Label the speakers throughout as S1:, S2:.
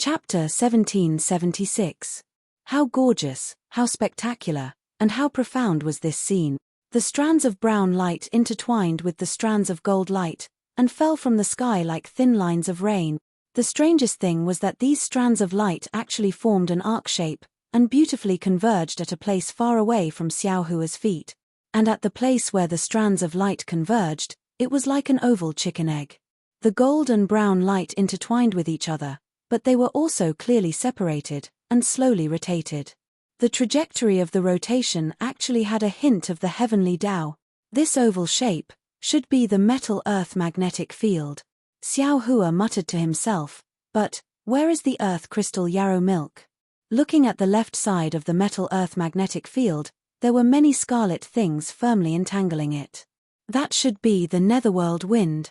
S1: Chapter 1776. How gorgeous, how spectacular, and how profound was this scene. The strands of brown light intertwined with the strands of gold light, and fell from the sky like thin lines of rain. The strangest thing was that these strands of light actually formed an arc shape, and beautifully converged at a place far away from Xiao Hua's feet. And at the place where the strands of light converged, it was like an oval chicken egg. The gold and brown light intertwined with each other, but they were also clearly separated, and slowly rotated. The trajectory of the rotation actually had a hint of the heavenly Tao. This oval shape should be the metal earth magnetic field. Xiao Hua muttered to himself, but where is the earth crystal yarrow milk? Looking at the left side of the metal earth magnetic field, there were many scarlet things firmly entangling it. That should be the netherworld wind.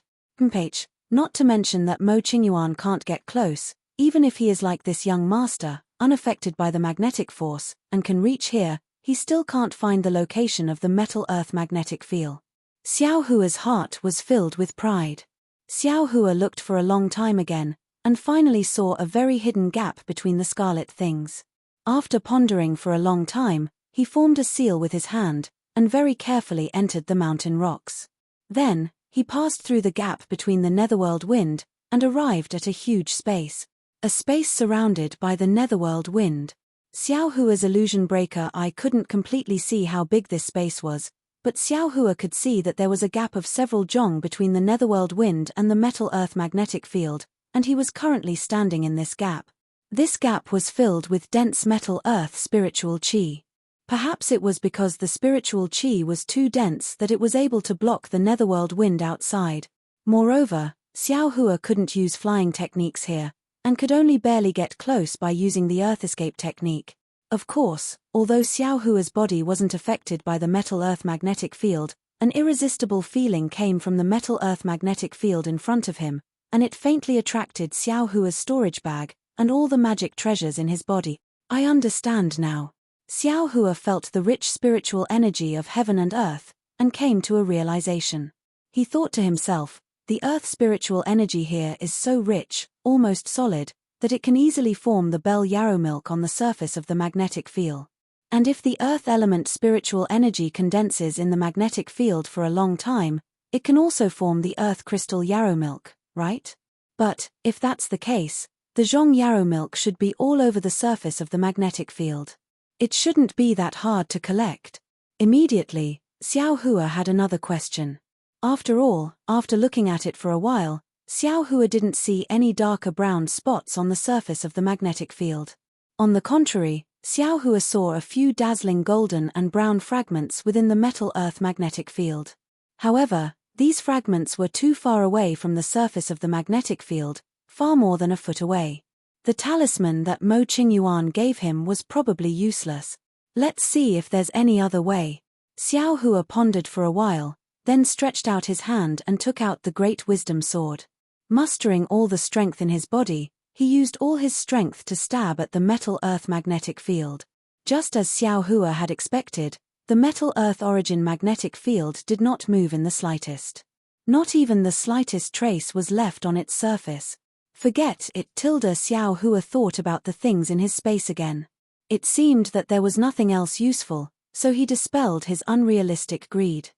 S1: Not to mention that Mo Qingyuan can't get close, even if he is like this young master, unaffected by the magnetic force, and can reach here, he still can't find the location of the metal earth magnetic field. Xiao Hua's heart was filled with pride. Xiao Hua looked for a long time again, and finally saw a very hidden gap between the scarlet things. After pondering for a long time, he formed a seal with his hand, and very carefully entered the mountain rocks. Then, he passed through the gap between the netherworld wind, and arrived at a huge space. A space surrounded by the netherworld wind. Xiao Hua's illusion breaker eye couldn't completely see how big this space was, but Xiao Hua could see that there was a gap of several zhong between the netherworld wind and the metal earth magnetic field, and he was currently standing in this gap. This gap was filled with dense metal earth spiritual qi. Perhaps it was because the spiritual qi was too dense that it was able to block the netherworld wind outside. Moreover, Xiao Hua couldn't use flying techniques here, and could only barely get close by using the earth escape technique. Of course, although Xiao Hua's body wasn't affected by the metal earth magnetic field, an irresistible feeling came from the metal earth magnetic field in front of him, and it faintly attracted Xiao Hua's storage bag, and all the magic treasures in his body. I understand now. Xiao Hua felt the rich spiritual energy of heaven and earth, and came to a realization. He thought to himself, the earth spiritual energy here is so rich, almost solid, that it can easily form the bell yarrow milk on the surface of the magnetic field. And if the earth element spiritual energy condenses in the magnetic field for a long time, it can also form the earth crystal yarrow milk, right? But, if that's the case, the zhong yarrow milk should be all over the surface of the magnetic field. It shouldn't be that hard to collect. Immediately, Xiao Hua had another question. After all, after looking at it for a while, Xiao Hua didn't see any darker brown spots on the surface of the magnetic field. On the contrary, Xiao Hua saw a few dazzling golden and brown fragments within the metal earth magnetic field. However, these fragments were too far away from the surface of the magnetic field, far more than a foot away. The talisman that Mo Qingyuan gave him was probably useless. Let's see if there's any other way. Xiao Hua pondered for a while, then stretched out his hand and took out the great wisdom sword. Mustering all the strength in his body, he used all his strength to stab at the metal earth magnetic field. Just as Xiao Hua had expected, the metal earth origin magnetic field did not move in the slightest. Not even the slightest trace was left on its surface. Forget it. Xiao Hua thought about the things in his space again. It seemed that there was nothing else useful, so he dispelled his unrealistic greed.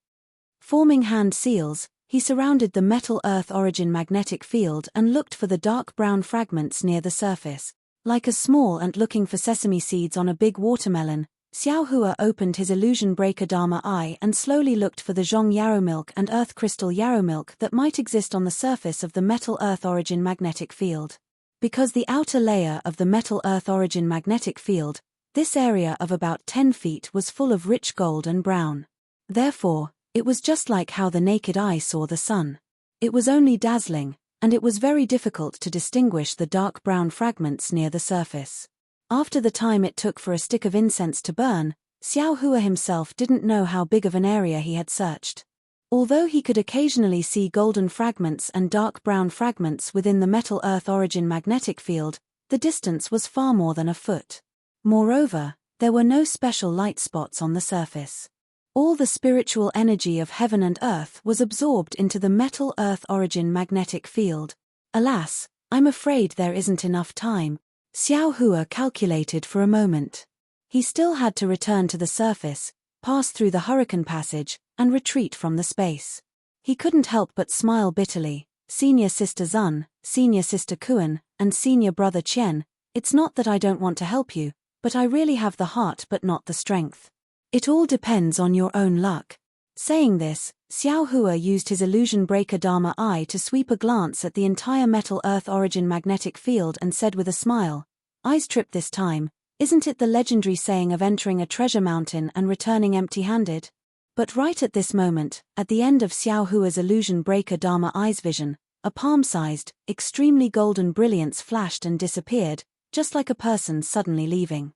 S1: Forming hand seals, he surrounded the metal earth origin magnetic field and looked for the dark brown fragments near the surface. Like a small ant looking for sesame seeds on a big watermelon, Xiao Hua opened his illusion breaker Dharma eye and slowly looked for the zhong yarrow milk and earth crystal yarrow milk that might exist on the surface of the metal earth origin magnetic field. Because the outer layer of the metal earth origin magnetic field, this area of about 10 feet was full of rich gold and brown. Therefore, it was just like how the naked eye saw the sun. It was only dazzling, and it was very difficult to distinguish the dark brown fragments near the surface. After the time it took for a stick of incense to burn, Xiao Hua himself didn't know how big of an area he had searched. Although he could occasionally see golden fragments and dark brown fragments within the metal earth origin magnetic field, the distance was far more than a foot. Moreover, there were no special light spots on the surface. All the spiritual energy of heaven and earth was absorbed into the metal earth origin magnetic field. Alas, I'm afraid there isn't enough time. Xiao Hua calculated for a moment. He still had to return to the surface, pass through the hurricane passage, and retreat from the space. He couldn't help but smile bitterly. Senior Sister Zun, Senior Sister Kuan, and Senior Brother Qian, it's not that I don't want to help you, but I really have the heart but not the strength. It all depends on your own luck. Saying this, Xiao Hua used his illusion breaker Dharma Eye to sweep a glance at the entire Metal Earth origin magnetic field and said with a smile, "Eyes trip this time, isn't it the legendary saying of entering a treasure mountain and returning empty-handed?" But right at this moment, at the end of Xiao Hua's illusion breaker Dharma Eye's vision, a palm-sized, extremely golden brilliance flashed and disappeared, just like a person suddenly leaving.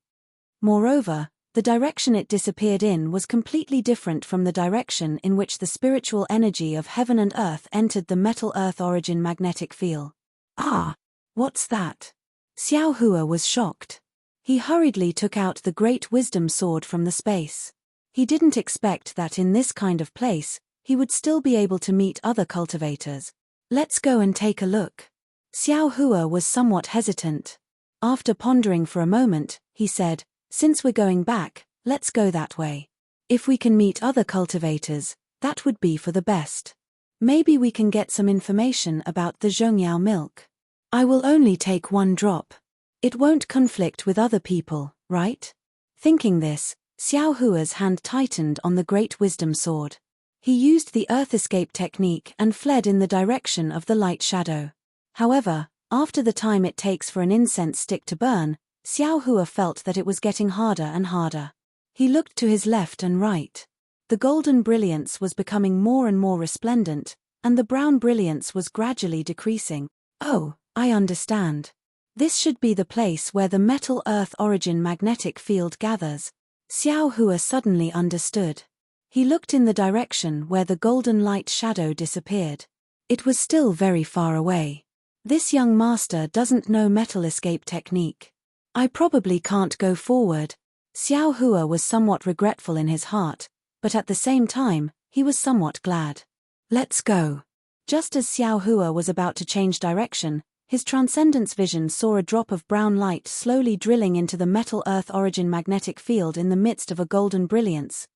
S1: Moreover, the direction it disappeared in was completely different from the direction in which the spiritual energy of heaven and earth entered the Metal Earth origin magnetic field. Ah! What's that? Xiao Hua was shocked. He hurriedly took out the Great Wisdom Sword from the space. He didn't expect that in this kind of place, he would still be able to meet other cultivators. Let's go and take a look. Xiao Hua was somewhat hesitant. After pondering for a moment, he said, "Since we're going back, let's go that way. If we can meet other cultivators, that would be for the best. Maybe we can get some information about the Zhongyao milk. I will only take 1 drop. It won't conflict with other people, right?" Thinking this, Xiao Hua's hand tightened on the Great Wisdom Sword. He used the Earth Escape technique and fled in the direction of the light shadow. However, after the time it takes for an incense stick to burn, Xiao Hua felt that it was getting harder and harder. He looked to his left and right. The golden brilliance was becoming more and more resplendent, and the brown brilliance was gradually decreasing. Oh, I understand. This should be the place where the Metal Earth origin magnetic field gathers. Xiao Hua suddenly understood. He looked in the direction where the golden light shadow disappeared. It was still very far away. This young master doesn't know metal escape technique. I probably can't go forward. Xiao Hua was somewhat regretful in his heart, but at the same time, he was somewhat glad. Let's go. Just as Xiao Hua was about to change direction, his transcendence vision saw a drop of brown light slowly drilling into the Metal Earth origin magnetic field in the midst of a golden brilliance.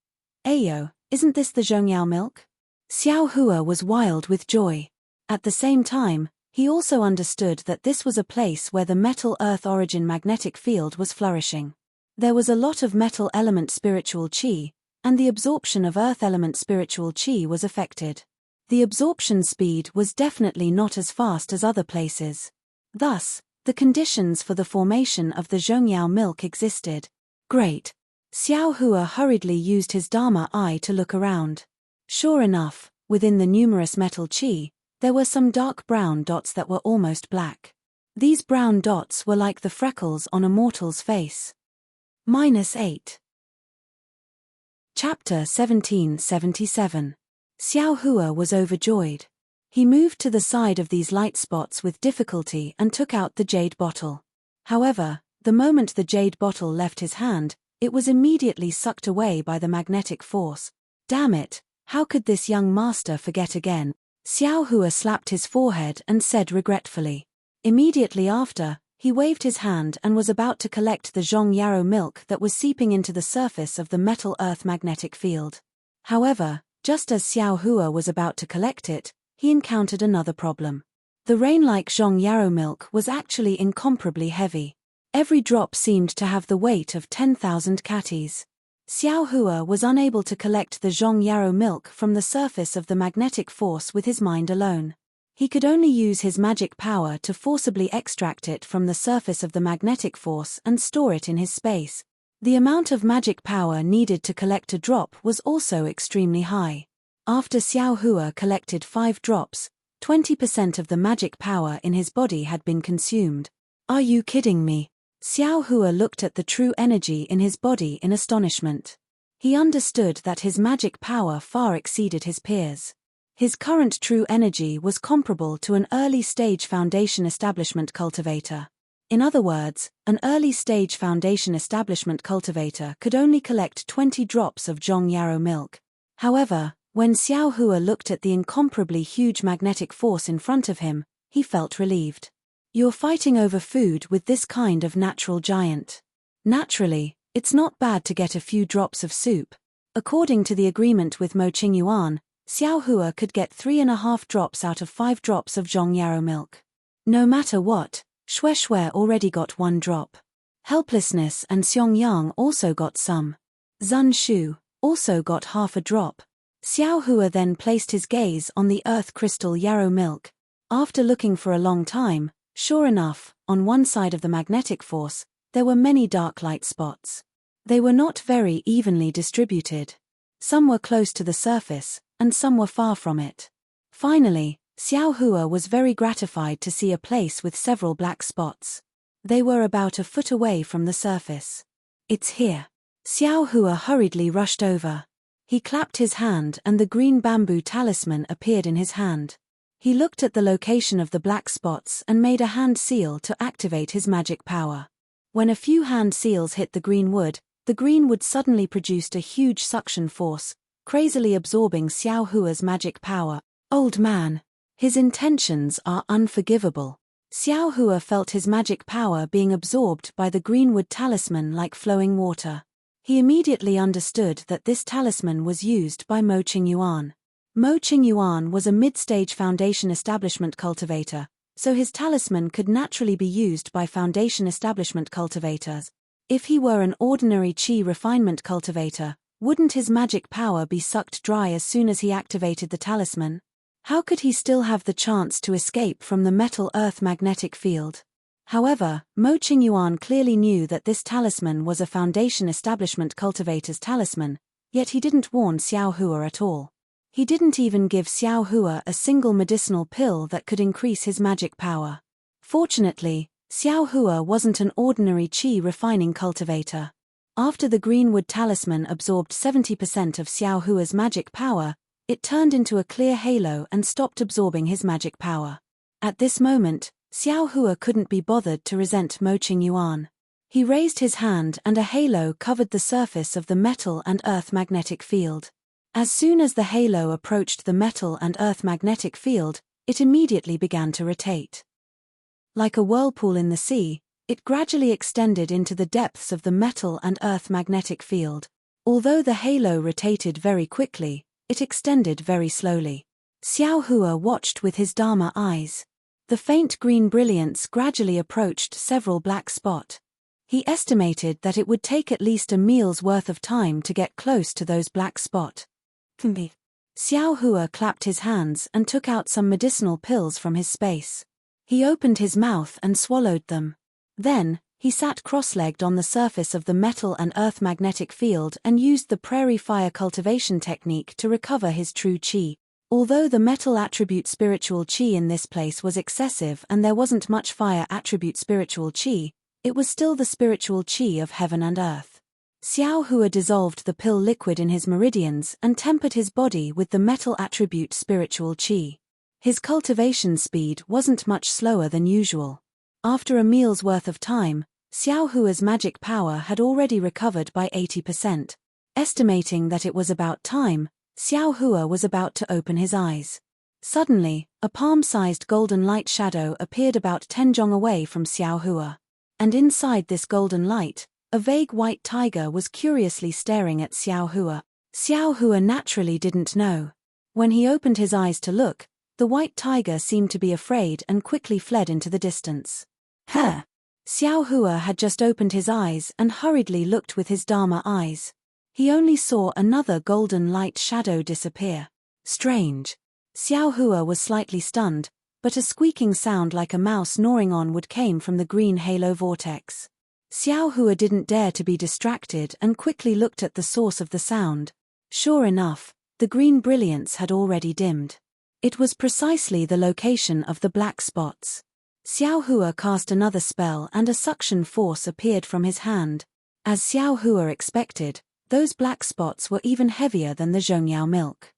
S1: Ayo, isn't this the Zhongyao milk? Xiao Hua was wild with joy. At the same time, he also understood that this was a place where the Metal Earth origin magnetic field was flourishing. There was a lot of metal element spiritual qi, and the absorption of earth element spiritual qi was affected. The absorption speed was definitely not as fast as other places. Thus, the conditions for the formation of the Zhongyao milk existed. Great. Xiao Hua hurriedly used his Dharma Eye to look around. Sure enough, within the numerous metal qi, there were some dark brown dots that were almost black. These brown dots were like the freckles on a mortal's face. -8. Chapter 1777. Xiao Hua was overjoyed. He moved to the side of these light spots with difficulty and took out the jade bottle. However, the moment the jade bottle left his hand, it was immediately sucked away by the magnetic force. Damn it, how could this young master forget again? Xiao Hua slapped his forehead and said regretfully. Immediately after, he waved his hand and was about to collect the Zhongyao milk that was seeping into the surface of the Metal Earth magnetic field. However, just as Xiao Hua was about to collect it, he encountered another problem. The rain-like Zhongyao milk was actually incomparably heavy. Every drop seemed to have the weight of 10,000 catties. Xiao Hua was unable to collect the Zhongyao milk from the surface of the magnetic force with his mind alone. He could only use his magic power to forcibly extract it from the surface of the magnetic force and store it in his space. The amount of magic power needed to collect a drop was also extremely high. After Xiao Hua collected 5 drops, 20% of the magic power in his body had been consumed. Are you kidding me? Xiao Hua looked at the true energy in his body in astonishment. He understood that his magic power far exceeded his peers. His current true energy was comparable to an early-stage foundation establishment cultivator. In other words, an early-stage foundation establishment cultivator could only collect 20 drops of Zhongyao milk. However, when Xiao Hua looked at the incomparably huge magnetic force in front of him, he felt relieved. You're fighting over food with this kind of natural giant. Naturally, it's not bad to get a few drops of soup. According to the agreement with Mo Qingyuan, Xiao Hua could get 3.5 drops out of 5 drops of zhong yarrow milk. No matter what, Xue Xue already got 1 drop. Helplessness and Xiong Yang also got some. Zun Shu also got half a drop. Xiao Hua then placed his gaze on the earth crystal yarrow milk. After looking for a long time, sure enough, on one side of the magnetic force, there were many dark light spots. They were not very evenly distributed. Some were close to the surface, and some were far from it. Finally, Xiao Hua was very gratified to see a place with several black spots. They were about a foot away from the surface. It's here. Xiao Hua hurriedly rushed over. He clapped his hand and the green bamboo talisman appeared in his hand. He looked at the location of the black spots and made a hand seal to activate his magic power. When a few hand seals hit the green wood suddenly produced a huge suction force, crazily absorbing Xiao Hua's magic power. Old man. His intentions are unforgivable. Xiao Hua felt his magic power being absorbed by the greenwood talisman like flowing water. He immediately understood that this talisman was used by Mo Qingyuan. Mo Qingyuan was a mid-stage foundation establishment cultivator, so his talisman could naturally be used by foundation establishment cultivators. If he were an ordinary qi refinement cultivator, wouldn't his magic power be sucked dry as soon as he activated the talisman? How could he still have the chance to escape from the metal-earth magnetic field? However, Mo Qingyuan clearly knew that this talisman was a foundation establishment cultivator's talisman, yet he didn't warn Xiao Hua at all. He didn't even give Xiao Hua a single medicinal pill that could increase his magic power. Fortunately, Xiao Hua wasn't an ordinary qi refining cultivator. After the greenwood talisman absorbed 70% of Xiao Hua's magic power, it turned into a clear halo and stopped absorbing his magic power. At this moment, Xiao Hua couldn't be bothered to resent Mo Qingyuan. He raised his hand and a halo covered the surface of the metal and earth magnetic field. As soon as the halo approached the metal and earth magnetic field, it immediately began to rotate. Like a whirlpool in the sea, it gradually extended into the depths of the metal and earth magnetic field. Although the halo rotated very quickly, it extended very slowly. Xiao Hua watched with his Dharma eyes. The faint green brilliance gradually approached several black spots. He estimated that it would take at least a meal's worth of time to get close to those black spots. Xiao Hua clapped his hands and took out some medicinal pills from his space. He opened his mouth and swallowed them. Then, he sat cross-legged on the surface of the metal and earth magnetic field and used the prairie fire cultivation technique to recover his true qi. Although the metal attribute spiritual qi in this place was excessive and there wasn't much fire attribute spiritual qi, it was still the spiritual qi of heaven and earth. Xiao Hua dissolved the pill liquid in his meridians and tempered his body with the metal attribute spiritual qi. His cultivation speed wasn't much slower than usual. After a meal's worth of time, Xiao Hua's magic power had already recovered by 80%. Estimating that it was about time, Xiao Hua was about to open his eyes. Suddenly, a palm-sized golden light shadow appeared about 10 zhong away from Xiao Hua. And inside this golden light, a vague white tiger was curiously staring at Xiao Hua. Xiao Hua naturally didn't know. When he opened his eyes to look, the white tiger seemed to be afraid and quickly fled into the distance. Huh! Xiao Hua had just opened his eyes and hurriedly looked with his Dharma eyes. He only saw another golden light shadow disappear. Strange. Xiao Hua was slightly stunned, but a squeaking sound like a mouse gnawing on wood came from the green halo vortex. Xiao Hua didn't dare to be distracted and quickly looked at the source of the sound. Sure enough, the green brilliance had already dimmed. It was precisely the location of the black spots. Xiao Hua cast another spell and a suction force appeared from his hand. As Xiao Hua expected, those black spots were even heavier than the zhongyao milk.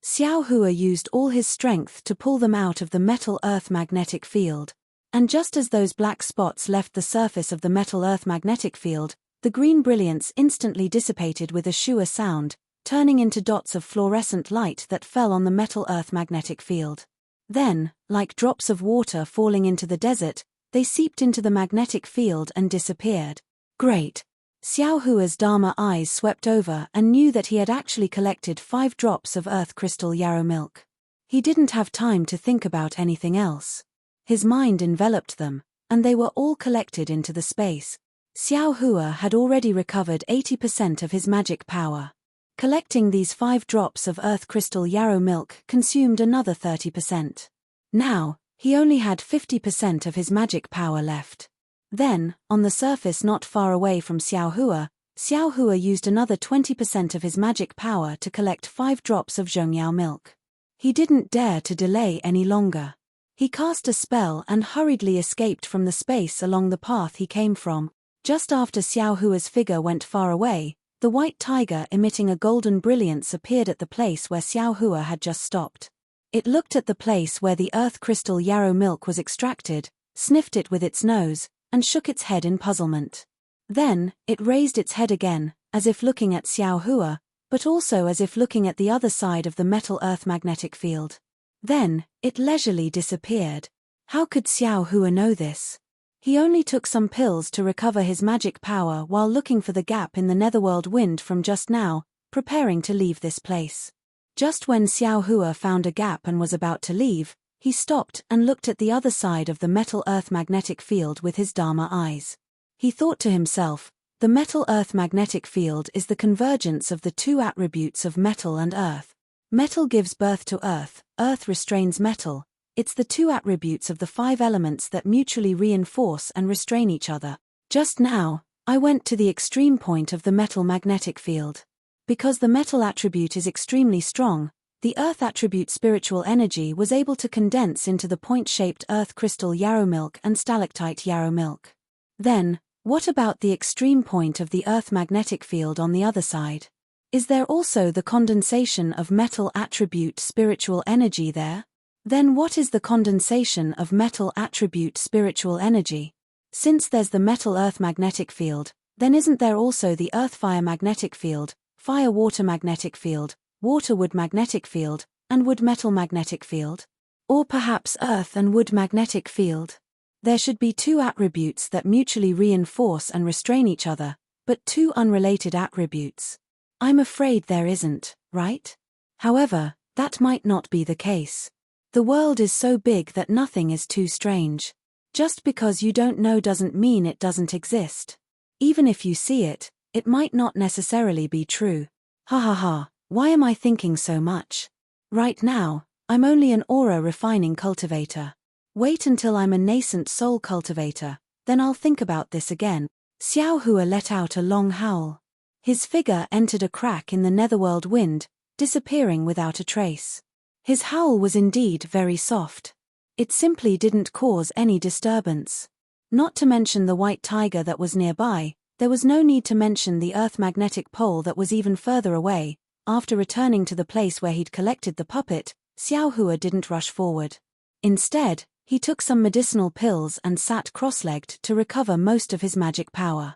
S1: Xiao Hua used all his strength to pull them out of the metal-earth magnetic field. And just as those black spots left the surface of the metal-earth magnetic field, the green brilliance instantly dissipated with a shua sound, turning into dots of fluorescent light that fell on the metal-earth magnetic field. Then, like drops of water falling into the desert, they seeped into the magnetic field and disappeared. Great! Xiao Hua's Dharma eyes swept over and knew that he had actually collected 5 drops of earth crystal yarrow milk. He didn't have time to think about anything else. His mind enveloped them, and they were all collected into the space. Xiao Hua had already recovered 80% of his magic power. Collecting these 5 drops of earth crystal yarrow milk consumed another 30%. Now, he only had 50% of his magic power left. Then, on the surface not far away from Xiao Hua used another 20% of his magic power to collect 5 drops of zhongyao milk. He didn't dare to delay any longer. He cast a spell and hurriedly escaped from the space along the path he came from. Just after Xiao Hua's figure went far away, the white tiger emitting a golden brilliance appeared at the place where Xiao Hua had just stopped. It looked at the place where the earth crystal yarrow milk was extracted, sniffed it with its nose, and shook its head in puzzlement. Then, it raised its head again, as if looking at Xiao Hua, but also as if looking at the other side of the metal earth magnetic field. Then, it leisurely disappeared. How could Xiao Hua know this? He only took some pills to recover his magic power while looking for the gap in the netherworld wind from just now, preparing to leave this place. Just when Xiao Hua found a gap and was about to leave, he stopped and looked at the other side of the metal earth magnetic field with his Dharma eyes. He thought to himself, the metal earth magnetic field is the convergence of the 2 attributes of metal and earth. Metal gives birth to earth restrains metal. It's the 2 attributes of the 5 elements that mutually reinforce and restrain each other. Just now, I went to the extreme point of the metal magnetic field. Because the metal attribute is extremely strong, the earth attribute spiritual energy was able to condense into the point-shaped earth crystal yarrow milk and stalactite yarrow milk. Then, what about the extreme point of the earth magnetic field on the other side? Is there also the condensation of metal attribute spiritual energy there? Then what is the condensation of metal attribute spiritual energy? Since there's the metal earth magnetic field, then isn't there also the earth fire magnetic field, fire water magnetic field, water wood magnetic field, and wood metal magnetic field? Or perhaps earth and wood magnetic field? There should be 2 attributes that mutually reinforce and restrain each other, but 2 unrelated attributes. I'm afraid there isn't, right? However, that might not be the case. The world is so big that nothing is too strange. Just because you don't know doesn't mean it doesn't exist. Even if you see it, it might not necessarily be true. Ha ha ha, why am I thinking so much? Right now, I'm only an aura refining cultivator. Wait until I'm a nascent soul cultivator, then I'll think about this again. Xiao Hua let out a long howl. His figure entered a crack in the netherworld wind, disappearing without a trace. His howl was indeed very soft. It simply didn't cause any disturbance. Not to mention the white tiger that was nearby, there was no need to mention the earth magnetic pole that was even further away. After returning to the place where he'd collected the puppet, Xiao Hua didn't rush forward. Instead, he took some medicinal pills and sat cross-legged to recover most of his magic power.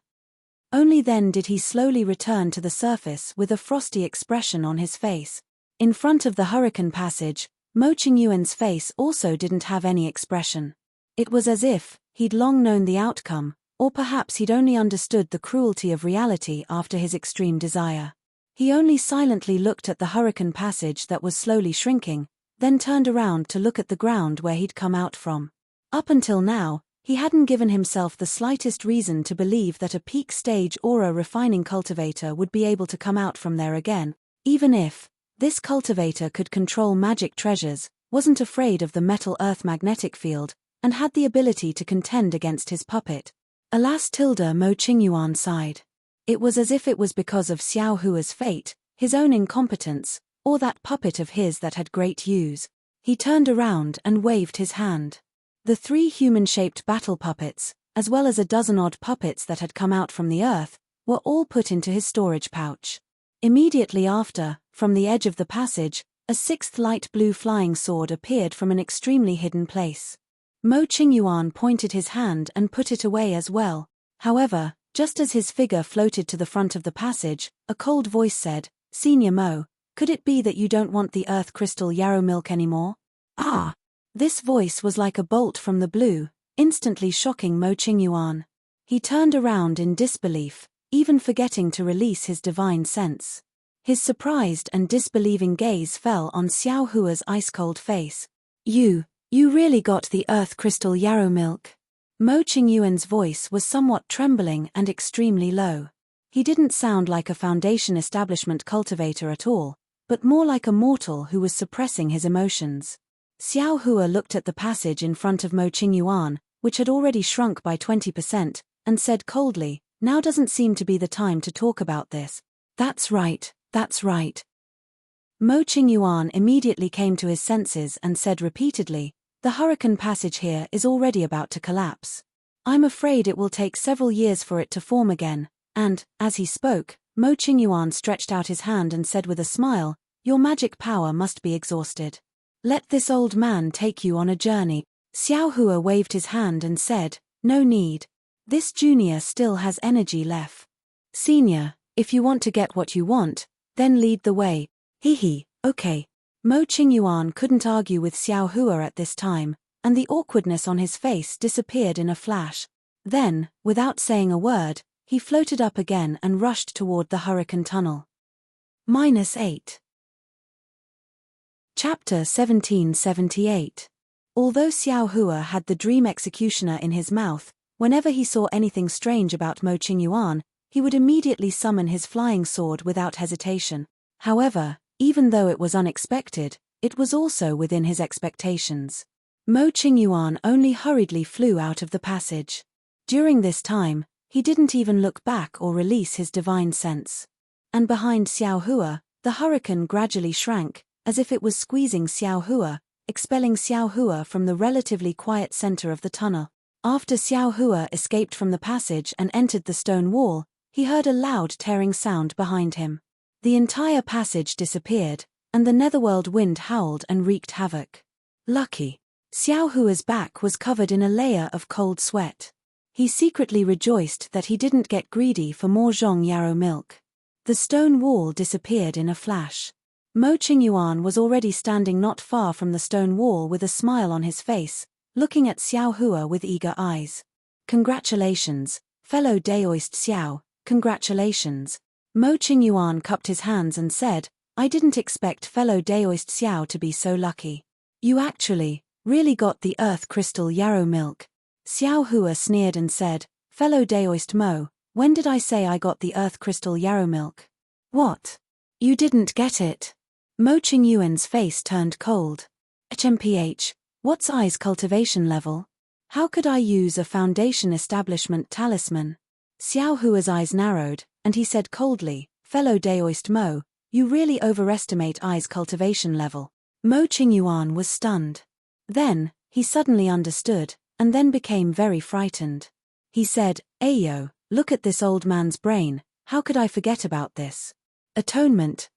S1: Only then did he slowly return to the surface with a frosty expression on his face. In front of the hurricane passage, Mo Qingyuan's face also didn't have any expression. It was as if he'd long known the outcome, or perhaps he'd only understood the cruelty of reality after his extreme desire. He only silently looked at the hurricane passage that was slowly shrinking, then turned around to look at the ground where he'd come out from. Up until now, he hadn't given himself the slightest reason to believe that a peak stage aura refining cultivator would be able to come out from there again, even if this cultivator could control magic treasures, wasn't afraid of the metal earth magnetic field, and had the ability to contend against his puppet. Alas, Mo Qingyuan sighed. It was as if it was because of Xiao Hua's fate, his own incompetence, or that puppet of his that had great use. He turned around and waved his hand. The 3 human-shaped battle puppets, as well as a dozen-odd puppets that had come out from the earth, were all put into his storage pouch. Immediately after, from the edge of the passage, a 6th light blue flying sword appeared from an extremely hidden place. Mo Qingyuan pointed his hand and put it away as well. However, just as his figure floated to the front of the passage, a cold voice said, "Senior Mo, could it be that you don't want the earth crystal yarrow milk anymore?" "Ah, This voice was like a bolt from the blue, instantly shocking Mo Qingyuan. He turned around in disbelief, even forgetting to release his divine sense. His surprised and disbelieving gaze fell on Xiao Hua's ice-cold face. You really got the earth crystal yarrow milk? Mo Qingyuan's voice was somewhat trembling and extremely low. He didn't sound like a Foundation establishment cultivator at all, but more like a mortal who was suppressing his emotions. Xiao Hua looked at the passage in front of Mo Qingyuan, which had already shrunk by 20%, and said coldly, "Now doesn't seem to be the time to talk about this." That's right. Mo Qingyuan immediately came to his senses and said repeatedly, "The hurricane passage here is already about to collapse. I'm afraid it will take several years for it to form again," and, as he spoke, Mo Qingyuan stretched out his hand and said with a smile, "Your magic power must be exhausted. Let this old man take you on a journey." Xiao Hua waved his hand and said, "No need. This junior still has energy left. Senior, if you want to get what you want, then lead the way." Okay. Mo Qingyuan couldn't argue with Xiao Hua at this time, and the awkwardness on his face disappeared in a flash. Then, without saying a word, he floated up again and rushed toward the hurricane tunnel. -8. Chapter 1778. Although Xiao Hua had the dream executioner in his mouth, whenever he saw anything strange about Mo Qingyuan, he would immediately summon his flying sword without hesitation. However, even though it was unexpected, it was also within his expectations. Mo Qingyuan only hurriedly flew out of the passage. During this time, he didn't even look back or release his divine sense. And behind Xiao Hua, the hurricane gradually shrank, as if it was squeezing Xiao Hua, expelling Xiao Hua from the relatively quiet center of the tunnel. After Xiao Hua escaped from the passage and entered the stone wall, he heard a loud tearing sound behind him. The entire passage disappeared, and the netherworld wind howled and wreaked havoc. Lucky. Xiao Hua's back was covered in a layer of cold sweat. He secretly rejoiced that he didn't get greedy for more zhong yarrow milk. The stone wall disappeared in a flash. Mo Qingyuan was already standing not far from the stone wall with a smile on his face, looking at Xiao Hua with eager eyes. "Congratulations, fellow Daoist Xiao, congratulations." Mo Qingyuan cupped his hands and said, "I didn't expect fellow Daoist Xiao to be so lucky. You actually, really got the earth crystal yarrow milk." Xiao Hua sneered and said, "Fellow Daoist Mo, when did I say I got the earth crystal yarrow milk? What? You didn't get it?" Mo Qingyuan's face turned cold. "HMPH, what's I's cultivation level? How could I use a Foundation establishment talisman?" Xiao Hua's eyes narrowed, and he said coldly, "Fellow Daoist Mo, you really overestimate I's cultivation level." Mo Qingyuan was stunned. Then, he suddenly understood, and then became very frightened. He said, "Ayo, look at this old man's brain, how could I forget about this? Atonement.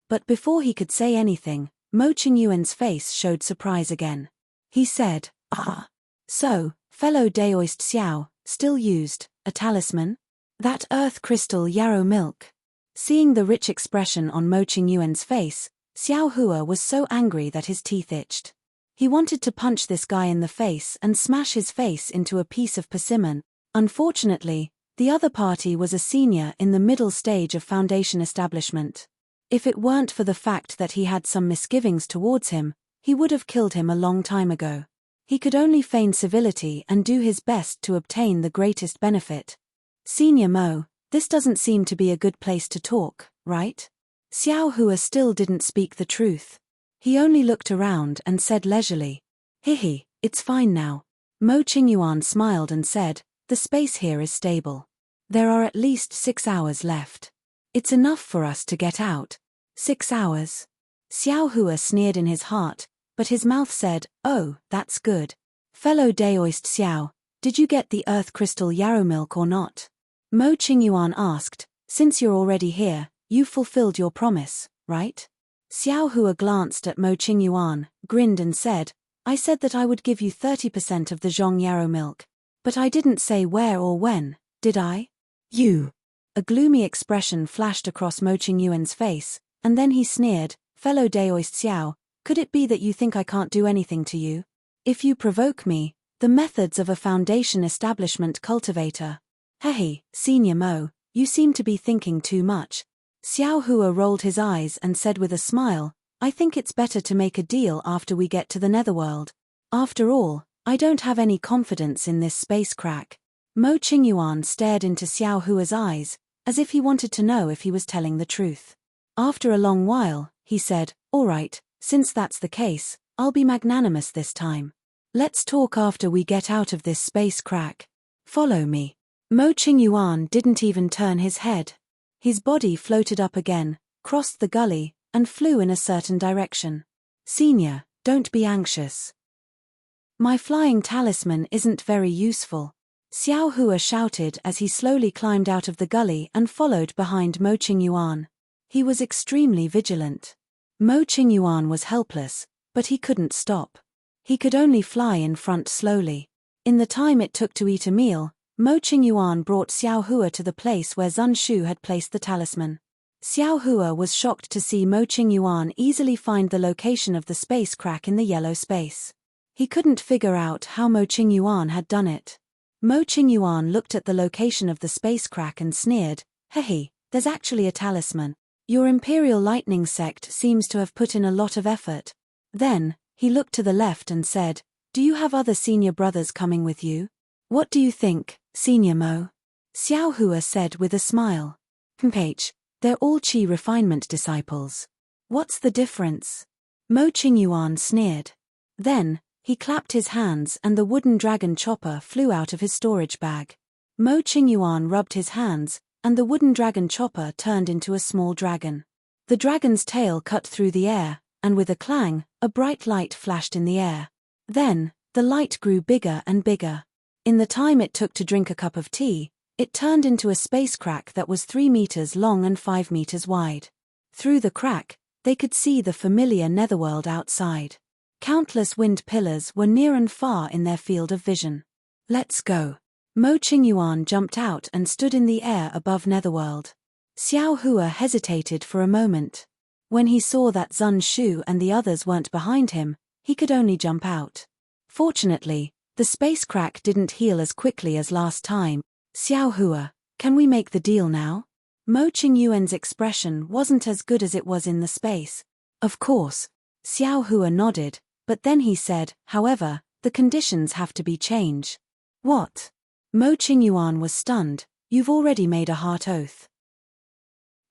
S1: But before he could say anything, Mo Qingyuan's face showed surprise again. He said, "Ah. So, fellow Daoist Xiao, still used a talisman? That earth crystal yarrow milk." Seeing the rich expression on Mo Qingyuan's face, Xiao Hua was so angry that his teeth itched. He wanted to punch this guy in the face and smash his face into a piece of persimmon. Unfortunately, the other party was a senior in the middle stage of Foundation establishment. If it weren't for the fact that he had some misgivings towards him, he would have killed him a long time ago. He could only feign civility and do his best to obtain the greatest benefit. "Senior Mo, this doesn't seem to be a good place to talk, right?" Xiao Hua still didn't speak the truth. He only looked around and said leisurely, "It's fine now." Mo Qingyuan smiled and said, "The space here is stable. There are at least 6 hours left. It's enough for us to get out." 6 hours. Xiao Hua sneered in his heart, but his mouth said, "Oh, that's good. Fellow Daoist Xiao, did you get the earth crystal yarrow milk or not?" Mo Qingyuan asked, "Since you're already here, you fulfilled your promise, right?" Xiao Hua glanced at Mo Qingyuan, grinned and said, "I said that I would give you 30% of the zhong yarrow milk. But I didn't say where or when, did I?" "You." A gloomy expression flashed across Mo Qingyuan's face, and then he sneered, "Fellow Daoist Xiao, Could it be that you think I can't do anything to you? If you provoke me, the methods of a Foundation establishment cultivator. Hey, Senior Mo, you seem to be thinking too much. Xiao Hua rolled his eyes and said with a smile, I think it's better to make a deal after we get to the netherworld. After all, I don't have any confidence in this space crack. Mo Qingyuan stared into Xiao Hua's eyes, as if he wanted to know if he was telling the truth. After a long while, he said, all right, since that's the case, I'll be magnanimous this time. Let's talk after we get out of this space crack. Follow me. Mo Qingyuan didn't even turn his head. His body floated up again, crossed the gully, and flew in a certain direction. Senior, don't be anxious. My flying talisman isn't very useful. Xiao Hua shouted as he slowly climbed out of the gully and followed behind Mo Qingyuan. He was extremely vigilant. Mo Qingyuan was helpless, but he couldn't stop. He could only fly in front slowly. In the time it took to eat a meal, Mo Qingyuan brought Xiao Hua to the place where Zun Shu had placed the talisman. Xiao Hua was shocked to see Mo Qingyuan easily find the location of the space crack in the yellow space. He couldn't figure out how Mo Qingyuan had done it. Mo Qingyuan looked at the location of the space crack and sneered, Hey, there's actually a talisman. Your Imperial Lightning Sect seems to have put in a lot of effort. Then, he looked to the left and said, do you have other senior brothers coming with you? What do you think, Senior Mo? Xiao Hua said with a smile. They're all Qi refinement disciples. What's the difference? Mo Qingyuan sneered. Then, he clapped his hands and the wooden dragon chopper flew out of his storage bag. Mo Qingyuan rubbed his hands, and the wooden dragon chopper turned into a small dragon. The dragon's tail cut through the air, and with a clang, a bright light flashed in the air. Then, the light grew bigger and bigger. In the time it took to drink a cup of tea, it turned into a space crack that was 3 meters long and 5 meters wide. Through the crack, they could see the familiar netherworld outside. Countless wind pillars were near and far in their field of vision. Let's go. Mo Qingyuan jumped out and stood in the air above netherworld. Xiao Hua hesitated for a moment. When he saw that Zun Shu and the others weren't behind him, he could only jump out. Fortunately, the space crack didn't heal as quickly as last time. Xiao Hua, can we make the deal now? Mo Qingyuan's expression wasn't as good as it was in the space. Of course. Xiao Hua nodded, but then he said, however, the conditions have to be changed. What? Mo Qingyuan was stunned. You've already made a heart oath.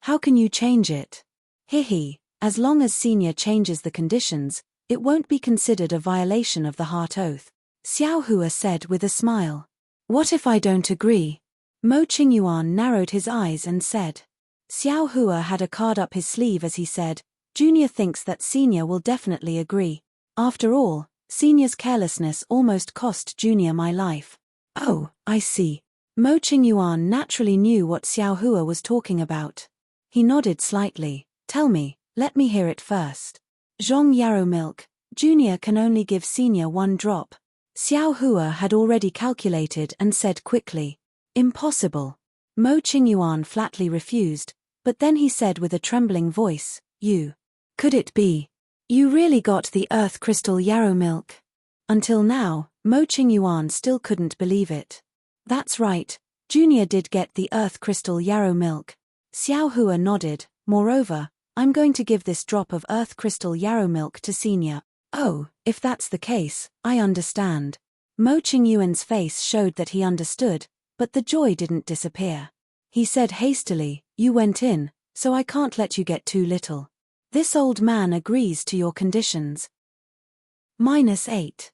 S1: How can you change it? Hihi, as long as Senior changes the conditions, it won't be considered a violation of the heart oath. Xiao Hua said with a smile. What if I don't agree? Mo Qingyuan narrowed his eyes and said. Xiao Hua had a card up his sleeve as he said, Junior thinks that Senior will definitely agree. After all, Senior's carelessness almost cost Junior my life. Oh, I see. Mo Qingyuan naturally knew what Xiao Hua was talking about. He nodded slightly. Tell me, let me hear it first. Zhong yarrow milk, Junior can only give Senior 1 drop. Xiao Hua had already calculated and said quickly. Impossible. Mo Qingyuan flatly refused, but then he said with a trembling voice, You. Could it be? You really got the earth crystal yarrow milk? Until now, Mo Qingyuan still couldn't believe it. That's right, Junior did get the earth crystal yarrow milk. Xiao Hua nodded. Moreover, I'm going to give this drop of earth crystal yarrow milk to Senior. Oh, if that's the case, I understand. Mo Qingyuan's face showed that he understood, but the joy didn't disappear. He said hastily, You went in, so I can't let you get too little. This old man agrees to your conditions. -8.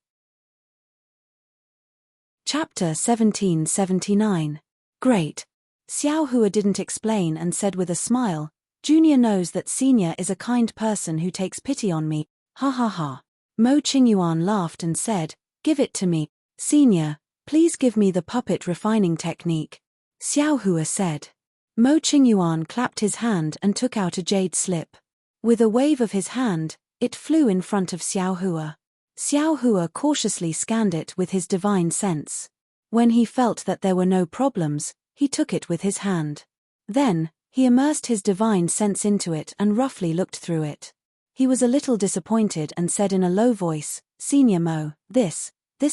S1: Chapter 1779. Great. Xiao Hua didn't explain and said with a smile, Junior knows that Senior is a kind person who takes pity on me. Ha ha ha. Mo Qingyuan laughed and said, Give it to me. Senior, please give me the puppet refining technique. Xiao Hua said. Mo Qingyuan clapped his hand and took out a jade slip. With a wave of his hand, it flew in front of Xiao Hua. Xiao Hua cautiously scanned it with his divine sense. When he felt that there were no problems, he took it with his hand. Then, he immersed his divine sense into it and roughly looked through it. He was a little disappointed and said in a low voice, Senior Mo, this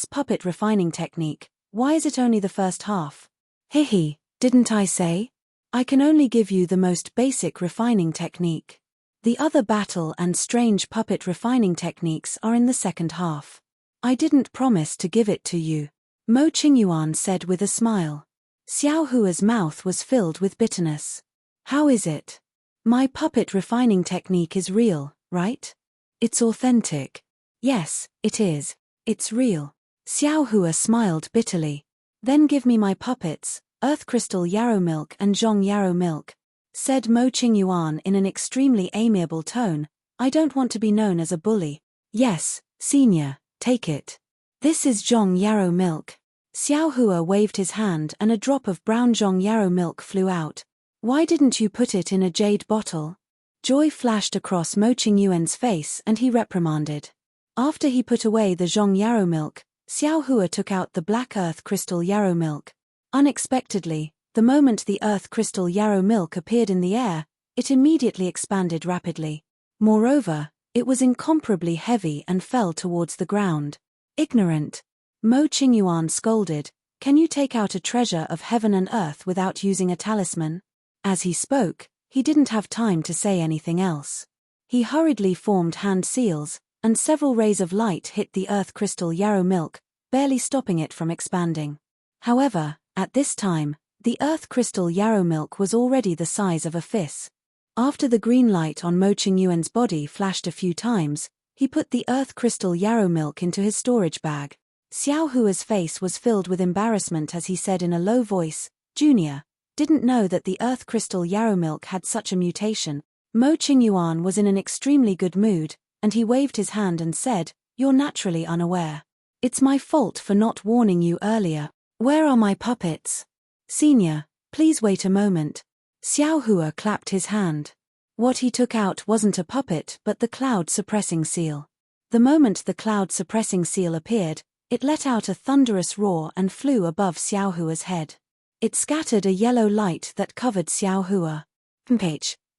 S1: puppet refining technique, why is it only the first half? Hihi, didn't I say? I can only give you the most basic refining technique. The other battle and strange puppet refining techniques are in the second half. I didn't promise to give it to you. Mo Qingyuan said with a smile. Xiao Hua's mouth was filled with bitterness. How is it? My puppet refining technique is real, right? It's authentic. Yes, it is. It's real. Xiao Hua smiled bitterly. Then give me my puppets, Earth Crystal Yarrow Milk and Zhong Yarrow Milk, said Mo Qingyuan in an extremely amiable tone. I don't want to be known as a bully. Yes, senior, take it. This is Zhong Yarrow Milk. Xiao Hua waved his hand and a drop of brown Zhong Yarrow milk flew out. Why didn't you put it in a jade bottle? Joy flashed across Mo Qingyuan's face and he reprimanded. After he put away the Zhong Yarrow milk, Xiao Hua took out the black Earth Crystal Yarrow milk. Unexpectedly, the moment the Earth Crystal Yarrow milk appeared in the air, it immediately expanded rapidly. Moreover, it was incomparably heavy and fell towards the ground. Ignorant! Mo Qingyuan scolded, can you take out a treasure of heaven and earth without using a talisman? As he spoke, he didn't have time to say anything else. He hurriedly formed hand seals, and several rays of light hit the Earth Crystal Yarrow milk, barely stopping it from expanding. However, at this time, the Earth Crystal Yarrow milk was already the size of a fist. After the green light on Mo Qingyuan's body flashed a few times, he put the Earth Crystal Yarrow milk into his storage bag. Xiao Hua's face was filled with embarrassment as he said in a low voice, Junior, didn't know that the Earth Crystal Yarrow milk had such a mutation. Mo Qingyuan was in an extremely good mood, and he waved his hand and said, you're naturally unaware. It's my fault for not warning you earlier. Where are my puppets? Senior, please wait a moment. Xiao Hua clapped his hand. What he took out wasn't a puppet but the cloud-suppressing seal. The moment the cloud-suppressing seal appeared, it let out a thunderous roar and flew above Xiao Hua's head. It scattered a yellow light that covered Xiao Hua.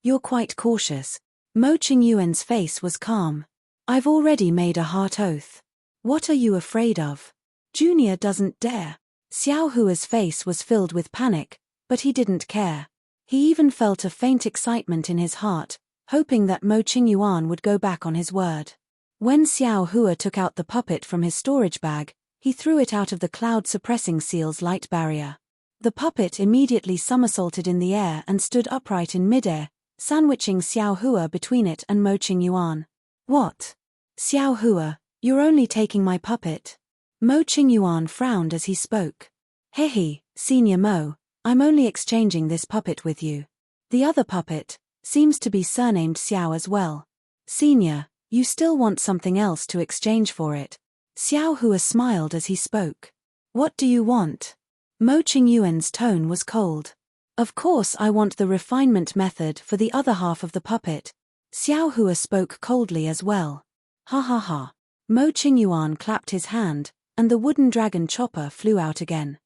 S1: You're quite cautious. Mo Qingyuan's face was calm. I've already made a heart oath. What are you afraid of? Junior doesn't dare. Xiao Hua's face was filled with panic, but he didn't care. He even felt a faint excitement in his heart, hoping that Mo Qingyuan would go back on his word. When Xiao Hua took out the puppet from his storage bag, he threw it out of the cloud-suppressing seal's light barrier. The puppet immediately somersaulted in the air and stood upright in midair, sandwiching Xiao Hua between it and Mo Qingyuan. What? Xiao Hua, you're only taking my puppet. Mo Qingyuan frowned as he spoke. Hehe, Senior Mo, I'm only exchanging this puppet with you. The other puppet seems to be surnamed Xiao as well. Senior, you still want something else to exchange for it. Xiao Hua smiled as he spoke. What do you want? Mo Qingyuan's tone was cold. Of course I want the refinement method for the other half of the puppet. Xiao Hua spoke coldly as well. Ha ha ha. Mo Qingyuan clapped his hand, and the wooden dragon chopper flew out again.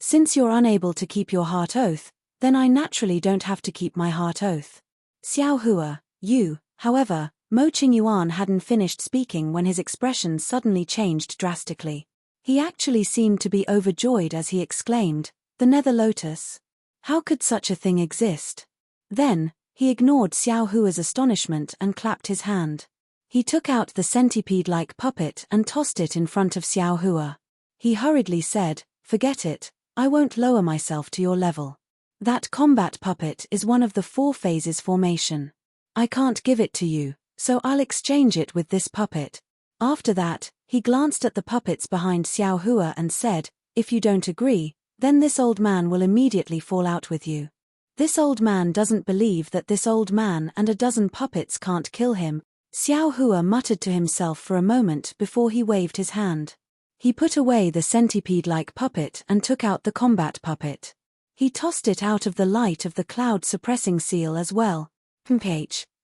S1: Since you're unable to keep your heart oath, then I naturally don't have to keep my heart oath. Xiao Hua, you, however, Mo Qingyuan hadn't finished speaking when his expression suddenly changed drastically. He actually seemed to be overjoyed as he exclaimed, the Nether Lotus? How could such a thing exist? Then, he ignored Xiao Hua's astonishment and clapped his hand. He took out the centipede-like puppet and tossed it in front of Xiao Hua. He hurriedly said, forget it, I won't lower myself to your level. That combat puppet is one of the 4 phases formation. I can't give it to you, so I'll exchange it with this puppet. After that, he glanced at the puppets behind Xiao Hua and said, if you don't agree, then this old man will immediately fall out with you. This old man doesn't believe that this old man and a dozen puppets can't kill him. Xiao Hua muttered to himself for a moment before he waved his hand. He put away the centipede-like puppet and took out the combat puppet. He tossed it out of the light of the cloud-suppressing seal as well.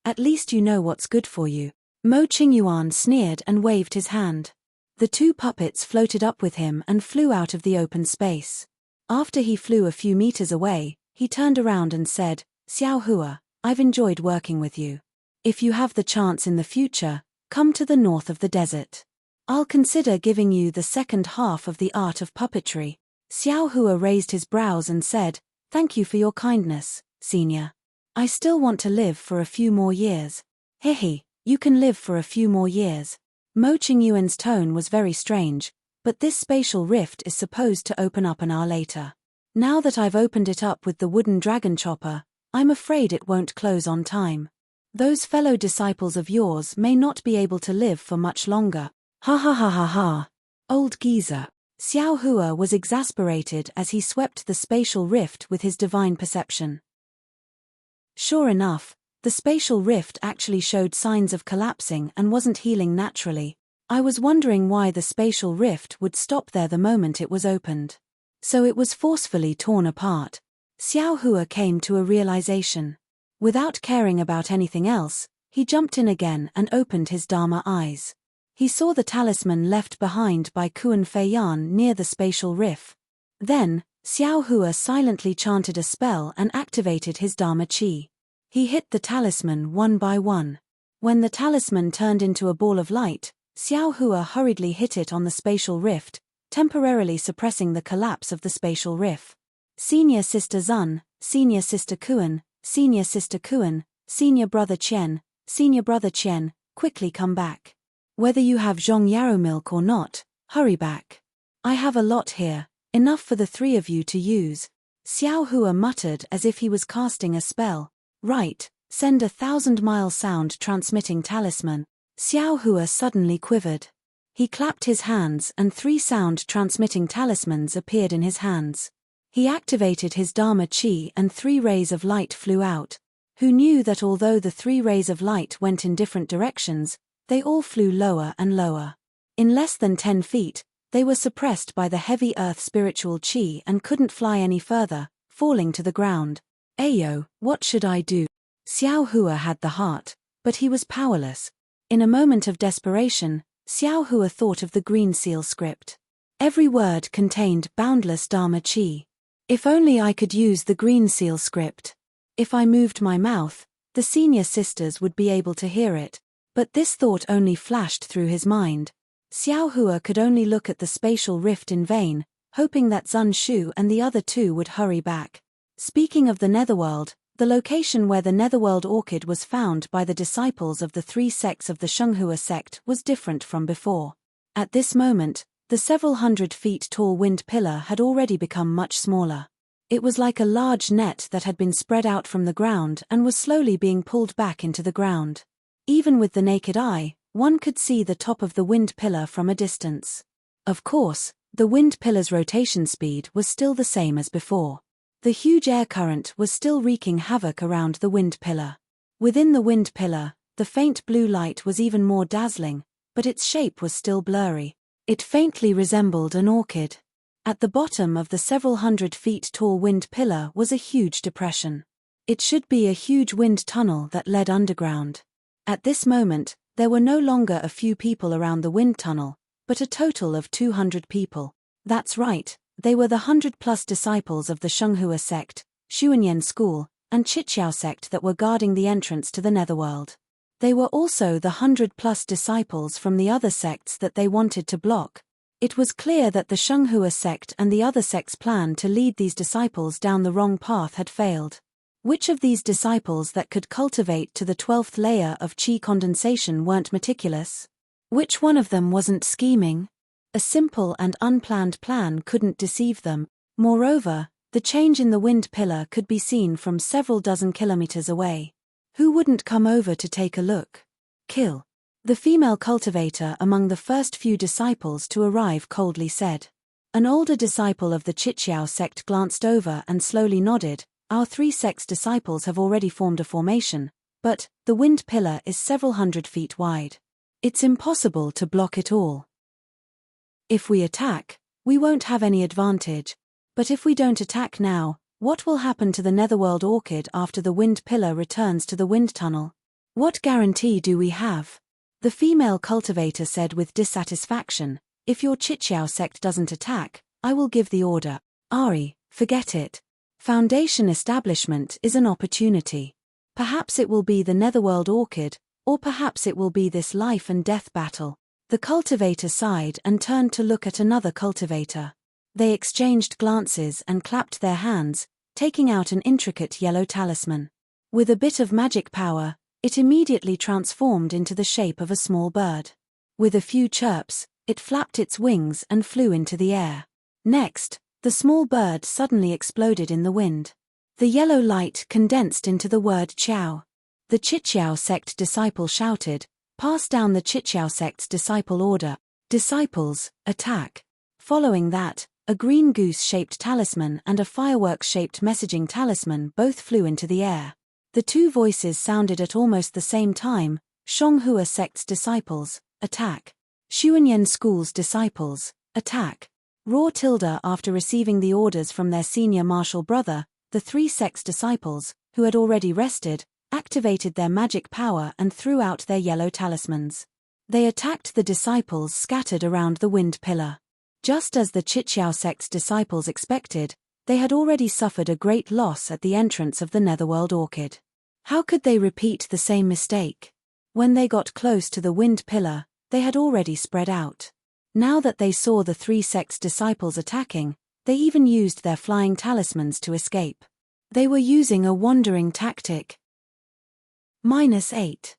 S1: At least you know what's good for you. Mo Qingyuan sneered and waved his hand. The 2 puppets floated up with him and flew out of the open space. After he flew a few meters away, he turned around and said, Xiao Hua, I've enjoyed working with you. If you have the chance in the future, come to the north of the desert. I'll consider giving you the second half of the art of puppetry. Xiao Hua raised his brows and said, "Thank you for your kindness, senior. I still want to live for a few more years." "Hehe, you can live for a few more years." Mo Qingyuan's tone was very strange, but this spatial rift is supposed to open up an hour later. Now that I've opened it up with the wooden dragon chopper, I'm afraid it won't close on time. Those fellow disciples of yours may not be able to live for much longer. Ha ha ha ha ha. Old geezer. Xiao Hua was exasperated as he swept the spatial rift with his divine perception. Sure enough, the spatial rift actually showed signs of collapsing and wasn't healing naturally. I was wondering why the spatial rift would stop there the moment it was opened. So it was forcefully torn apart. Xiao Hua came to a realization. Without caring about anything else, he jumped in again and opened his Dharma eyes. He saw the talisman left behind by Kuan Feiyan near the spatial rift. Then, Xiao Hua silently chanted a spell and activated his Dharma Chi. He hit the talisman one by one. When the talisman turned into a ball of light, Xiao Hua hurriedly hit it on the spatial rift, temporarily suppressing the collapse of the spatial rift. Senior Sister Zun, Senior Sister Kuan, Senior Sister Kuan, Senior Brother Qian, Senior Brother Qian, quickly come back. Whether you have Zhong Yarrow milk or not, hurry back. I have a lot here, enough for the three of you to use. Xiao Hua muttered as if he was casting a spell. Right, send 1,000-mile sound-transmitting talisman. Xiao Hua suddenly quivered. He clapped his hands and 3 sound-transmitting talismans appeared in his hands. He activated his Dharma Chi and 3 rays of light flew out. Who knew that although the 3 rays of light went in different directions, they all flew lower and lower. In less than 10 feet, they were suppressed by the heavy earth spiritual chi and couldn't fly any further, falling to the ground. Ayo, what should I do? Xiao Hua had the heart, but he was powerless. In a moment of desperation, Xiao Hua thought of the Green Seal script. Every word contained boundless Dharma Chi. If only I could use the Green Seal script. If I moved my mouth, the senior sisters would be able to hear it. But this thought only flashed through his mind. Xiao Hua could only look at the spatial rift in vain, hoping that Zun Shu and the other 2 would hurry back. Speaking of the Netherworld, the location where the Netherworld orchid was found by the disciples of the 3 sects of the Shenghua sect was different from before. At this moment, the several hundred feet tall wind pillar had already become much smaller. It was like a large net that had been spread out from the ground and was slowly being pulled back into the ground. Even with the naked eye, one could see the top of the wind pillar from a distance. Of course, the wind pillar's rotation speed was still the same as before. The huge air current was still wreaking havoc around the wind pillar. Within the wind pillar, the faint blue light was even more dazzling, but its shape was still blurry. It faintly resembled an orchid. At the bottom of the several hundred feet tall wind pillar was a huge depression. It should be a huge wind tunnel that led underground. At this moment, there were no longer a few people around the wind tunnel, but a total of 200 people. That's right, they were the 100+ disciples of the Shenghua sect, Xuanyan school, and Chiqiao sect that were guarding the entrance to the Netherworld. They were also the 100+ disciples from the other sects that they wanted to block. It was clear that the Shenghua sect and the other sects' plan to lead these disciples down the wrong path had failed. Which of these disciples that could cultivate to the 12th layer of chi condensation weren't meticulous? Which one of them wasn't scheming? A simple and unplanned plan couldn't deceive them. Moreover, the change in the wind pillar could be seen from several dozen kilometers away. Who wouldn't come over to take a look? Kill. The female cultivator among the first few disciples to arrive coldly said. An older disciple of the Chiqiao sect glanced over and slowly nodded. Our 3 sects disciples have already formed a formation, but the wind pillar is several hundred feet wide. It's impossible to block it all. If we attack, we won't have any advantage. But if we don't attack now, what will happen to the Netherworld orchid after the wind pillar returns to the wind tunnel? What guarantee do we have? The female cultivator said with dissatisfaction, if your Chiqiao sect doesn't attack, I will give the order. Ari, forget it. Foundation establishment is an opportunity. Perhaps it will be the Netherworld Orchid, or perhaps it will be this life and death battle. The cultivator sighed and turned to look at another cultivator. They exchanged glances and clapped their hands, taking out an intricate yellow talisman. With a bit of magic power, it immediately transformed into the shape of a small bird. With a few chirps, it flapped its wings and flew into the air. Next, the small bird suddenly exploded in the wind. The yellow light condensed into the word Qiao. The Chiqiao sect disciple shouted, "Pass down the Chiqiao sect's disciple order. Disciples, attack." Following that, a green goose-shaped talisman and a fireworks-shaped messaging talisman both flew into the air. The two voices sounded at almost the same time: Shonghua sect's disciples, attack. Xuanyan school's disciples, attack. Raw tilde. After receiving the orders from their senior martial brother, the three sect's disciples, who had already rested, activated their magic power and threw out their yellow talismans. They attacked the disciples scattered around the wind pillar. Just as the Chiqiao sect's disciples expected, they had already suffered a great loss at the entrance of the Netherworld Orchid. How could they repeat the same mistake? When they got close to the wind pillar, they had already spread out. Now that they saw the three sect's disciples attacking, they even used their flying talismans to escape. They were using a wandering tactic. -8.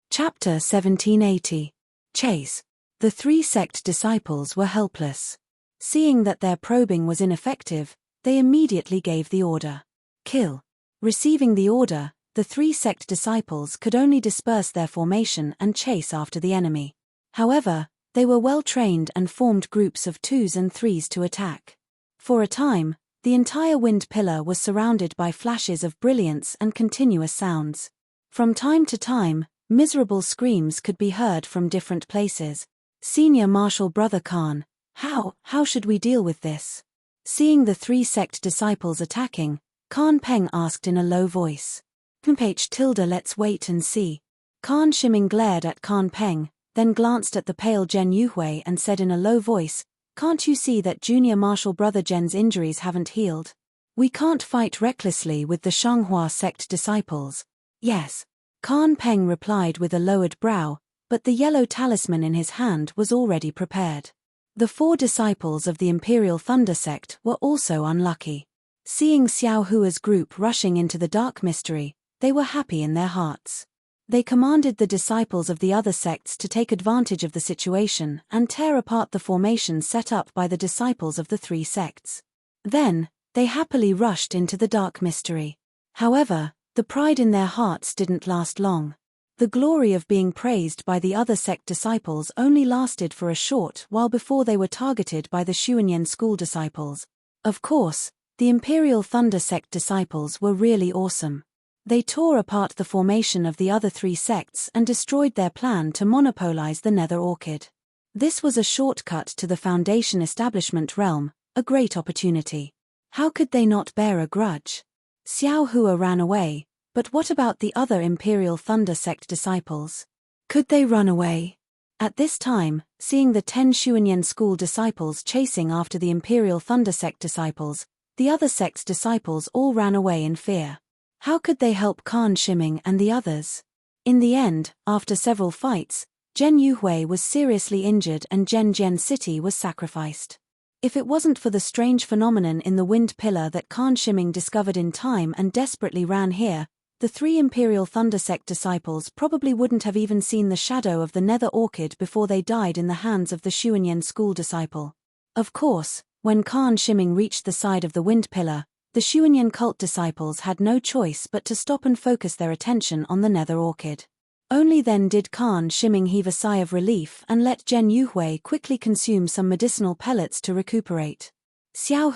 S1: Chapter 1780. Chase. The three sect disciples were helpless. Seeing that their probing was ineffective, they immediately gave the order. Kill. Receiving the order, the three sect disciples could only disperse their formation and chase after the enemy. However, they were well trained and formed groups of 2s and 3s to attack. For a time, the entire wind pillar was surrounded by flashes of brilliance and continuous sounds. From time to time, miserable screams could be heard from different places. Senior Martial Brother Khan, how should we deal with this? Seeing the three sect disciples attacking, Khan Peng asked in a low voice. Let's wait and see. Khan Shiming glared at Khan Peng, then glanced at the pale Zhen Yuhui and said in a low voice, "Can't you see that junior martial brother Zhen's injuries haven't healed? We can't fight recklessly with the Shanghua sect disciples." "Yes," Khan Peng replied with a lowered brow, but the yellow talisman in his hand was already prepared. The four disciples of the Imperial Thunder sect were also unlucky. Seeing Xiao Hua's group rushing into the dark mystery, they were happy in their hearts. They commanded the disciples of the other sects to take advantage of the situation and tear apart the formation set up by the disciples of the three sects. Then, they happily rushed into the dark mystery. However, the pride in their hearts didn't last long. The glory of being praised by the other sect disciples only lasted for a short while before they were targeted by the Xuanyan school disciples. Of course, the Imperial Thunder sect disciples were really awesome. They tore apart the formation of the other three sects and destroyed their plan to monopolize the Nether Orchid. This was a shortcut to the Foundation establishment realm, a great opportunity. How could they not bear a grudge? Xiao Hua ran away, but what about the other Imperial Thunder sect disciples? Could they run away? At this time, seeing the 10 Xuanyan school disciples chasing after the Imperial Thunder sect disciples, the other sect's disciples all ran away in fear. How could they help Khan Shiming and the others? In the end, after several fights, Zhen Yuhui was seriously injured and Zhen City was sacrificed. If it wasn't for the strange phenomenon in the wind pillar that Khan Shiming discovered in time and desperately ran here, the three Imperial Thunder sect disciples probably wouldn't have even seen the shadow of the Nether Orchid before they died in the hands of the Xuanyan school disciple. Of course, when Khan Shiming reached the side of the wind pillar, the Xuanyan cult disciples had no choice but to stop and focus their attention on the Nether Orchid. Only then did Khan Shiming heave a sigh of relief and let Zhen Yuhui quickly consume some medicinal pellets to recuperate. Xiao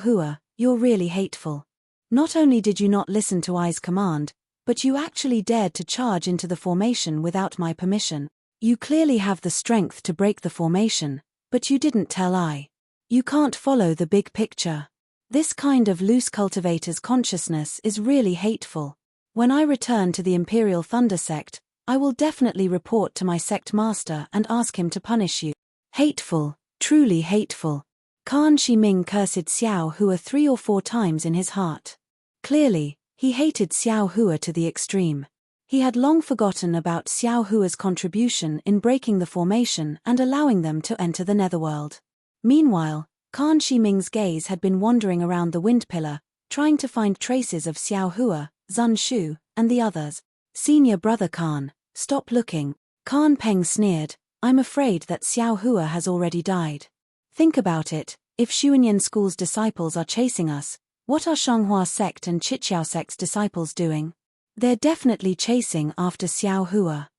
S1: Hua, you're really hateful. Not only did you not listen to Ai's command, but you actually dared to charge into the formation without my permission. You clearly have the strength to break the formation, but you didn't tell Ai. You can't follow the big picture. This kind of loose cultivator's consciousness is really hateful. When I return to the Imperial Thunder sect, I will definitely report to my sect master and ask him to punish you. Hateful, truly hateful. Khan Shiming cursed Xiao Hua 3 or 4 times in his heart. Clearly, he hated Xiao Hua to the extreme. He had long forgotten about Xiao Hua's contribution in breaking the formation and allowing them to enter the netherworld. Meanwhile, Khan Shiming's gaze had been wandering around the wind pillar, trying to find traces of Xiao Hua, Zun Shu, and the others. Senior brother Khan, stop looking. Khan Peng sneered, I'm afraid that Xiao Hua has already died. Think about it, if Xuanyan School's disciples are chasing us, what are Shanghua sect and Chiqiao sect's disciples doing? They're definitely chasing after Xiao Hua.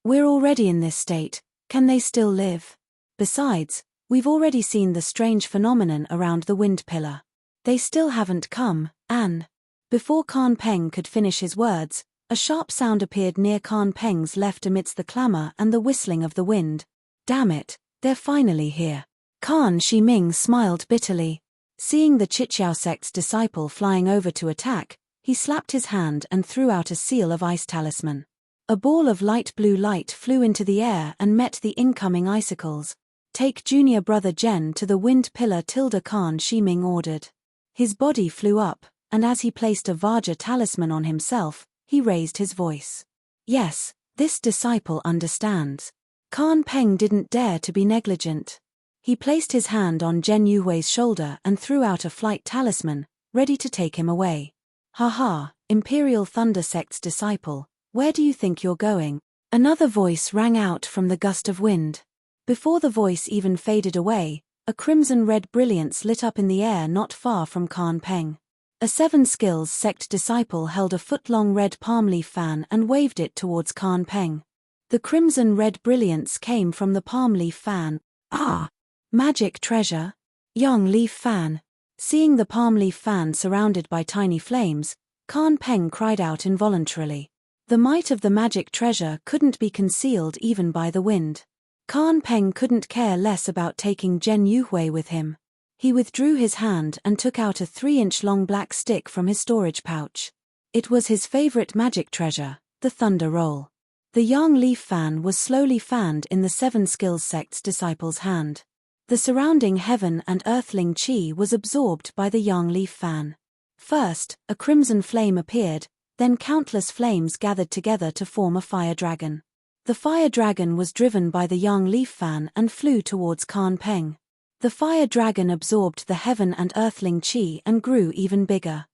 S1: We're already in this state, can they still live? Besides, we've already seen the strange phenomenon around the wind pillar. They still haven't come, and... Before Khan Peng could finish his words, a sharp sound appeared near Khan Peng's left amidst the clamor and the whistling of the wind. Damn it, they're finally here. Khan Shiming smiled bitterly. Seeing the Chiqiao sect's disciple flying over to attack, he slapped his hand and threw out a seal of ice talisman. A ball of light blue light flew into the air and met the incoming icicles. Take junior brother Jen to the wind pillar. Khan Shiming ordered. His body flew up, and as he placed a Vajra talisman on himself, he raised his voice. Yes, this disciple understands. Khan Peng didn't dare to be negligent. He placed his hand on Zhen Yuhui's shoulder and threw out a flight talisman, ready to take him away. Haha, Imperial Thunder Sect's disciple, where do you think you're going? Another voice rang out from the gust of wind. Before the voice even faded away, a crimson-red brilliance lit up in the air not far from Khan Peng. A Seven Skills sect disciple held a foot-long red palm leaf fan and waved it towards Khan Peng. The crimson-red brilliance came from the palm leaf fan. Ah! Magic treasure? Young leaf fan. Seeing the palm leaf fan surrounded by tiny flames, Khan Peng cried out involuntarily. The might of the magic treasure couldn't be concealed even by the wind. Khan Peng couldn't care less about taking Zhen Yuhui with him. He withdrew his hand and took out a 3-inch long black stick from his storage pouch. It was his favorite magic treasure, the Thunder Roll. The yang leaf fan was slowly fanned in the Seven Skills sect's disciple's hand. The surrounding heaven and earthling chi was absorbed by the yang leaf fan. First, a crimson flame appeared, then countless flames gathered together to form a fire dragon. The fire dragon was driven by the yang leaf fan and flew towards Khan Peng. The fire dragon absorbed the heaven and earthling chi and grew even bigger.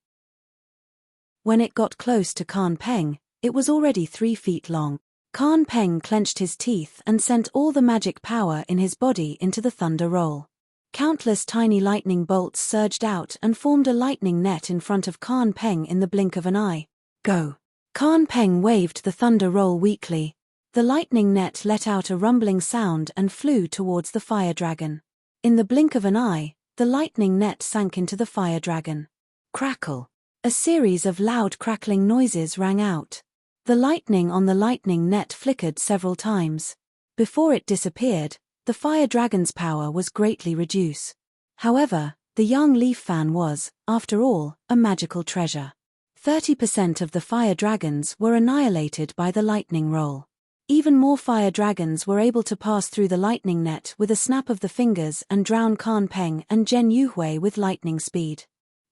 S1: When it got close to Khan Peng, it was already 3 feet long. Khan Peng clenched his teeth and sent all the magic power in his body into the thunder roll. Countless tiny lightning bolts surged out and formed a lightning net in front of Khan Peng in the blink of an eye. Go! Khan Peng waved the thunder roll weakly. The lightning net let out a rumbling sound and flew towards the fire dragon. In the blink of an eye, the lightning net sank into the fire dragon. Crackle! A series of loud crackling noises rang out. The lightning on the lightning net flickered several times. Before it disappeared, the fire dragon's power was greatly reduced. However, the yang leaf fan was, after all, a magical treasure. 30% of the fire dragons were annihilated by the lightning roll. Even more fire dragons were able to pass through the lightning net with a snap of the fingers and drown Khan Peng and Zhen Yuhui with lightning speed.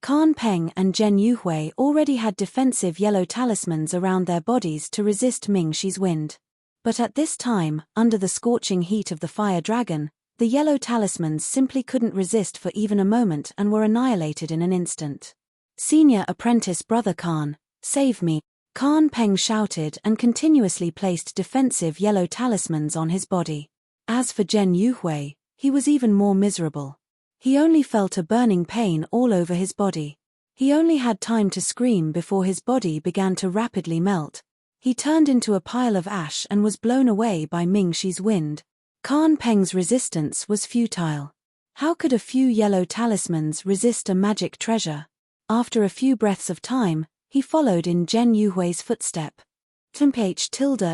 S1: Khan Peng and Zhen Yuhui already had defensive yellow talismans around their bodies to resist Ming Shi's wind. But at this time, under the scorching heat of the fire dragon, the yellow talismans simply couldn't resist for even a moment and were annihilated in an instant. Senior apprentice brother Khan, save me! Khan Peng shouted and continuously placed defensive yellow talismans on his body. As for Zhen Yuhui, he was even more miserable. He only felt a burning pain all over his body. He only had time to scream before his body began to rapidly melt. He turned into a pile of ash and was blown away by Ming Shi's wind. Khan Peng's resistance was futile. How could a few yellow talismans resist a magic treasure? After a few breaths of time, he followed in Zhen Yuhui's footstep.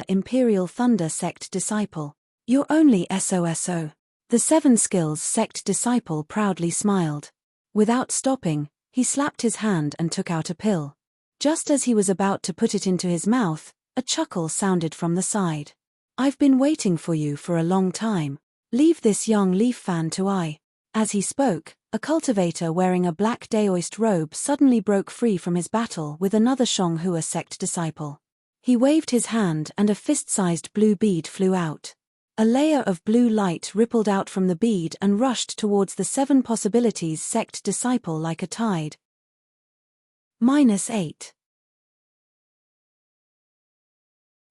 S1: Imperial Thunder Sect disciple. You're only SOSO. The Seven Skills sect disciple proudly smiled. Without stopping, he slapped his hand and took out a pill. Just as he was about to put it into his mouth, a chuckle sounded from the side. I've been waiting for you for a long time. Leave this young leaf fan to I. As he spoke, a cultivator wearing a black daoist robe suddenly broke free from his battle with another Zhonghua sect disciple. He waved his hand and a fist-sized blue bead flew out. A layer of blue light rippled out from the bead and rushed towards the 7 possibilities sect disciple like a tide. -8.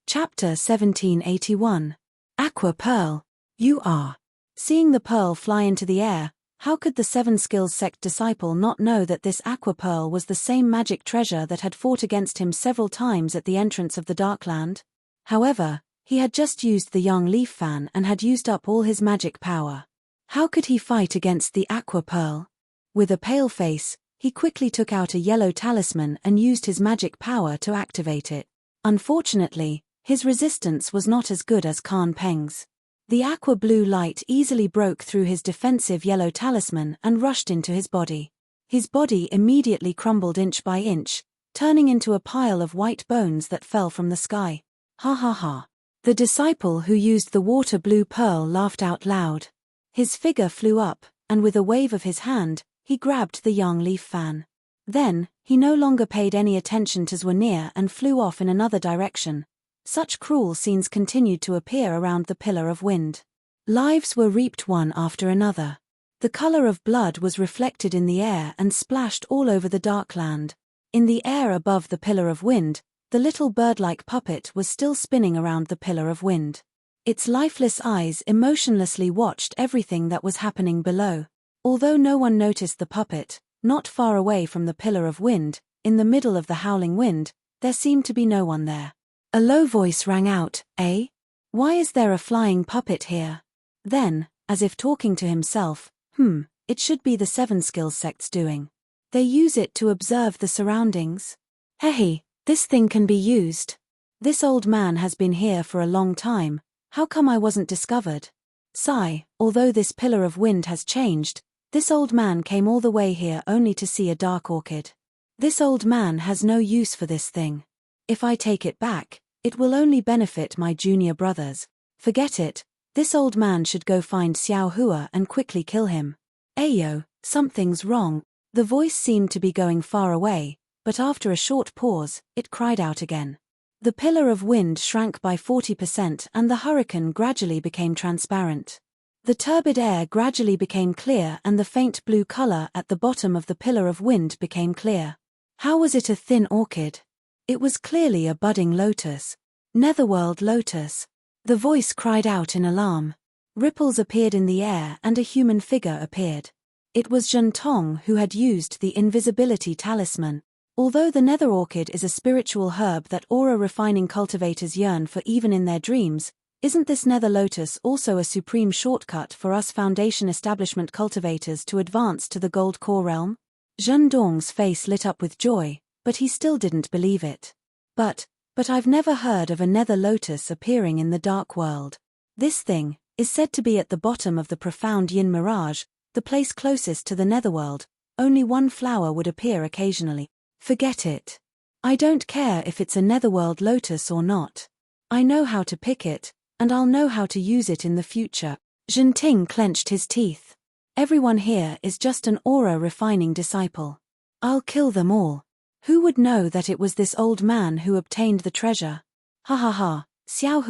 S1: Chapter 1781. Aqua Pearl. You are. Seeing the pearl fly into the air, how could the 7 skills sect disciple not know that this aqua pearl was the same magic treasure that had fought against him several times at the entrance of the Darkland? However, he had just used the young leaf fan and had used up all his magic power. How could he fight against the aqua pearl? With a pale face, he quickly took out a yellow talisman and used his magic power to activate it. Unfortunately, his resistance was not as good as Khan Peng's. The aqua blue light easily broke through his defensive yellow talisman and rushed into his body. His body immediately crumbled inch by inch, turning into a pile of white bones that fell from the sky. Ha ha ha. The disciple who used the water blue pearl laughed out loud. His figure flew up, and with a wave of his hand, he grabbed the young leaf fan. Then, he no longer paid any attention to Zwanir and flew off in another direction. Such cruel scenes continued to appear around the Pillar of Wind. Lives were reaped one after another. The color of blood was reflected in the air and splashed all over the Darkland. In the air above the Pillar of Wind, the little bird-like puppet was still spinning around the Pillar of Wind. Its lifeless eyes emotionlessly watched everything that was happening below. Although no one noticed the puppet, not far away from the Pillar of Wind, in the middle of the howling wind, there seemed to be no one there. A low voice rang out, "Eh? Why is there a flying puppet here?" Then, as if talking to himself, it should be the 7 skills sect's doing. They use it to observe the surroundings. Hey, this thing can be used. This old man has been here for a long time, how come I wasn't discovered? Sigh, although this Pillar of Wind has changed, this old man came all the way here only to see a dark orchid. This old man has no use for this thing. If I take it back, it will only benefit my junior brothers. Forget it, this old man should go find Xiao Hua and quickly kill him. Ayo, something's wrong. The voice seemed to be going far away, but after a short pause, it cried out again. The Pillar of Wind shrank by 40% and the hurricane gradually became transparent. The turbid air gradually became clear and the faint blue color at the bottom of the Pillar of Wind became clear. How was it a thin orchid? It was clearly a budding lotus. Netherworld lotus. The voice cried out in alarm. Ripples appeared in the air and a human figure appeared. It was Zhen Tong who had used the invisibility talisman. Although the nether orchid is a spiritual herb that aura-refining cultivators yearn for even in their dreams, isn't this nether lotus also a supreme shortcut for us foundation establishment cultivators to advance to the gold core realm? Zhen Dong's face lit up with joy, but he still didn't believe it. But I've never heard of a nether lotus appearing in the dark world. This thing is said to be at the bottom of the profound Yin Mirage, the place closest to the netherworld. Only one flower would appear occasionally. Forget it. I don't care if it's a netherworld lotus or not. I know how to pick it, and I'll know how to use it in the future. Zhen Ting clenched his teeth. Everyone here is just an aura-refining disciple. I'll kill them all. Who would know that it was this old man who obtained the treasure? Ha ha ha, Xiao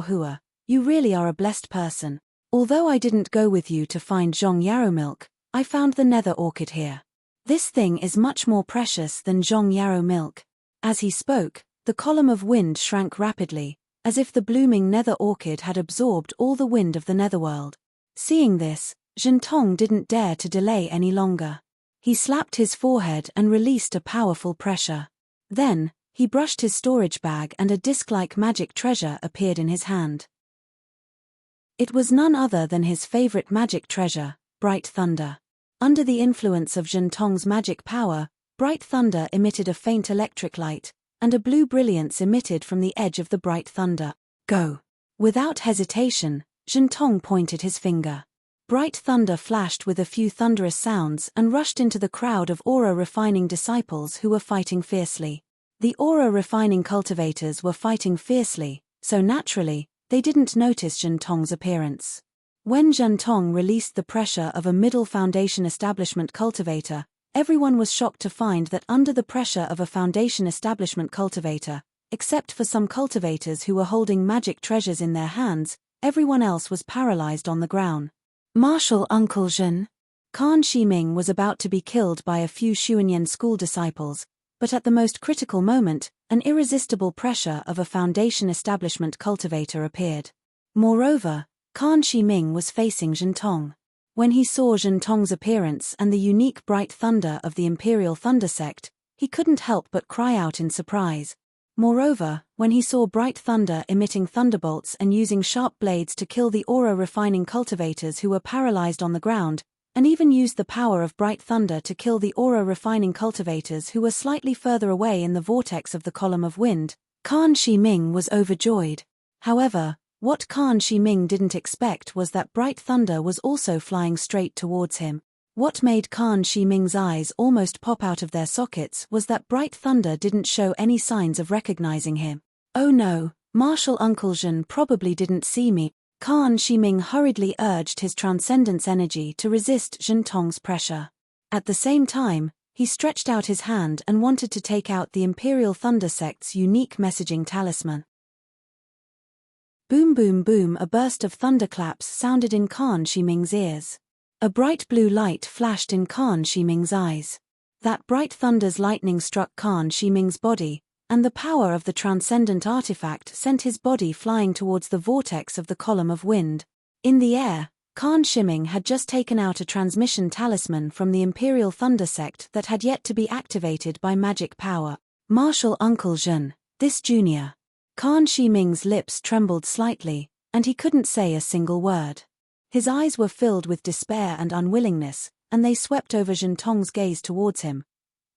S1: Hua, you really are a blessed person. Although I didn't go with you to find Zhong Yarrow milk, I found the nether orchid here. This thing is much more precious than Zhong Yarrow milk. As he spoke, the column of wind shrank rapidly, as if the blooming nether orchid had absorbed all the wind of the netherworld. Seeing this, Zhen Tong didn't dare to delay any longer. He slapped his forehead and released a powerful pressure. Then, he brushed his storage bag and a disc-like magic treasure appeared in his hand. It was none other than his favorite magic treasure, Bright Thunder. Under the influence of Zhen Tong's magic power, Bright Thunder emitted a faint electric light, and a blue brilliance emitted from the edge of the Bright Thunder. Go! Without hesitation, Zhen Tong pointed his finger. Bright thunder flashed with a few thunderous sounds and rushed into the crowd of aura-refining disciples who were fighting fiercely. The aura-refining cultivators were fighting fiercely, so naturally, they didn't notice Zhen Tong's appearance. When Zhentong released the pressure of a middle foundation establishment cultivator, everyone was shocked to find that under the pressure of a foundation establishment cultivator, except for some cultivators who were holding magic treasures in their hands, everyone else was paralyzed on the ground. Martial Uncle Zhen. Khan Shiming was about to be killed by a few Xuanyan school disciples, but at the most critical moment, an irresistible pressure of a foundation establishment cultivator appeared. Moreover, Khan Shiming was facing Zhentong. When he saw Zhentong's appearance and the unique bright thunder of the Imperial Thunder Sect, he couldn't help but cry out in surprise. Moreover, when he saw bright thunder emitting thunderbolts and using sharp blades to kill the aura-refining cultivators who were paralyzed on the ground, and even used the power of bright thunder to kill the aura-refining cultivators who were slightly further away in the vortex of the column of wind, Khan Shiming was overjoyed. However, what Khan Shiming didn't expect was that bright thunder was also flying straight towards him. What made Khan Shiming's eyes almost pop out of their sockets was that bright thunder didn't show any signs of recognizing him. Oh no, Martial Uncle Zhen probably didn't see me. Khan Shiming hurriedly urged his transcendence energy to resist Zhentong's pressure. At the same time, he stretched out his hand and wanted to take out the Imperial Thunder Sect's unique messaging talisman. Boom boom boom, a burst of thunderclaps sounded in Khan Shiming's ears. A bright blue light flashed in Khan Shiming's eyes. That bright thunder's lightning struck Khan Shiming's body, and the power of the transcendent artifact sent his body flying towards the vortex of the column of wind. In the air, Khan Shiming had just taken out a transmission talisman from the Imperial Thunder Sect that had yet to be activated by magic power. Martial Uncle Zhen, this junior. Khan Shiming's lips trembled slightly, and he couldn't say a single word. His eyes were filled with despair and unwillingness, and they swept over Zhentong's gaze towards him.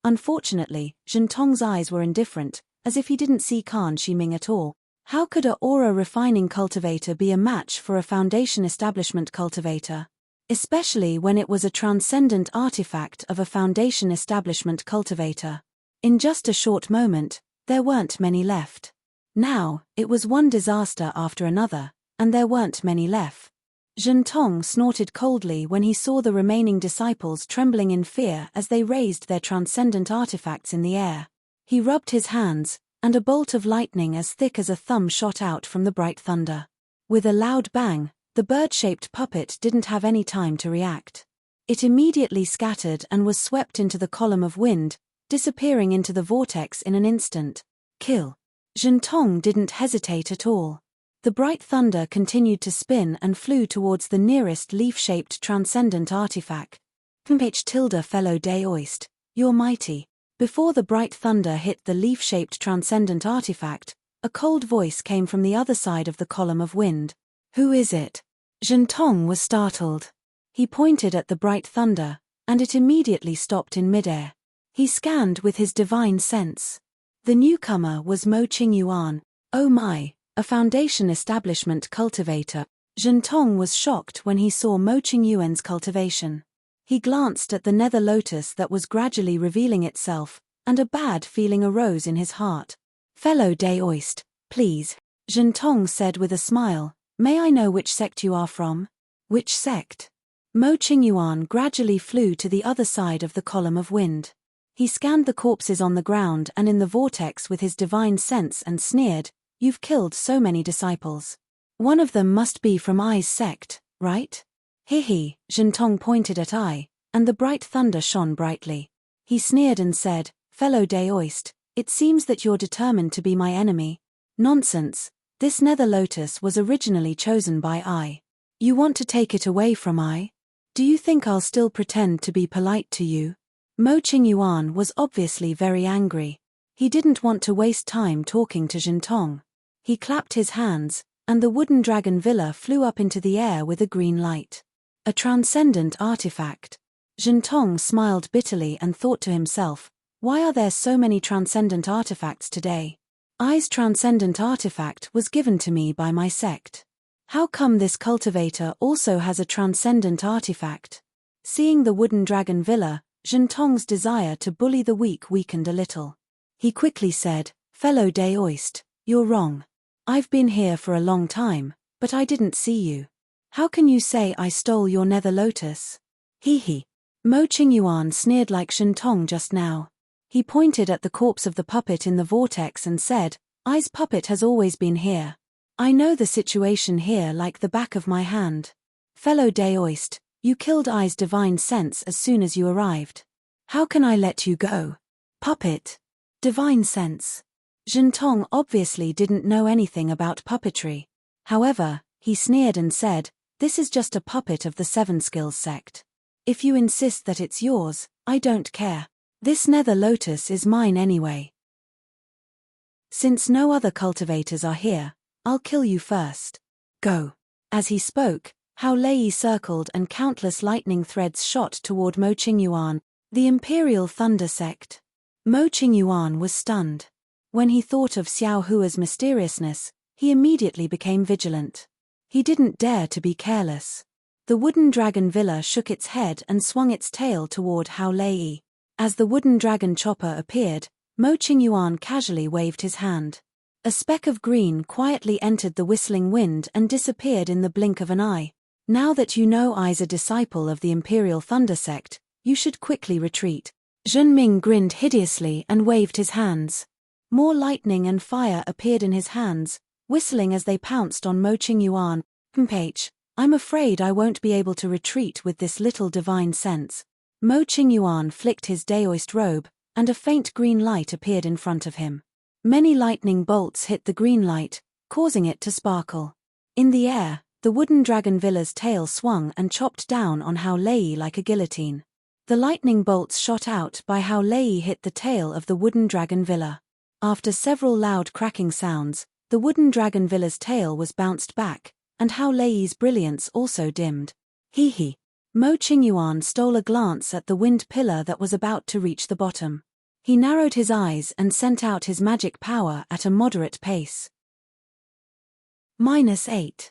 S1: Unfortunately, Zhentong's eyes were indifferent, as if he didn't see Khan Shiming at all. How could a aura-refining cultivator be a match for a foundation establishment cultivator? Especially when it was a transcendent artifact of a foundation establishment cultivator. In just a short moment, there weren't many left. Now, it was one disaster after another, and there weren't many left. Zhentong snorted coldly when he saw the remaining disciples trembling in fear as they raised their transcendent artifacts in the air. He rubbed his hands, and a bolt of lightning as thick as a thumb shot out from the bright thunder. With a loud bang, the bird-shaped puppet didn't have any time to react. It immediately scattered and was swept into the column of wind, disappearing into the vortex in an instant. Kill. Zhentong didn't hesitate at all. The bright thunder continued to spin and flew towards the nearest leaf-shaped transcendent artifact. Fellow Deist, you're mighty. Before the bright thunder hit the leaf-shaped transcendent artifact, a cold voice came from the other side of the column of wind. Who is it? Zhentong was startled. He pointed at the bright thunder, and it immediately stopped in midair. He scanned with his divine sense. The newcomer was Mo Qingyuan. Oh my, a foundation establishment cultivator. Zhentong was shocked when he saw Mo Qingyuan's cultivation. He glanced at the nether lotus that was gradually revealing itself, and a bad feeling arose in his heart. Fellow Deist, please, Zhentong said with a smile, may I know which sect you are from? Which sect? Mo Qingyuan gradually flew to the other side of the column of wind. He scanned the corpses on the ground and in the vortex with his divine sense and sneered, you've killed so many disciples. One of them must be from I's sect, right? He, Zhentong pointed at I, and the bright thunder shone brightly. He sneered and said, fellow Deist, it seems that you're determined to be my enemy. Nonsense, this nether lotus was originally chosen by I. You want to take it away from I? Do you think I'll still pretend to be polite to you? Mo Qingyuan was obviously very angry. He didn't want to waste time talking to Zhentong. He clapped his hands, and the wooden dragon villa flew up into the air with a green light. A transcendent artifact. Zhentong smiled bitterly and thought to himself, why are there so many transcendent artifacts today? I's transcendent artifact was given to me by my sect. How come this cultivator also has a transcendent artifact? Seeing the wooden dragon villa, Zhentong's desire to bully the weak weakened a little. He quickly said, fellow Deist, you're wrong. I've been here for a long time, but I didn't see you. How can you say I stole your nether lotus? Hee hee. Mo Qingyuan sneered like Shentong just now. He pointed at the corpse of the puppet in the vortex and said, I's puppet has always been here. I know the situation here like the back of my hand. Fellow Daoist, you killed I's divine sense as soon as you arrived. How can I let you go? Puppet. Divine sense. Shentong obviously didn't know anything about puppetry. However, he sneered and said, this is just a puppet of the Seven Skills sect. If you insist that it's yours, I don't care. This nether lotus is mine anyway. Since no other cultivators are here, I'll kill you first. Go. As he spoke, Hao Lei circled and countless lightning threads shot toward Mo Qingyuan, the Imperial Thunder sect. Mo Qingyuan was stunned. When he thought of Xiao Hua's mysteriousness, he immediately became vigilant. He didn't dare to be careless. The wooden dragon villa shook its head and swung its tail toward Hao Lei. As the wooden dragon chopper appeared, Mo Qingyuan casually waved his hand. A speck of green quietly entered the whistling wind and disappeared in the blink of an eye. Now that you know I's a disciple of the Imperial Thunder sect, you should quickly retreat. Zhenming grinned hideously and waved his hands. More lightning and fire appeared in his hands, whistling as they pounced on Mo Qingyuan. I'm afraid I won't be able to retreat with this little divine sense. Mo Qingyuan flicked his Daoist robe, and a faint green light appeared in front of him. Many lightning bolts hit the green light, causing it to sparkle. In the air, the wooden dragon villa's tail swung and chopped down on Hao Lei like a guillotine. The lightning bolts shot out by Hao Lei hit the tail of the wooden dragon villa. After several loud cracking sounds, the wooden dragon villa's tail was bounced back, and Hao Lei's brilliance also dimmed. Hee hee. Mo Qingyuan stole a glance at the wind pillar that was about to reach the bottom. He narrowed his eyes and sent out his magic power at a moderate pace. -8.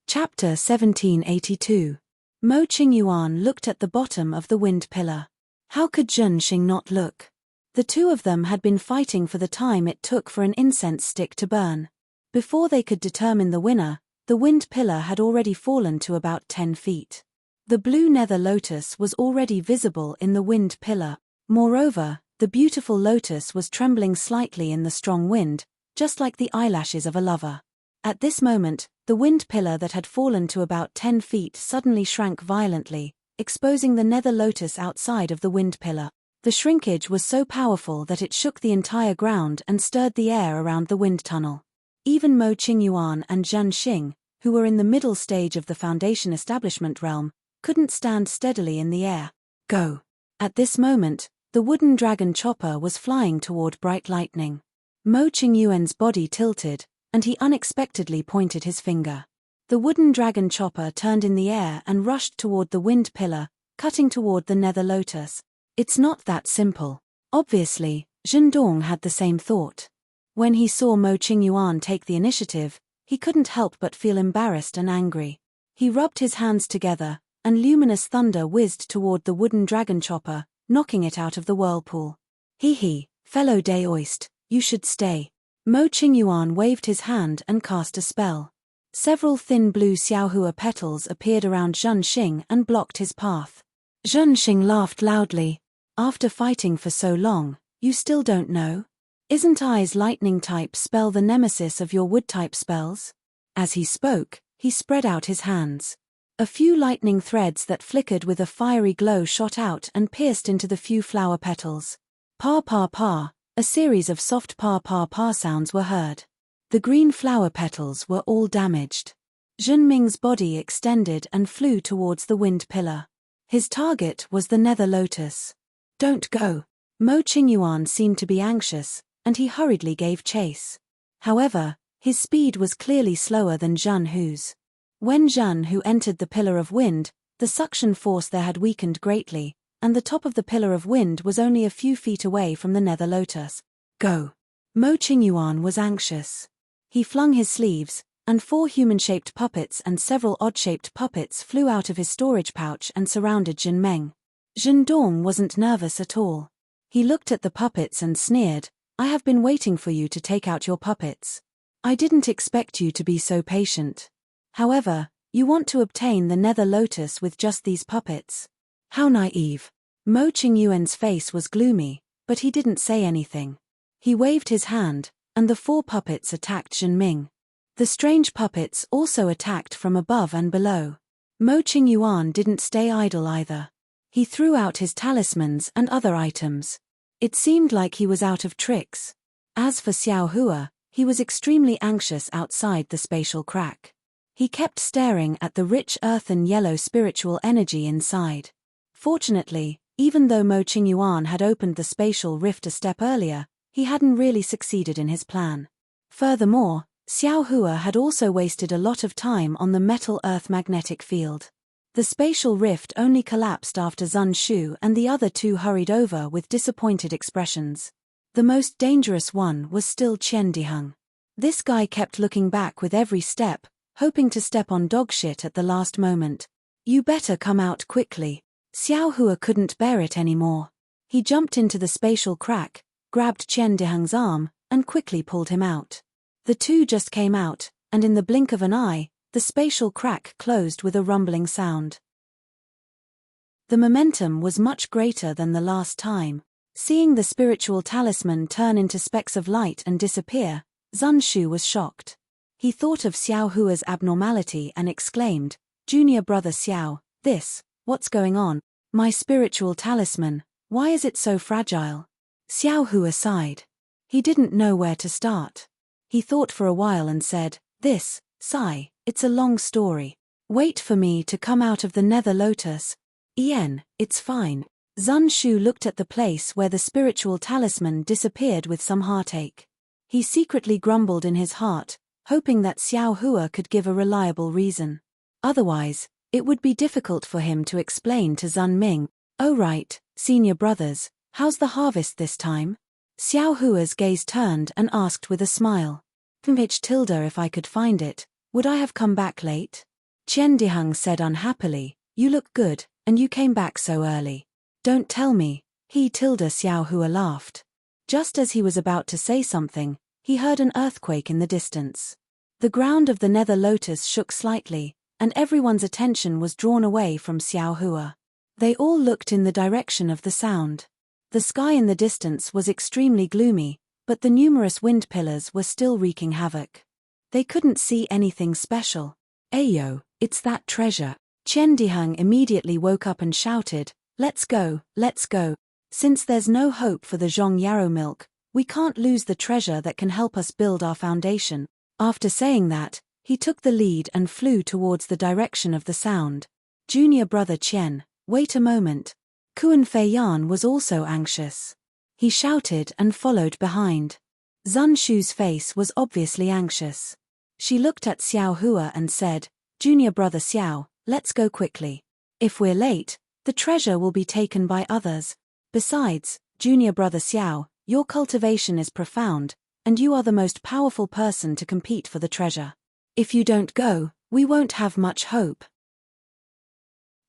S1: Chapter 1782. Mo Qingyuan looked at the bottom of the wind pillar. How could Zhenxing not look? The two of them had been fighting for the time it took for an incense stick to burn. Before they could determine the winner, the wind pillar had already fallen to about 10 feet. The blue nether lotus was already visible in the wind pillar. Moreover, the beautiful lotus was trembling slightly in the strong wind, just like the eyelashes of a lover. At this moment, the wind pillar that had fallen to about 10 feet suddenly shrank violently, exposing the nether lotus outside of the wind pillar. The shrinkage was so powerful that it shook the entire ground and stirred the air around the wind tunnel. Even Mo Qingyuan and Zhenxing, who were in the middle stage of the Foundation establishment realm, couldn't stand steadily in the air. Go. At this moment, the wooden dragon chopper was flying toward bright lightning. Mo Qingyuan's body tilted, and he unexpectedly pointed his finger. The wooden dragon chopper turned in the air and rushed toward the wind pillar, cutting toward the nether lotus. It's not that simple. Obviously, Zhendong had the same thought. When he saw Mo Qingyuan take the initiative, he couldn't help but feel embarrassed and angry. He rubbed his hands together, and luminous thunder whizzed toward the wooden dragon chopper, knocking it out of the whirlpool. Hee hee, fellow Daoist, you should stay. Mo Qingyuan waved his hand and cast a spell. Several thin blue Xiaohua petals appeared around Zhenxing and blocked his path. Zhenxing laughed loudly. After fighting for so long, you still don't know? Isn't I's lightning type spell the nemesis of your wood type spells? As he spoke, he spread out his hands. A few lightning threads that flickered with a fiery glow shot out and pierced into the few flower petals. Pa pa pa, a series of soft pa pa pa sounds were heard. The green flower petals were all damaged. Zhenming's body extended and flew towards the wind pillar. His target was the nether lotus. Don't go. Mo Qingyuan seemed to be anxious, and he hurriedly gave chase. However, his speed was clearly slower than Zhen Hu's. When Zhen Hu entered the pillar of wind, the suction force there had weakened greatly, and the top of the pillar of wind was only a few feet away from the nether lotus. Go. Mo Qingyuan was anxious. He flung his sleeves, and 4 human-shaped puppets and several odd-shaped puppets flew out of his storage pouch and surrounded Zhenmeng. Zhendong wasn't nervous at all. He looked at the puppets and sneered, I have been waiting for you to take out your puppets. I didn't expect you to be so patient. However, you want to obtain the nether lotus with just these puppets. How naive. Mo Qingyuan's face was gloomy, but he didn't say anything. He waved his hand, and the 4 puppets attacked Zhenming. The strange puppets also attacked from above and below. Mo Qingyuan didn't stay idle either. He threw out his talismans and other items. It seemed like he was out of tricks. As for Xiao Hua, he was extremely anxious outside the spatial crack. He kept staring at the rich earthen yellow spiritual energy inside. Fortunately, even though Mo Qingyuan had opened the spatial rift a step earlier, he hadn't really succeeded in his plan. Furthermore, Xiao Hua had also wasted a lot of time on the metal earth magnetic field. The spatial rift only collapsed after Zun Shu and the other 2 hurried over with disappointed expressions. The most dangerous one was still Qian Diheng. This guy kept looking back with every step, hoping to step on dog shit at the last moment. You better come out quickly. Xiao Hua couldn't bear it anymore. He jumped into the spatial crack, grabbed Qian Diheng's arm, and quickly pulled him out. The 2 just came out, and in the blink of an eye, the spatial crack closed with a rumbling sound. The momentum was much greater than the last time. Seeing the spiritual talisman turn into specks of light and disappear, Zun Shu was shocked. He thought of Xiao Hua's abnormality and exclaimed, "Junior brother Xiao, what's going on? My spiritual talisman, why is it so fragile?" Xiao Hua sighed. He didn't know where to start. He thought for a while and said, "Sigh, it's a long story. Wait for me to come out of the nether lotus. It's fine." Zun Shu looked at the place where the spiritual talisman disappeared with some heartache. He secretly grumbled in his heart, hoping that Xiao Hua could give a reliable reason. Otherwise, it would be difficult for him to explain to Zun Ming. "Oh right, senior brothers, how's the harvest this time?" Xiao Hua's gaze turned and asked with a smile. If I could find it, would I have come back late?" Qian Diheng said unhappily, "You look good, and you came back so early." "Don't tell me." Xiao Hua laughed. Just as he was about to say something, he heard an earthquake in the distance. The ground of the nether lotus shook slightly, and everyone's attention was drawn away from Xiao Hua. They all looked in the direction of the sound. The sky in the distance was extremely gloomy, but the numerous wind pillars were still wreaking havoc. They couldn't see anything special. "Ayo, it's that treasure." Qian Diheng immediately woke up and shouted, let's go. Since there's no hope for the Zhong Yarrow milk, we can't lose the treasure that can help us build our foundation." After saying that, he took the lead and flew towards the direction of the sound. "Junior brother Qian, wait a moment." Kuan Fei Yan was also anxious. He shouted and followed behind. Zun Shu's face was obviously anxious. She looked at Xiao Hua and said, "Junior brother Xiao, let's go quickly. If we're late, the treasure will be taken by others. Besides, junior brother Xiao, your cultivation is profound, and you are the most powerful person to compete for the treasure. If you don't go, we won't have much hope."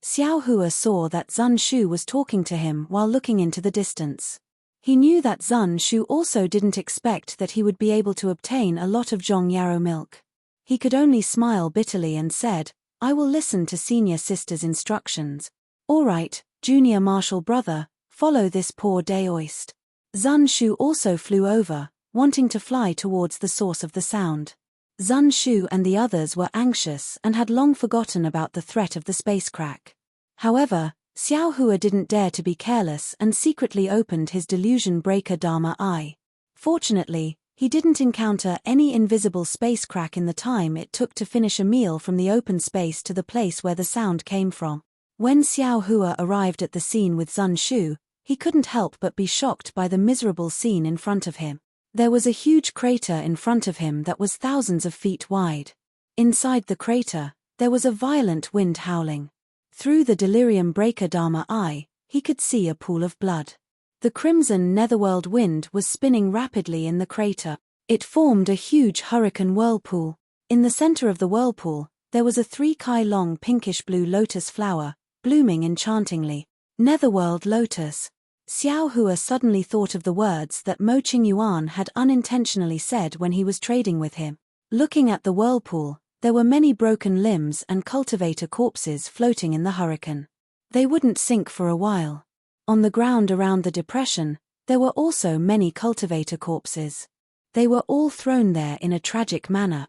S1: Xiao Hua saw that Zun Shu was talking to him while looking into the distance. He knew that Zun Shu also didn't expect that he would be able to obtain a lot of Zhong Yarrow milk. He could only smile bitterly and said, "I will listen to senior sister's instructions." "All right, junior martial brother, follow this poor daoist." Zun Shu also flew over, wanting to fly towards the source of the sound. Zun Shu and the others were anxious and had long forgotten about the threat of the space crack. However, Xiao Hua didn't dare to be careless and secretly opened his delusion breaker Dharma Eye. Fortunately, he didn't encounter any invisible space crack in the time it took to finish a meal from the open space to the place where the sound came from. When Xiao Hua arrived at the scene with Zun Shu, he couldn't help but be shocked by the miserable scene in front of him. There was a huge crater in front of him that was thousands of feet wide. Inside the crater, there was a violent wind howling. Through the delirium breaker Dharma Eye, he could see a pool of blood. The crimson netherworld wind was spinning rapidly in the crater. It formed a huge hurricane whirlpool. In the center of the whirlpool, there was a 3-kai-long pinkish-blue lotus flower, blooming enchantingly. Netherworld lotus. Xiao Hua suddenly thought of the words that Mo Qingyuan had unintentionally said when he was trading with him. Looking at the whirlpool, there were many broken limbs and cultivator corpses floating in the hurricane. They wouldn't sink for a while. On the ground around the depression, there were also many cultivator corpses. They were all thrown there in a tragic manner.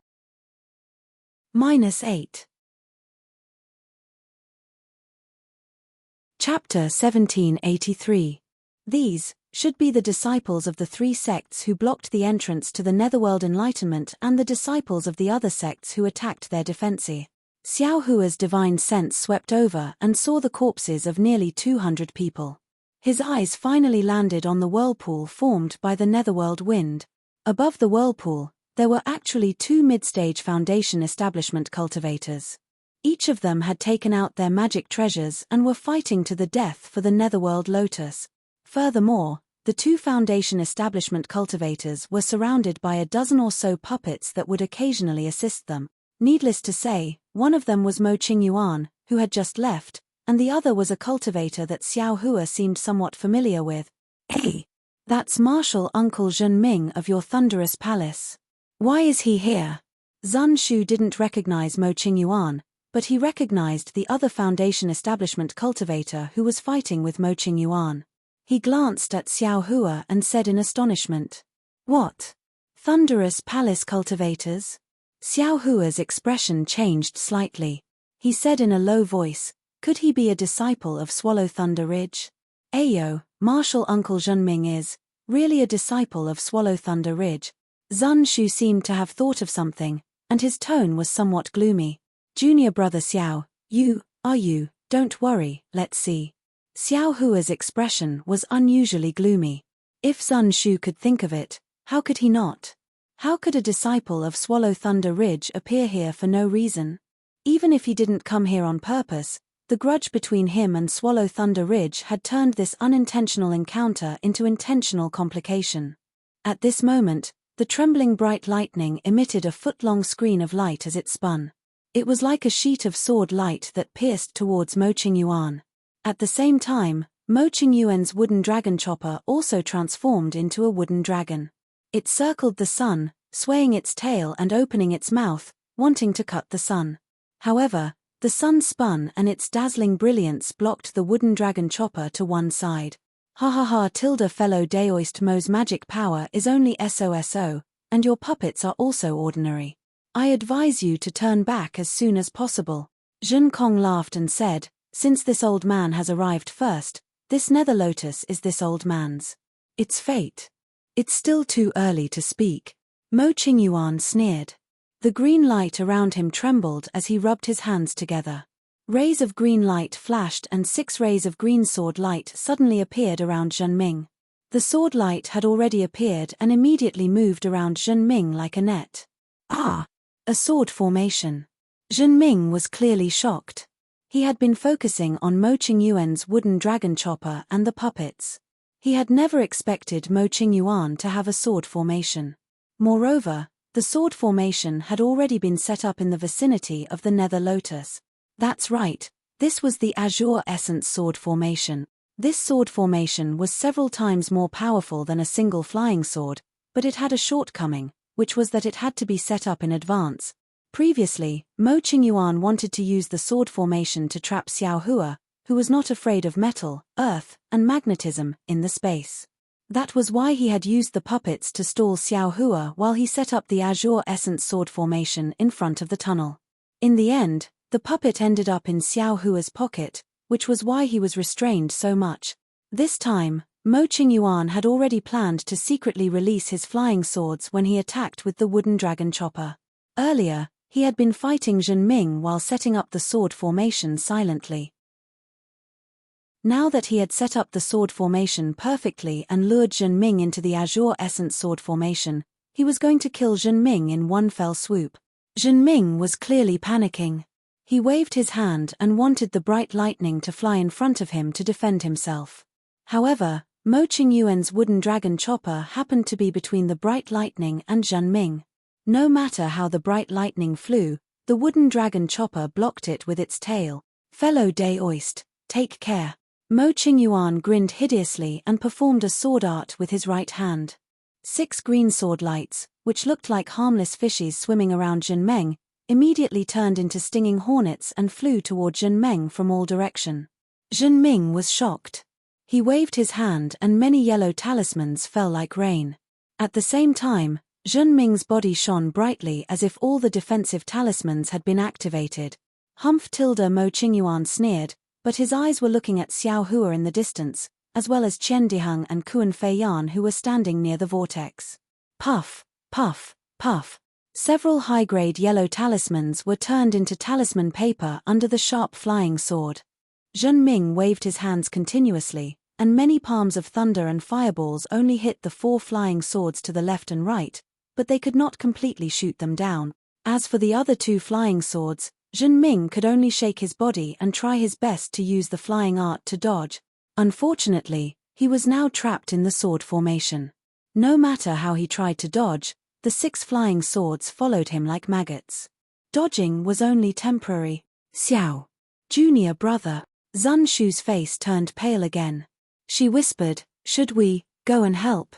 S1: -8. Chapter 1783. These should be the disciples of the three sects who blocked the entrance to the netherworld enlightenment and the disciples of the other sects who attacked their defense. Xiao Hua's divine sense swept over and saw the corpses of nearly 200 people. His eyes finally landed on the whirlpool formed by the netherworld wind. Above the whirlpool, there were actually two mid-stage foundation establishment cultivators. Each of them had taken out their magic treasures and were fighting to the death for the netherworld lotus. Furthermore, the two foundation establishment cultivators were surrounded by a dozen or so puppets that would occasionally assist them. Needless to say, one of them was Mo Qingyuan, who had just left, and the other was a cultivator that Xiao Hua seemed somewhat familiar with. "Hey, that's Martial Uncle Zhenming of your thunderous palace. Why is he here?" Zun Shu didn't recognize Mo Qingyuan, but he recognized the other foundation establishment cultivator who was fighting with Mo Qingyuan. He glanced at Xiao Hua and said in astonishment, "What? Thunderous palace cultivators?" Xiao Hua's expression changed slightly. He said in a low voice, "Could he be a disciple of Swallow Thunder Ridge?" "Ayo, Martial Uncle Zhenming is really a disciple of Swallow Thunder Ridge." Zun Shu seemed to have thought of something, and his tone was somewhat gloomy. "Junior brother Xiao, are you? Don't worry, let's see." Xiao Hua's expression was unusually gloomy. If Zun Shu could think of it, how could he not? How could a disciple of Swallow Thunder Ridge appear here for no reason? Even if he didn't come here on purpose, the grudge between him and Swallow Thunder Ridge had turned this unintentional encounter into intentional complication. At this moment, the trembling bright lightning emitted a foot-long screen of light as it spun. It was like a sheet of sword light that pierced towards Mo Qingyuan. At the same time, Mo Qingyuan's wooden dragon chopper also transformed into a wooden dragon. It circled the sun, swaying its tail and opening its mouth, wanting to cut the sun. However, the sun spun and its dazzling brilliance blocked the wooden dragon chopper to one side. "Ha ha ha tilde fellow Daoist Mo's magic power is only SOSO, and your puppets are also ordinary. I advise you to turn back as soon as possible." Zhen Kong laughed and said, "Since this old man has arrived first, this nether lotus is this old man's. It's fate. It's still too early to speak." Mo Qingyuan sneered. The green light around him trembled as he rubbed his hands together. Rays of green light flashed and 6 rays of green sword light suddenly appeared around Zhenming. The sword light had already appeared and immediately moved around Zhenming like a net. "Ah! A sword formation." Zhenming was clearly shocked. He had been focusing on Mo Qingyuan's wooden dragon chopper and the puppets. He had never expected Mo Qingyuan to have a sword formation. Moreover, the sword formation had already been set up in the vicinity of the nether lotus. That's right, this was the Azure Essence sword formation. This sword formation was several times more powerful than a single flying sword, but it had a shortcoming, which was that it had to be set up in advance. Previously, Mo Qingyuan wanted to use the sword formation to trap Xiao Hua, who was not afraid of metal, earth, and magnetism, in the space. That was why he had used the puppets to stall Xiao Hua while he set up the Azure Essence sword formation in front of the tunnel. In the end, the puppet ended up in Xiao Hua's pocket, which was why he was restrained so much. This time, Mo Qingyuan had already planned to secretly release his flying swords when he attacked with the wooden dragon chopper. Earlier, he had been fighting Zhenming while setting up the sword formation silently. Now that he had set up the sword formation perfectly and lured Zhenming into the Azure Essence sword formation, he was going to kill Zhenming in one fell swoop. Zhenming was clearly panicking. He waved his hand and wanted the bright lightning to fly in front of him to defend himself. However, Mo Qingyuan's wooden dragon chopper happened to be between the bright lightning and Zhenming. No matter how the bright lightning flew, the wooden dragon chopper blocked it with its tail. "Fellow Daoist, take care." Mo Qingyuan grinned hideously and performed a sword art with his right hand. 6 green sword lights, which looked like harmless fishes swimming around Zhenmeng, immediately turned into stinging hornets and flew toward Zhenmeng from all directions. Zhenming was shocked. He waved his hand and many yellow talismans fell like rain. At the same time, Zhenming's body shone brightly as if all the defensive talismans had been activated. Humph tilde Mo Qingyuan sneered, but his eyes were looking at Xiao Hua in the distance, as well as Qian Diheng and Kuan Feiyan who were standing near the vortex. Puff, puff, puff. Several high-grade yellow talismans were turned into talisman paper under the sharp flying sword. Zhenming waved his hands continuously, and many palms of thunder and fireballs only hit the 4 flying swords to the left and right, but they could not completely shoot them down. As for the other 2 flying swords, Zhenming could only shake his body and try his best to use the flying art to dodge. Unfortunately, he was now trapped in the sword formation. No matter how he tried to dodge, the 6 flying swords followed him like maggots. Dodging was only temporary. Xiao, junior brother. Zun Shu's face turned pale again. She whispered, "Should we go and help?"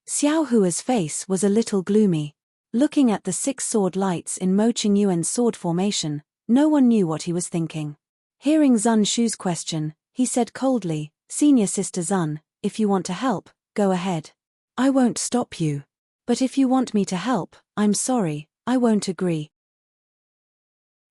S1: Xiao Hua's face was a little gloomy. Looking at the 6 sword lights in Mo Qingyuan's sword formation, no one knew what he was thinking. Hearing Zun Shu's question, he said coldly, "Senior sister Zun, if you want to help, go ahead. I won't stop you. But if you want me to help, I'm sorry, I won't agree."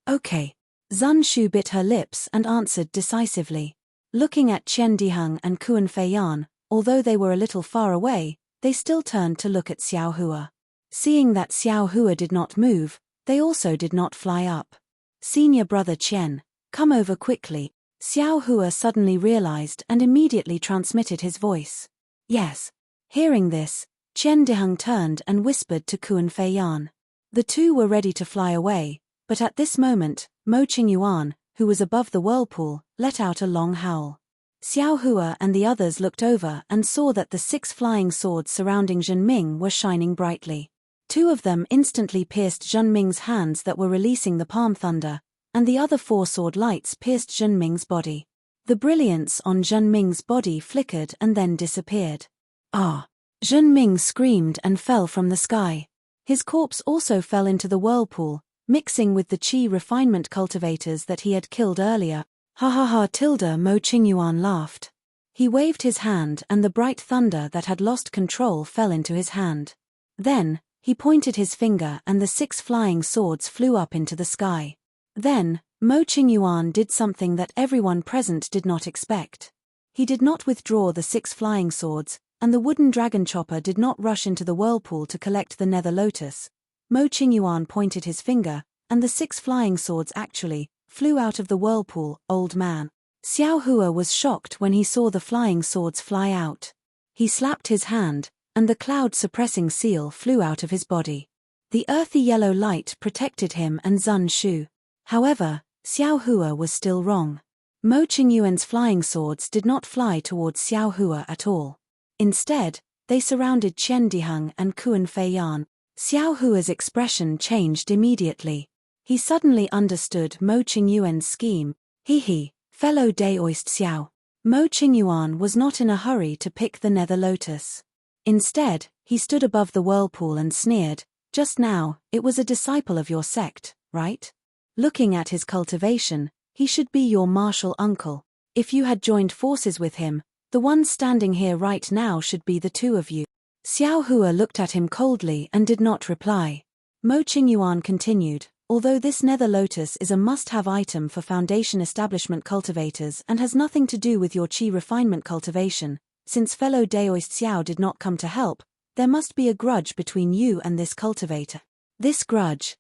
S1: Okay. Zun Shu bit her lips and answered decisively. Looking at Qian Diheng and Kuan Feiyan, although they were a little far away, they still turned to look at Xiao Hua. Seeing that Xiao Hua did not move, they also did not fly up. "Senior brother Qian, come over quickly." Xiao Hua suddenly realized and immediately transmitted his voice. "Yes." Hearing this, Qian Diheng turned and whispered to Kuan Feiyan. The 2 were ready to fly away, but at this moment, Mo Qingyuan, who was above the whirlpool, let out a long howl. Xiao Hua and the others looked over and saw that the 6 flying swords surrounding Zhenming were shining brightly. 2 of them instantly pierced Zhenming's hands that were releasing the palm thunder, and the other 4 sword lights pierced Zhenming's body. The brilliance on Zhenming's body flickered and then disappeared. Ah! Zhenming screamed and fell from the sky. His corpse also fell into the whirlpool, mixing with the chi refinement cultivators that he had killed earlier. Ha ha ha tilde Mo Qingyuan laughed. He waved his hand and the bright thunder that had lost control fell into his hand. Then, he pointed his finger and the 6 flying swords flew up into the sky. Then, Mo Qingyuan did something that everyone present did not expect. He did not withdraw the 6 flying swords, and the wooden dragon chopper did not rush into the whirlpool to collect the nether lotus. Mo Qingyuan pointed his finger, and the 6 flying swords actually flew out of the whirlpool. Old man. Xiao Hua was shocked when he saw the flying swords fly out. He slapped his hand, and the cloud-suppressing seal flew out of his body. The earthy yellow light protected him and Zun Shu. However, Xiao Hua was still wrong. Mo Qingyuan's flying swords did not fly towards Xiao Hua at all. Instead, they surrounded Qian Diheng and Kuan Feiyan. Xiao Hua's expression changed immediately. He suddenly understood Mo Qingyuan's scheme. He, fellow Daoist Xiao. Mo Qingyuan was not in a hurry to pick the nether lotus. Instead, he stood above the whirlpool and sneered, "Just now, it was a disciple of your sect, right? Looking at his cultivation, he should be your martial uncle. If you had joined forces with him, the ones standing here right now should be the 2 of you." Xiao Hua looked at him coldly and did not reply. Mo Qingyuan continued, "Although this nether lotus is a must-have item for foundation establishment cultivators and has nothing to do with your chi refinement cultivation, since fellow Daoist Xiao did not come to help, there must be a grudge between you and this cultivator. This grudge,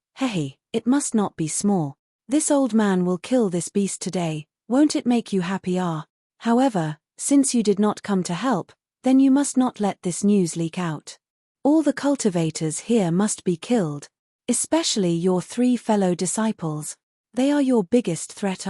S1: it must not be small. This old man will kill this beast today, won't it make you happy? However, since you did not come to help, then you must not let this news leak out. All the cultivators here must be killed, especially your 3 fellow disciples. They are your biggest threat.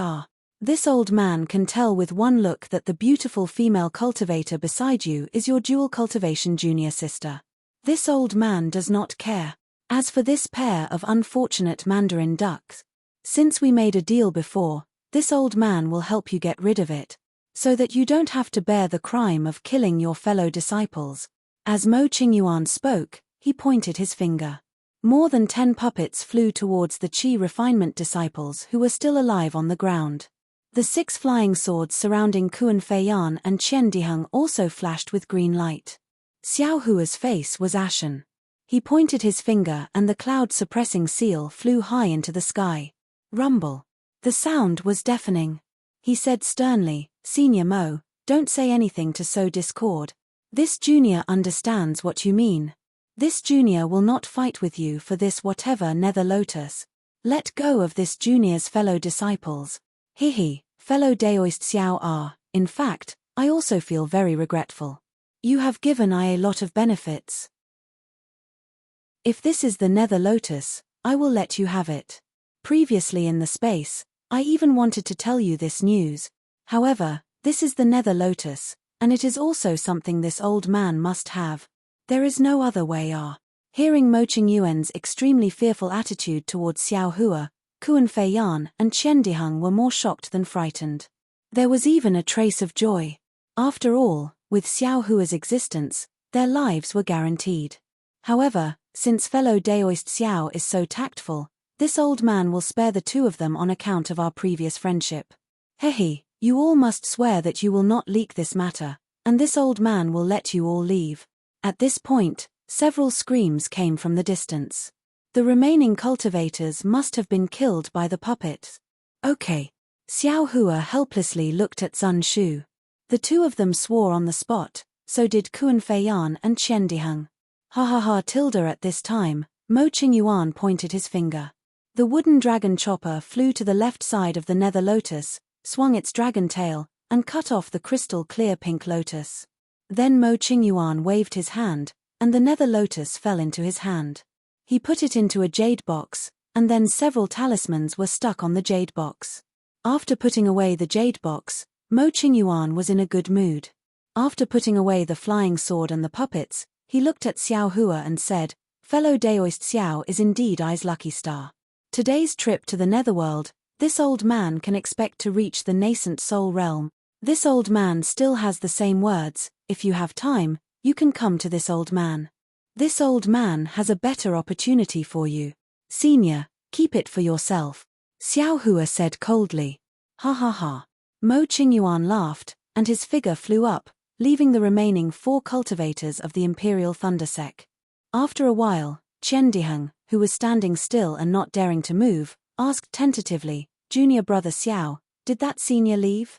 S1: This old man can tell with one look that the beautiful female cultivator beside you is your dual cultivation junior sister. This old man does not care. As for this pair of unfortunate mandarin ducks, since we made a deal before, this old man will help you get rid of it, so that you don't have to bear the crime of killing your fellow disciples." As Mo Qingyuan spoke, He pointed his finger. More than 10 puppets flew towards the Qi refinement disciples who were still alive on the ground. The 6 flying swords surrounding Kuan Feiyan and Qian Diheng also flashed with green light. Xiao Hua's face was ashen. He pointed his finger and the cloud-suppressing seal flew high into the sky. Rumble. The sound was deafening. He said sternly, "Senior Mo, don't say anything to sow discord. This junior understands what you mean. This junior will not fight with you for this whatever Nether Lotus. Let go of this junior's fellow disciples." Hihi, fellow Daoist Xiao R, in fact, I also feel very regretful. You have given I a lot of benefits. If this is the Nether Lotus, I will let you have it. Previously in the space, I even wanted to tell you this news. However, this is the Nether Lotus, and it is also something this old man must have. There is no other way. Hearing Mo Qingyuan's extremely fearful attitude towards Xiao Hua, Kuan Feiyan and Qian Diheng were more shocked than frightened. There was even a trace of joy. After all, with Xiao Hua's existence, their lives were guaranteed. However, since fellow Daoist Xiao is so tactful, this old man will spare the two of them on account of our previous friendship. Hehe, you all must swear that you will not leak this matter, and this old man will let you all leave. At this point, several screams came from the distance. The remaining cultivators must have been killed by the puppets. Okay. Xiao Hua helplessly looked at Zun Shu. The two of them swore on the spot, so did Kuan Feiyan and Qian Diheng. Ha ha ha tilde at this time, Mo Qingyuan pointed his finger. The wooden dragon chopper flew to the left side of the Nether Lotus, swung its dragon tail, and cut off the crystal clear pink lotus. Then Mo Qingyuan waved his hand, and the Nether Lotus fell into his hand. He put it into a jade box, and then several talismans were stuck on the jade box. After putting away the jade box, Mo Qingyuan was in a good mood. After putting away the flying sword and the puppets, he looked at Xiao Hua and said, "Fellow Daoist Xiao is indeed I's lucky star. Today's trip to the Netherworld, this old man can expect to reach the nascent soul realm. This old man still has the same words, if you have time, you can come to this old man. This old man has a better opportunity for you. Senior, keep it for yourself." Xiao Hua said coldly. Ha ha ha. Mo Qingyuan laughed, and his figure flew up, leaving the remaining 4 cultivators of the Imperial Thundersec. After a while, Qian Diheng, who was standing still and not daring to move, asked tentatively, "Junior brother Xiao, did that senior leave?"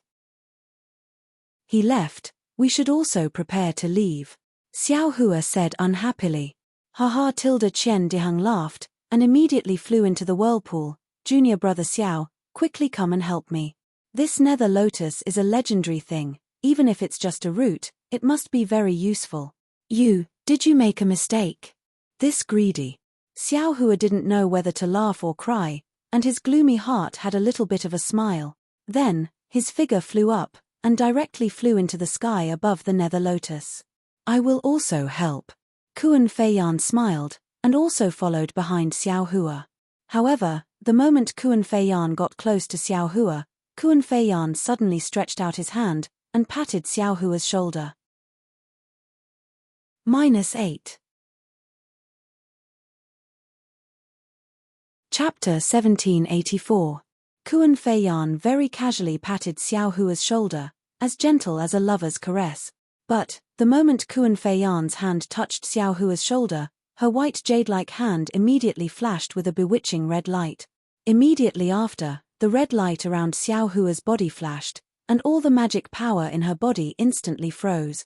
S1: "He left, we should also prepare to leave," Xiao Hua said unhappily. Haha tilde Qian Diheng laughed, and immediately flew into the whirlpool. "Junior brother Xiao, quickly come and help me. This Nether Lotus is a legendary thing, even if it's just a root, it must be very useful. Did you make a mistake? This greedy." Xiao Hua didn't know whether to laugh or cry, and his gloomy heart had a little bit of a smile. Then, his figure flew up, and directly flew into the sky above the Nether Lotus. "I will also help." Kuan Feiyan smiled, and also followed behind Xiao Hua. However, the moment Kuan Feiyan got close to Xiao Hua, Kuan Feiyan suddenly stretched out his hand, and patted Xiao Hua's shoulder. -8. Chapter 1784. Kuan Feiyan very casually patted Xiao Hua's shoulder, as gentle as a lover's caress. But, the moment Kuan Feiyan's hand touched Xiao Hua's shoulder, her white jade-like hand immediately flashed with a bewitching red light. Immediately after, the red light around Xiao Hua's body flashed, and all the magic power in her body instantly froze.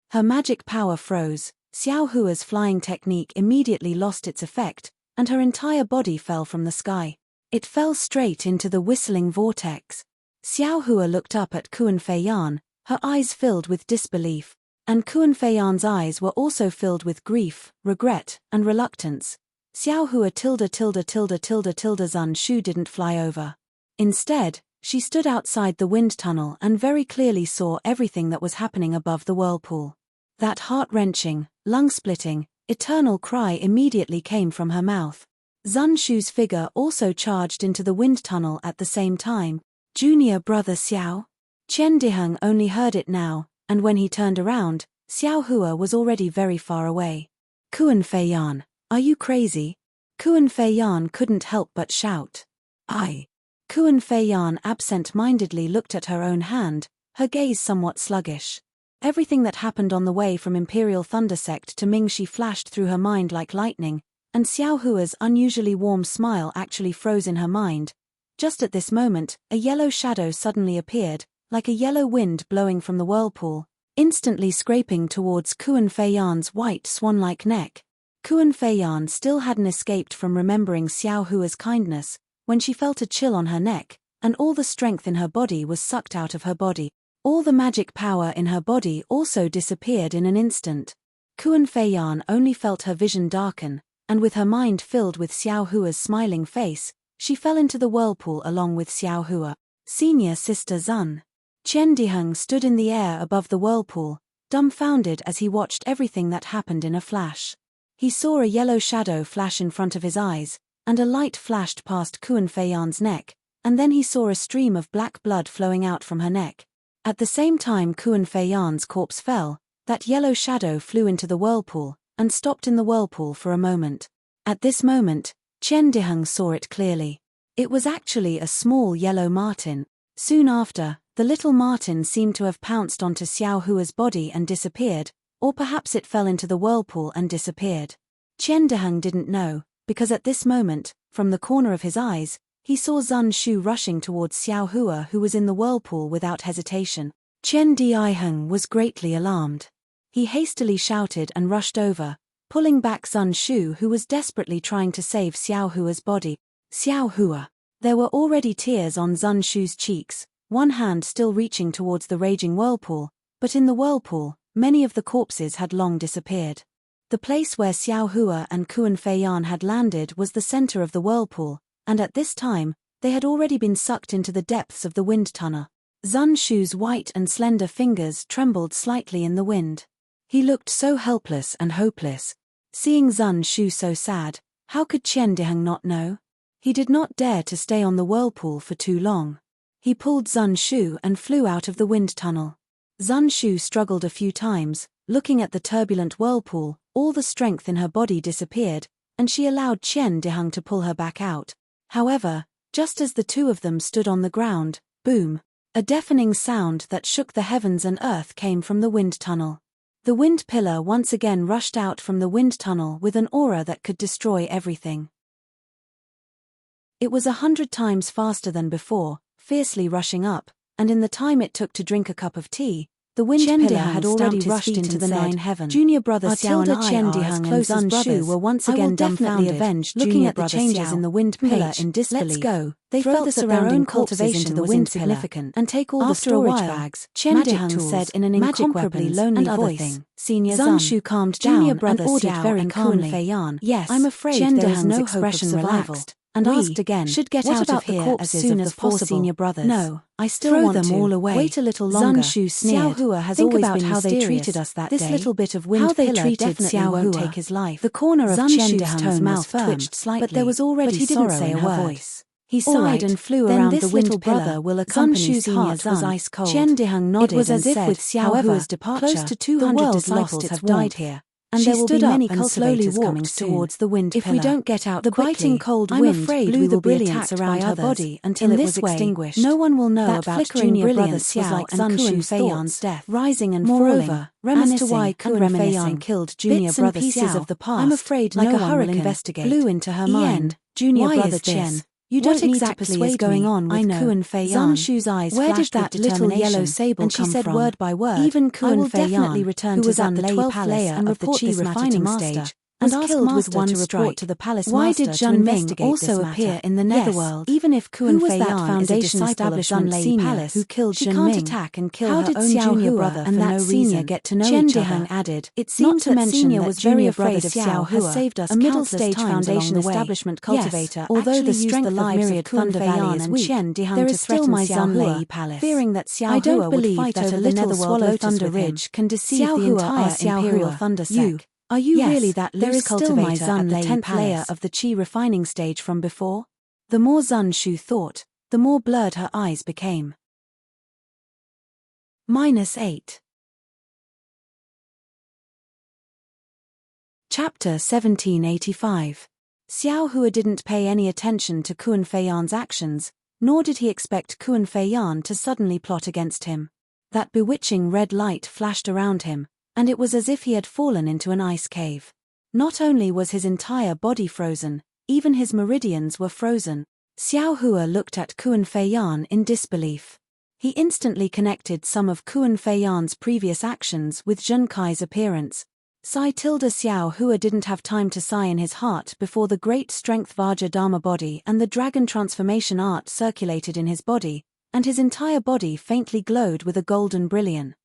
S1: Her magic power froze, Xiao Hua's flying technique immediately lost its effect, and her entire body fell from the sky. It fell straight into the whistling vortex. Xiao Hua looked up at Kuan Feiyan, her eyes filled with disbelief, and Kuan Feiyan's eyes were also filled with grief, regret, and reluctance. Xiao Hua tilde Zun Shu didn't fly over. Instead, she stood outside the wind tunnel and very clearly saw everything that was happening above the whirlpool. That heart-wrenching, lung-splitting, eternal cry immediately came from her mouth. Zun Shu's figure also charged into the wind tunnel at the same time. "Junior brother Xiao?" Qian Diheng only heard it now, and when he turned around, Xiao Hua was already very far away. Kuan Fei Yan, are you crazy? Kuan Fei Yan couldn't help but shout. I. Kuan Fei Yan absent-mindedly looked at her own hand, her gaze somewhat sluggish. Everything that happened on the way from Imperial Thunder Sect to Mingxi flashed through her mind like lightning, and Xiao Hua's unusually warm smile actually froze in her mind. Just at this moment, a yellow shadow suddenly appeared, like a yellow wind blowing from the whirlpool, instantly scraping towards Kuan Fei Yan's white swan-like neck. Kuan Fei Yan still hadn't escaped from remembering Xiao Hua's kindness, when she felt a chill on her neck, and all the strength in her body was sucked out of her body. All the magic power in her body also disappeared in an instant. Kuan Fei Yan only felt her vision darken, and with her mind filled with Xiao Hua's smiling face, she fell into the whirlpool along with Xiao Hua. Senior Sister Zun. Qian Diheng stood in the air above the whirlpool, dumbfounded as he watched everything that happened in a flash. He saw a yellow shadow flash in front of his eyes, and a light flashed past Kuan Fei Yan's neck, and then he saw a stream of black blood flowing out from her neck. At the same time Kuan Fei Yan's corpse fell, that yellow shadow flew into the whirlpool, and stopped in the whirlpool for a moment. At this moment, Qian Diheng saw it clearly. It was actually a small yellow marten. Soon after, the little marten seemed to have pounced onto Xiao Hua's body and disappeared, or perhaps it fell into the whirlpool and disappeared. Qian Diheng didn't know, because at this moment, from the corner of his eyes, he saw Zun Shu rushing towards Xiao Hua who was in the whirlpool without hesitation. Qian Diheng was greatly alarmed. He hastily shouted and rushed over, pulling back Zun Shu who was desperately trying to save Xiao Hua's body. Xiao Hua. There were already tears on Zun Shu's cheeks, one hand still reaching towards the raging whirlpool, but in the whirlpool, many of the corpses had long disappeared. The place where Xiao Hua and Kuan Fei Yan had landed was the center of the whirlpool, and at this time, they had already been sucked into the depths of the wind tunnel. Zun Shu's white and slender fingers trembled slightly in the wind. He looked so helpless and hopeless. Seeing Zun Shu so sad, how could Qian Diheng not know? He did not dare to stay on the whirlpool for too long. He pulled Zun Shu and flew out of the wind tunnel. Zun Shu struggled a few times, looking at the turbulent whirlpool, all the strength in her body disappeared, and she allowed Qian Diheng to pull her back out. However, just as the two of them stood on the ground, boom! A deafening sound that shook the heavens and earth came from the wind tunnel. The wind pillar once again rushed out from the wind tunnel with an aura that could destroy everything. It was 100 times faster than before, fiercely rushing up, and in the time it took to drink a cup of tea, the wind pillar had already rushed into the 9 heavens. Junior brother Xiao and Qian Diheng and Zun Shu were once again dumbfounded, looking at the changes in the wind pillar in disbelief. Let's go. They felt that their own cultivation was insignificant, and take all the storage bags. Qian Diheng said in an incomparably lonely voice. Senior Zun Shu calmed down and ordered very calmly. Yes, I'm afraid there is no hope of survival. And asked again, should get out of here as soon as possible. Senior brothers. No, I still want them all away. Wait a little longer. Zun Shu sneered. Xiao Hua has always been how they treated us that day. This little bit of wind pillar definitely won't take his life. The corner of Qian Diheng's mouth twitched slightly, but there was already sorrow in her voice. He sighed and flew around the wind pillar. Will accompany Zun Shu's heart was ice cold. Qian Diheng nodded. It was as if with Xiao Hua's departure, close to 200 disciples have died here. And there will be many cultivators coming towards the wind pillar. If we don't get out the biting cold wind blew the brilliance around her body until it was extinguished. No one will know about Junior brilliance was like Zun Kuan Fei Yan's death, rising and falling, as to why Kuan Fei Yan killed Junior brother Xiao of the past. I'm afraid no one will investigate. Blew into her mind. Junior brother Chen. You don't need to persuade going on with Kuan Fei Yan. Zun Shu's eyes flashed with determination, little yellow sable and she said word by word, even Kuan Fei Yan, who was at the 12th layer of the Qi refining stage, and asked Master to report to the palace master. Why did Zhun Ming also appear in the netherworld? Even if Kuan Fei Yan is a disciple of Zun Lei Palace, who killed Zhun Ming, attack and kill her own junior brother and that senior get to know each other. Qian Diheng added, it seems that senior was very afraid of Xiao has saved us a middle stage foundation establishment cultivator. Although the strength of myriad Thunder Valley is weak, there is still my Zun Lei Palace, fearing that Xiao Hua would fight over the netherworld Thunder Ridge can deceive the entire Imperial Thunder Sect. Are you really that loose cultivator at the 10th layer of the Qi refining stage from before? The more Zun Shu thought, the more blurred her eyes became. -8. Chapter 1785. Xiao Hua didn't pay any attention to Kuan Feiyan's actions, nor did he expect Kuan Feiyan to suddenly plot against him. That bewitching red light flashed around him, and it was as if he had fallen into an ice cave. Not only was his entire body frozen, even his meridians were frozen. Xiao Hua looked at Kuan Feiyan in disbelief. He instantly connected some of Kuan Feiyan's previous actions with Zhen Kai's appearance. Xiao Hua didn't have time to sigh in his heart before the great strength Vajra Dharma body and the dragon transformation art circulated in his body, and his entire body faintly glowed with a golden brilliance.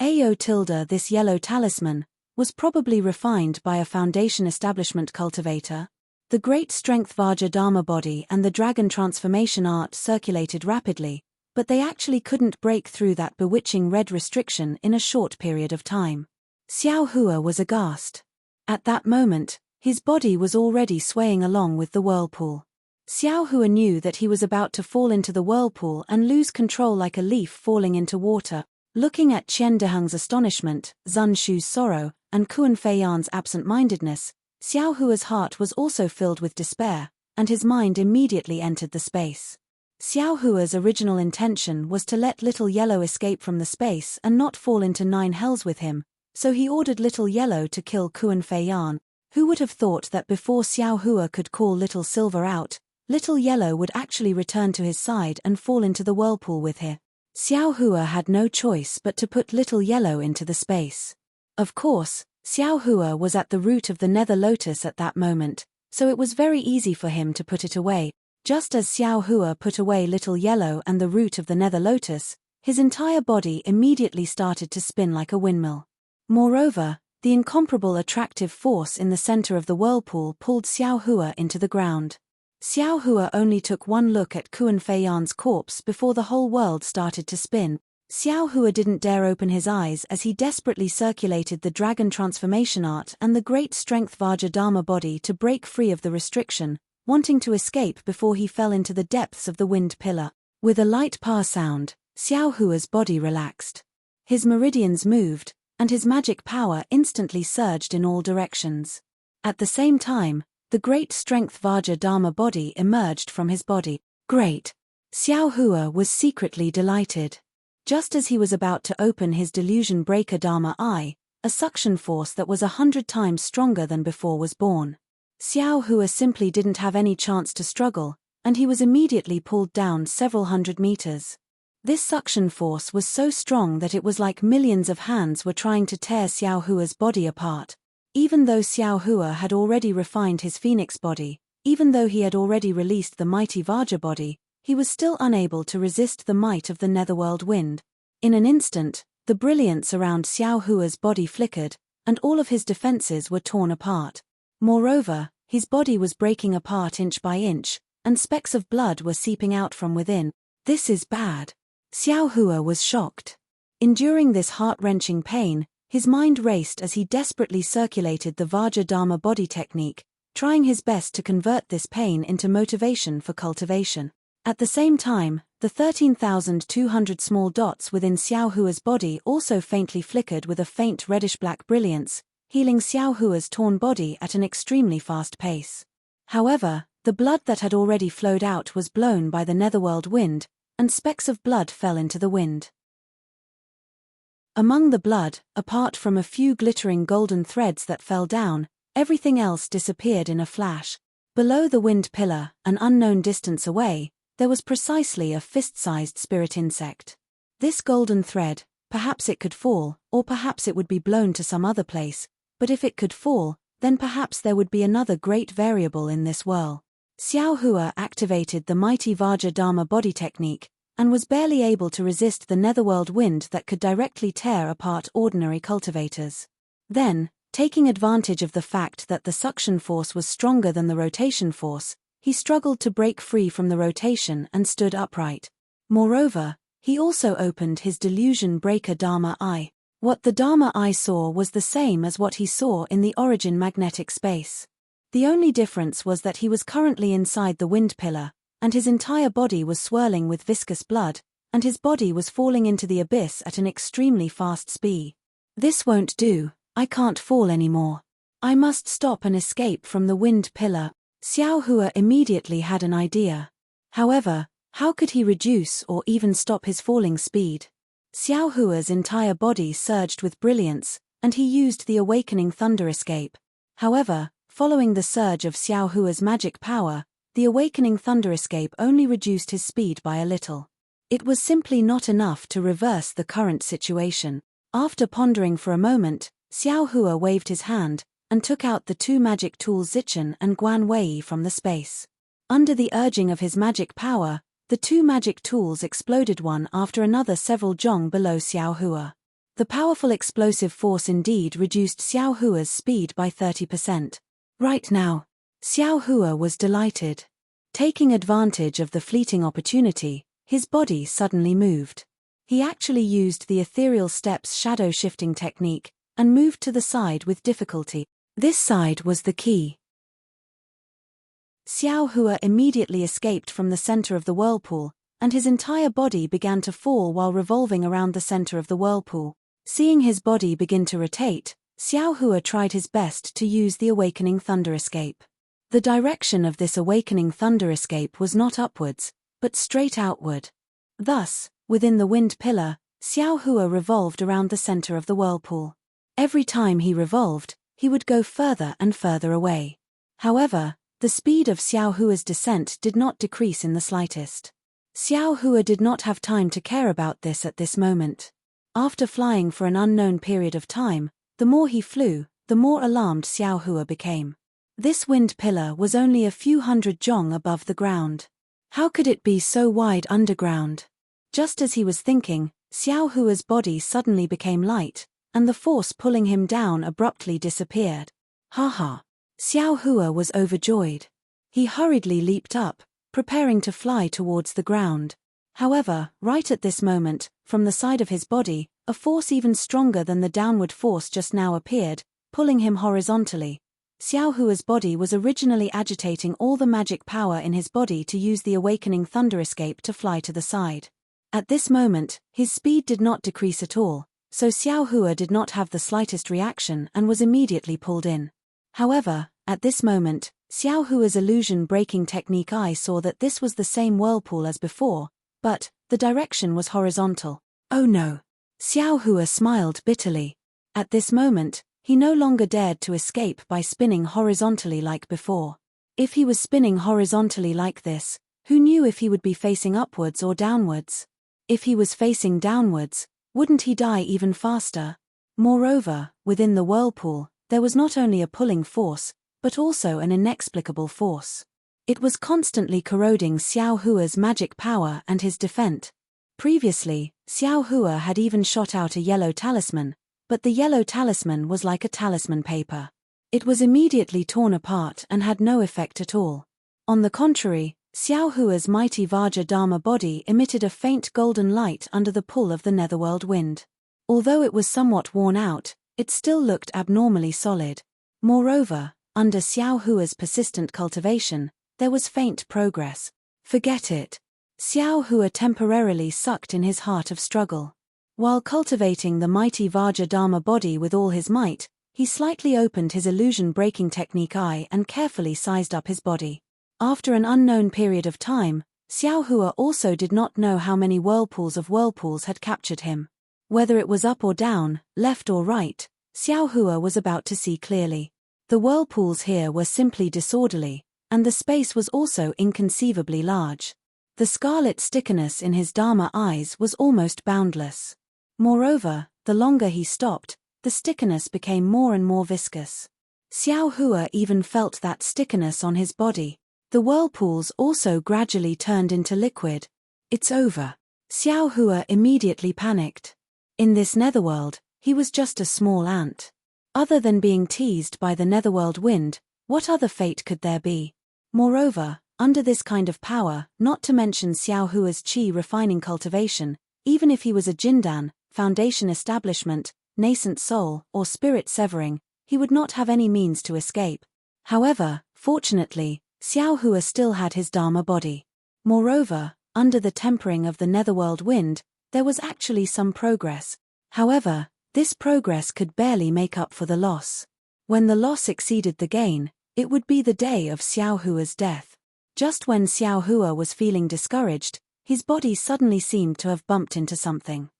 S1: This yellow talisman was probably refined by a foundation establishment cultivator. The great strength Vajra Dharma body and the dragon transformation art circulated rapidly, but they actually couldn't break through that bewitching red restriction in a short period of time. Xiao Hua was aghast. At that moment, his body was already swaying along with the whirlpool. Xiao Hua knew that he was about to fall into the whirlpool and lose control like a leaf falling into water. Looking at Qian Deheng's astonishment, Zun Shu's sorrow, and Kuan Feiyan's absent-mindedness, Xiao Hua's heart was also filled with despair, and his mind immediately entered the space. Xiao Hua's original intention was to let Little Yellow escape from the space and not fall into 9 hells with him, so he ordered Little Yellow to kill Kuan Feiyan. Who would have thought that before Xiao Hua could call Little Silver out, Little Yellow would actually return to his side and fall into the whirlpool with him? Xiao Hua had no choice but to put Little Yellow into the space. Of course, Xiao Hua was at the root of the Nether Lotus at that moment, so it was very easy for him to put it away. Just as Xiao Hua put away Little Yellow and the root of the Nether Lotus, his entire body immediately started to spin like a windmill. Moreover, the incomparable attractive force in the center of the whirlpool pulled Xiao Hua into the ground. Xiao Hua only took one look at Kuan Feiyan's corpse before the whole world started to spin. Xiao Hua didn't dare open his eyes as he desperately circulated the dragon transformation art and the great strength Vajra Dharma body to break free of the restriction, wanting to escape before he fell into the depths of the wind pillar. With a light pa sound, Xiao Hua's body relaxed. His meridians moved, and his magic power instantly surged in all directions. At the same time, the great strength Vajra Dharma body emerged from his body. Great! Xiao Hua was secretly delighted. Just as he was about to open his delusion breaker Dharma eye, a suction force that was 100 times stronger than before was born. Xiao Hua simply didn't have any chance to struggle, and he was immediately pulled down several hundred meters. This suction force was so strong that it was like millions of hands were trying to tear Xiao Hua's body apart. Even though Xiao Hua had already refined his phoenix body, even though he had already released the mighty Vajra body, he was still unable to resist the might of the netherworld wind. In an instant, the brilliance around Xiao Hua's body flickered, and all of his defenses were torn apart. Moreover, his body was breaking apart inch by inch, and specks of blood were seeping out from within. This is bad. Xiao Hua was shocked. Enduring this heart-wrenching pain, his mind raced as he desperately circulated the Vajra Dharma body technique, trying his best to convert this pain into motivation for cultivation. At the same time, the 13,200 small dots within Xiao Hua's body also faintly flickered with a faint reddish-black brilliance, healing Xiao Hua's torn body at an extremely fast pace. However, the blood that had already flowed out was blown by the netherworld wind, and specks of blood fell into the wind. Among the blood, apart from a few glittering golden threads that fell down, everything else disappeared in a flash. Below the wind pillar, an unknown distance away, there was precisely a fist-sized spirit insect. This golden thread, perhaps it could fall, or perhaps it would be blown to some other place, but if it could fall, then perhaps there would be another great variable in this whirl. Xiao Hua activated the mighty Vajra Dharma body technique, and was barely able to resist the netherworld wind that could directly tear apart ordinary cultivators. Then, taking advantage of the fact that the suction force was stronger than the rotation force, he struggled to break free from the rotation and stood upright. Moreover, he also opened his delusion breaker Dharma eye. What the Dharma eye saw was the same as what he saw in the origin magnetic space. The only difference was that he was currently inside the wind pillar, and his entire body was swirling with viscous blood, and his body was falling into the abyss at an extremely fast speed. This won't do, I can't fall anymore. I must stop and escape from the wind pillar. Xiao Hua immediately had an idea. However, how could he reduce or even stop his falling speed? Xiao Hua's entire body surged with brilliance, and he used the awakening thunder escape. However, following the surge of Xiao Hua's magic power, the awakening thunder escape only reduced his speed by a little. It was simply not enough to reverse the current situation. After pondering for a moment, Xiao Hua waved his hand, and took out the two magic tools Zichen and Guan Wei from the space. Under the urging of his magic power, the two magic tools exploded one after another several zhong below Xiao Hua. The powerful explosive force indeed reduced Xiao Hua's speed by 30%. Right now, Xiao Hua was delighted. Taking advantage of the fleeting opportunity, his body suddenly moved. He actually used the ethereal steps shadow shifting technique, and moved to the side with difficulty. This side was the key. Xiao Hua immediately escaped from the center of the whirlpool, and his entire body began to fall while revolving around the center of the whirlpool. Seeing his body begin to rotate, Xiao Hua tried his best to use the awakening thunder escape. The direction of this awakening thunder escape was not upwards, but straight outward. Thus, within the wind pillar, Xiao Hua revolved around the center of the whirlpool. Every time he revolved, he would go further and further away. However, the speed of Xiao Hua's descent did not decrease in the slightest. Xiao Hua did not have time to care about this at this moment. After flying for an unknown period of time, the more he flew, the more alarmed Xiao Hua became. This wind pillar was only a few hundred zhong above the ground. How could it be so wide underground? Just as he was thinking, Xiao Hua's body suddenly became light, and the force pulling him down abruptly disappeared. Haha! Xiao Hua was overjoyed. He hurriedly leaped up, preparing to fly towards the ground. However, right at this moment, from the side of his body, a force even stronger than the downward force just now appeared, pulling him horizontally. Xiao Hua's body was originally agitating all the magic power in his body to use the awakening thunder escape to fly to the side. At this moment, his speed did not decrease at all, so Xiao Hua did not have the slightest reaction and was immediately pulled in. However, at this moment, Xiao Hua's illusion-breaking technique eye saw that this was the same whirlpool as before, but the direction was horizontal. Oh no! Xiao Hua smiled bitterly. At this moment, he no longer dared to escape by spinning horizontally like before. If he was spinning horizontally like this, who knew if he would be facing upwards or downwards? If he was facing downwards, wouldn't he die even faster? Moreover, within the whirlpool, there was not only a pulling force, but also an inexplicable force. It was constantly corroding Xiao Hua's magic power and his defense. Previously, Xiao Hua had even shot out a yellow talisman, but the yellow talisman was like a talisman paper. It was immediately torn apart and had no effect at all. On the contrary, Xiao Hua's mighty Vajra Dharma body emitted a faint golden light under the pull of the netherworld wind. Although it was somewhat worn out, it still looked abnormally solid. Moreover, under Xiao Hua's persistent cultivation, there was faint progress. Forget it. Xiao Hua temporarily sucked in his heart of struggle. While cultivating the mighty Vajra Dharma body with all his might, he slightly opened his illusion-breaking technique eye and carefully sized up his body. After an unknown period of time, Xiao Hua also did not know how many whirlpools had captured him. Whether it was up or down, left or right, Xiao Hua was about to see clearly. The whirlpools here were simply disorderly, and the space was also inconceivably large. The scarlet stickiness in his Dharma eyes was almost boundless. Moreover, the longer he stopped, the stickiness became more and more viscous. Xiao Hua even felt that stickiness on his body. The whirlpools also gradually turned into liquid. It's over. Xiao Hua immediately panicked. In this netherworld, he was just a small ant. Other than being teased by the netherworld wind, what other fate could there be? Moreover, under this kind of power, not to mention Xiao Hua's qi refining cultivation, even if he was a jindan, foundation establishment, nascent soul, or spirit severing, he would not have any means to escape. However, fortunately, Xiao Hua still had his Dharma body. Moreover, under the tempering of the netherworld wind, there was actually some progress. However, this progress could barely make up for the loss. When the loss exceeded the gain, it would be the day of Xiao Hua's death. Just when Xiao Hua was feeling discouraged, his body suddenly seemed to have bumped into something.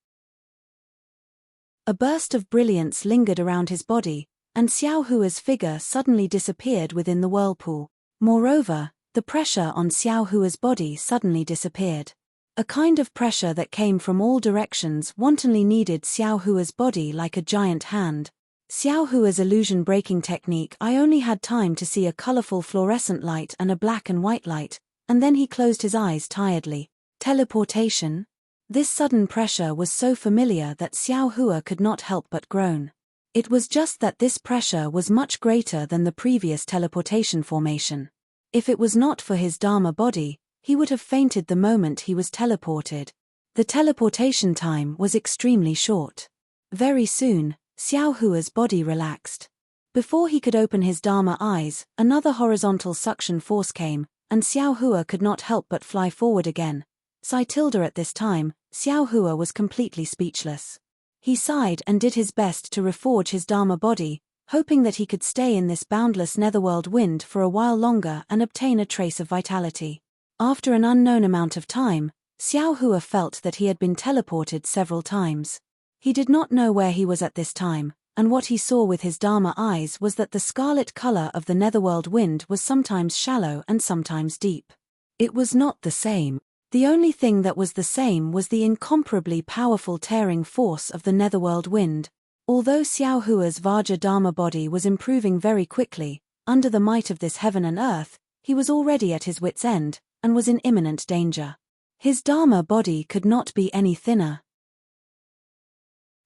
S1: A burst of brilliance lingered around his body, and Xiao Hua's figure suddenly disappeared within the whirlpool. Moreover, the pressure on Xiao Hua's body suddenly disappeared. A kind of pressure that came from all directions wantonly kneaded Xiao Hua's body like a giant hand. Xiao Hua's illusion-breaking technique. I only had time to see a colorful fluorescent light and a black and white light, and then he closed his eyes tiredly. Teleportation? This sudden pressure was so familiar that Xiao Hua could not help but groan. It was just that this pressure was much greater than the previous teleportation formation. If it was not for his Dharma body, he would have fainted the moment he was teleported. The teleportation time was extremely short. Very soon, Xiao Hua's body relaxed. Before he could open his Dharma eyes, another horizontal suction force came, and Xiao Hua could not help but fly forward again. At this time, Xiao Hua was completely speechless. He sighed and did his best to reforge his Dharma body, hoping that he could stay in this boundless netherworld wind for a while longer and obtain a trace of vitality. After an unknown amount of time, Xiao Hua felt that he had been teleported several times. He did not know where he was at this time, and what he saw with his Dharma eyes was that the scarlet color of the netherworld wind was sometimes shallow and sometimes deep. It was not the same. The only thing that was the same was the incomparably powerful tearing force of the netherworld wind. Although Xiao Hua's Vajra Dharma body was improving very quickly, under the might of this heaven and earth, he was already at his wit's end, and was in imminent danger. His Dharma body could not be any thinner.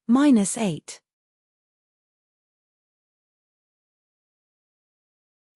S1: -8.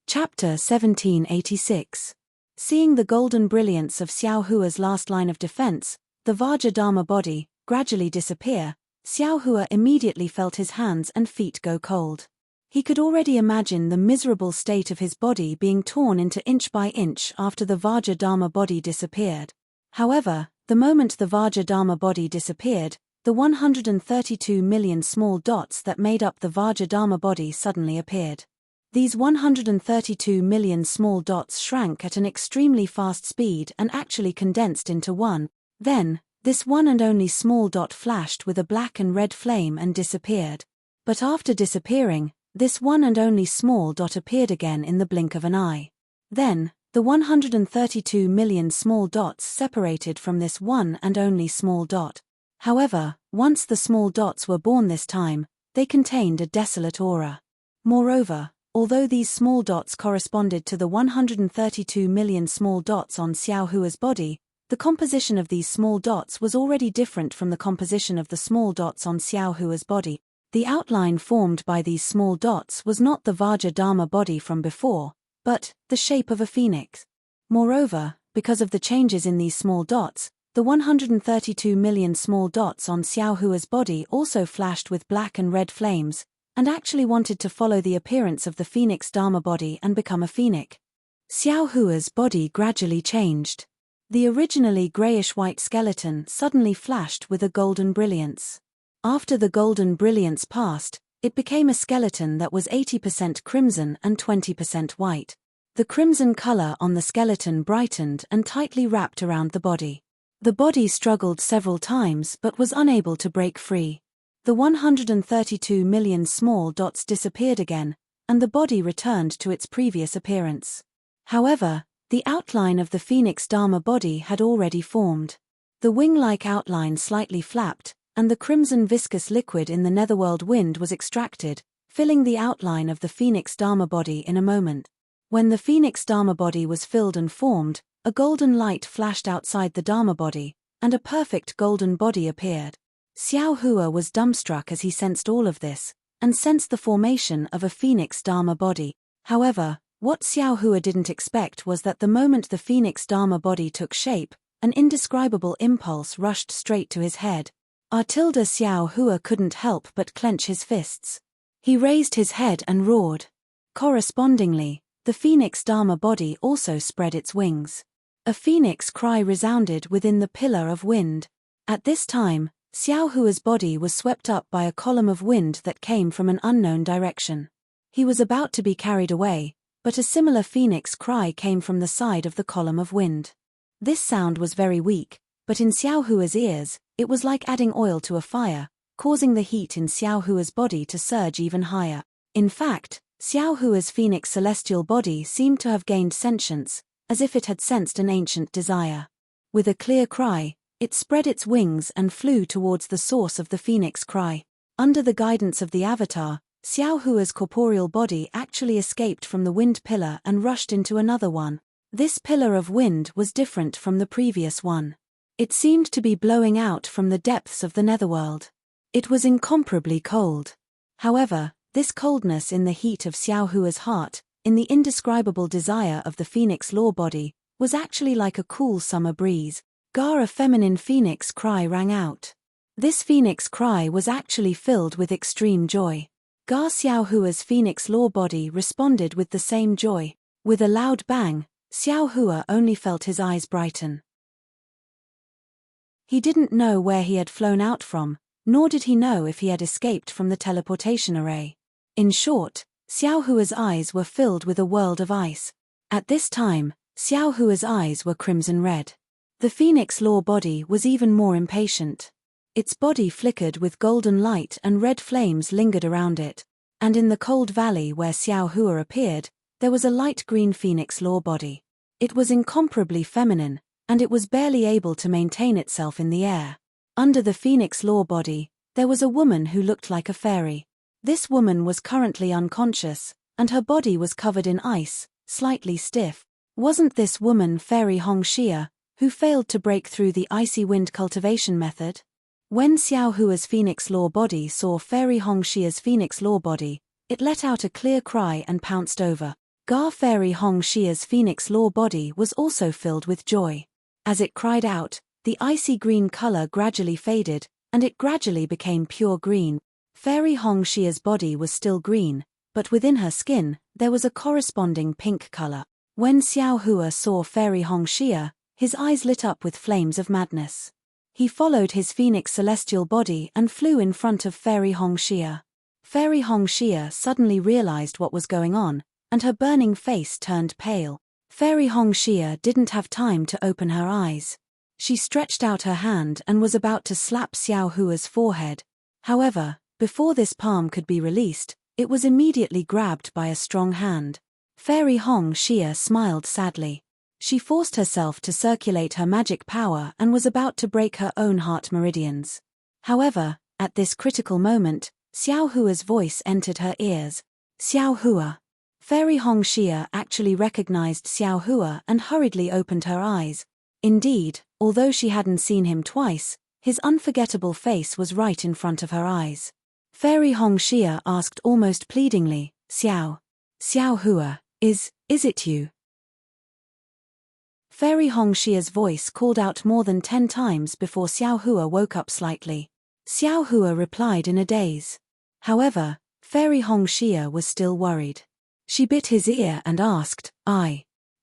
S1: Chapter 1786. Seeing the golden brilliance of Xiao Hua's last line of defense, the Vajra Dharma body, gradually disappear, Xiao Hua immediately felt his hands and feet go cold. He could already imagine the miserable state of his body being torn into inch by inch after the Vajra Dharma body disappeared. However, the moment the Vajra Dharma body disappeared, the 132 million small dots that made up the Vajra Dharma body suddenly appeared. These 132 million small dots shrank at an extremely fast speed and actually condensed into one. Then, this one and only small dot flashed with a black and red flame and disappeared. But after disappearing, this one and only small dot appeared again in the blink of an eye. Then, the 132 million small dots separated from this one and only small dot. However, once the small dots were born this time, they contained a desolate aura. Moreover, although these small dots corresponded to the 132 million small dots on Xiao Hua's body, the composition of these small dots was already different from the composition of the small dots on Xiao Hua's body. The outline formed by these small dots was not the Vajra Dharma body from before, but the shape of a phoenix. Moreover, because of the changes in these small dots, the 132 million small dots on Xiao Hua's body also flashed with black and red flames, and actually wanted to follow the appearance of the phoenix Dharma body and become a phoenix. Xiao Hua's body gradually changed. The originally grayish-white skeleton suddenly flashed with a golden brilliance. After the golden brilliance passed, it became a skeleton that was 80% crimson and 20% white. The crimson color on the skeleton brightened and tightly wrapped around the body. The body struggled several times but was unable to break free. The 132 million small dots disappeared again, and the body returned to its previous appearance. However, the outline of the phoenix Dharma body had already formed. The wing-like outline slightly flapped, and the crimson viscous liquid in the netherworld wind was extracted, filling the outline of the phoenix Dharma body in a moment. When the phoenix Dharma body was filled and formed, a golden light flashed outside the Dharma body, and a perfect golden body appeared. Xiao Hua was dumbstruck as he sensed all of this, and sensed the formation of a phoenix Dharma body. However, what Xiao Hua didn't expect was that the moment the phoenix Dharma body took shape, an indescribable impulse rushed straight to his head. Xiao Hua couldn't help but clench his fists. He raised his head and roared. Correspondingly, the phoenix Dharma body also spread its wings. A phoenix cry resounded within the pillar of wind. At this time, Xiao Hua's body was swept up by a column of wind that came from an unknown direction. He was about to be carried away, but a similar phoenix cry came from the side of the column of wind. This sound was very weak, but in Xiao Hua's ears, it was like adding oil to a fire, causing the heat in Xiao Hua's body to surge even higher. In fact, Xiao Hua's phoenix celestial body seemed to have gained sentience, as if it had sensed an ancient desire. With a clear cry, it spread its wings and flew towards the source of the phoenix cry. Under the guidance of the avatar, Xiao Hua's corporeal body actually escaped from the wind pillar and rushed into another one. This pillar of wind was different from the previous one. It seemed to be blowing out from the depths of the netherworld. It was incomparably cold. However, this coldness in the heat of Xiao Hua's heart, in the indescribable desire of the phoenix law body, was actually like a cool summer breeze. A feminine phoenix cry rang out. This phoenix cry was actually filled with extreme joy. Xiao Hua's phoenix law body responded with the same joy. With a loud bang, Xiao Hua only felt his eyes brighten. He didn't know where he had flown out from, nor did he know if he had escaped from the teleportation array. In short, Xiao Hua's eyes were filled with a world of ice. At this time, Xiao Hua's eyes were crimson red. The phoenix law body was even more impatient. Its body flickered with golden light and red flames lingered around it, and in the cold valley where Xiao Hua appeared, there was a light green phoenix law body. It was incomparably feminine, and it was barely able to maintain itself in the air. Under the phoenix law body, there was a woman who looked like a fairy. This woman was currently unconscious, and her body was covered in ice, slightly stiff. Wasn't this woman Fairy Hongxia, who failed to break through the icy wind cultivation method? When Xiao Hua's phoenix law body saw Fairy Hongxia's phoenix law body, it let out a clear cry and pounced over. Fairy Hongxia's phoenix law body was also filled with joy. As it cried out, the icy green color gradually faded, and it gradually became pure green. Fairy Hongxia's body was still green, but within her skin, there was a corresponding pink color. When Xiao Hua saw Fairy Hongxia, his eyes lit up with flames of madness. He followed his phoenix celestial body and flew in front of Fairy Hongxia. Fairy Hongxia suddenly realized what was going on, and her burning face turned pale. Fairy Hongxia didn't have time to open her eyes. She stretched out her hand and was about to slap Xiao Hua's forehead. However, before this palm could be released, it was immediately grabbed by a strong hand. Fairy Hongxia smiled sadly. She forced herself to circulate her magic power and was about to break her own heart meridians. However, at this critical moment, Xiao Hua's voice entered her ears. Xiao Hua. Fairy Hongxia actually recognized Xiao Hua and hurriedly opened her eyes. Indeed, although she hadn't seen him twice, his unforgettable face was right in front of her eyes. Fairy Hongxia asked almost pleadingly, Xiao Hua, is it you? Fairy Hongxia's voice called out more than 10 times before Xiao Hua woke up slightly. Xiao Hua replied in a daze. However, Fairy Hongxia was still worried. She bit his ear and asked,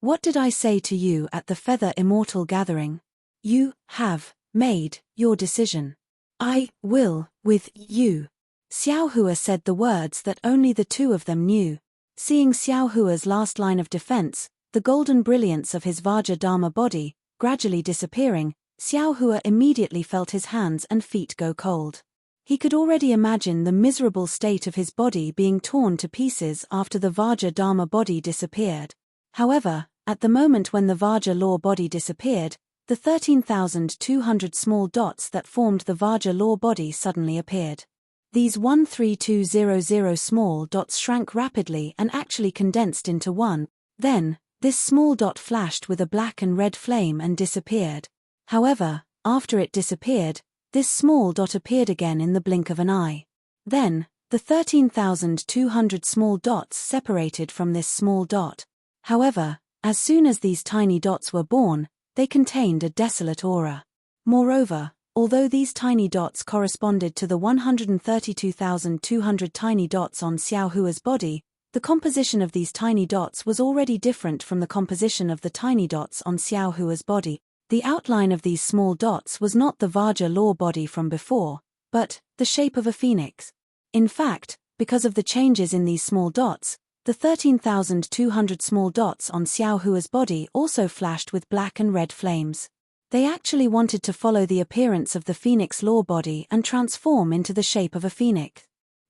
S1: what did I say to you at the Feather Immortal gathering? You have made your decision. I will with you. Xiao Hua said the words that only the two of them knew. Seeing Xiao Hua's last line of defense, the golden brilliance of his Vajra Dharma body, gradually disappearing, Xiao Hua immediately felt his hands and feet go cold. He could already imagine the miserable state of his body being torn to pieces after the Vajra Dharma body disappeared. However, at the moment when the Vajra law body disappeared, the 13,200 small dots that formed the Vajra law body suddenly appeared. These 13200 small dots shrank rapidly and actually condensed into one. Then, this small dot flashed with a black and red flame and disappeared. However, after it disappeared, this small dot appeared again in the blink of an eye. Then, the 13,200 small dots separated from this small dot. However, as soon as these tiny dots were born, they contained a desolate aura. Moreover, although these tiny dots corresponded to the 132,200 tiny dots on Xiao Hua's body, the composition of these tiny dots was already different from the composition of the tiny dots on Xiao Hua's body. The outline of these small dots was not the Vajra law body from before, but the shape of a phoenix. In fact, Because of the changes in these small dots, the 13,200 small dots on Xiao Hua's body also flashed with black and red flames. They actually wanted to follow the appearance of the phoenix law body and transform into the shape of a phoenix.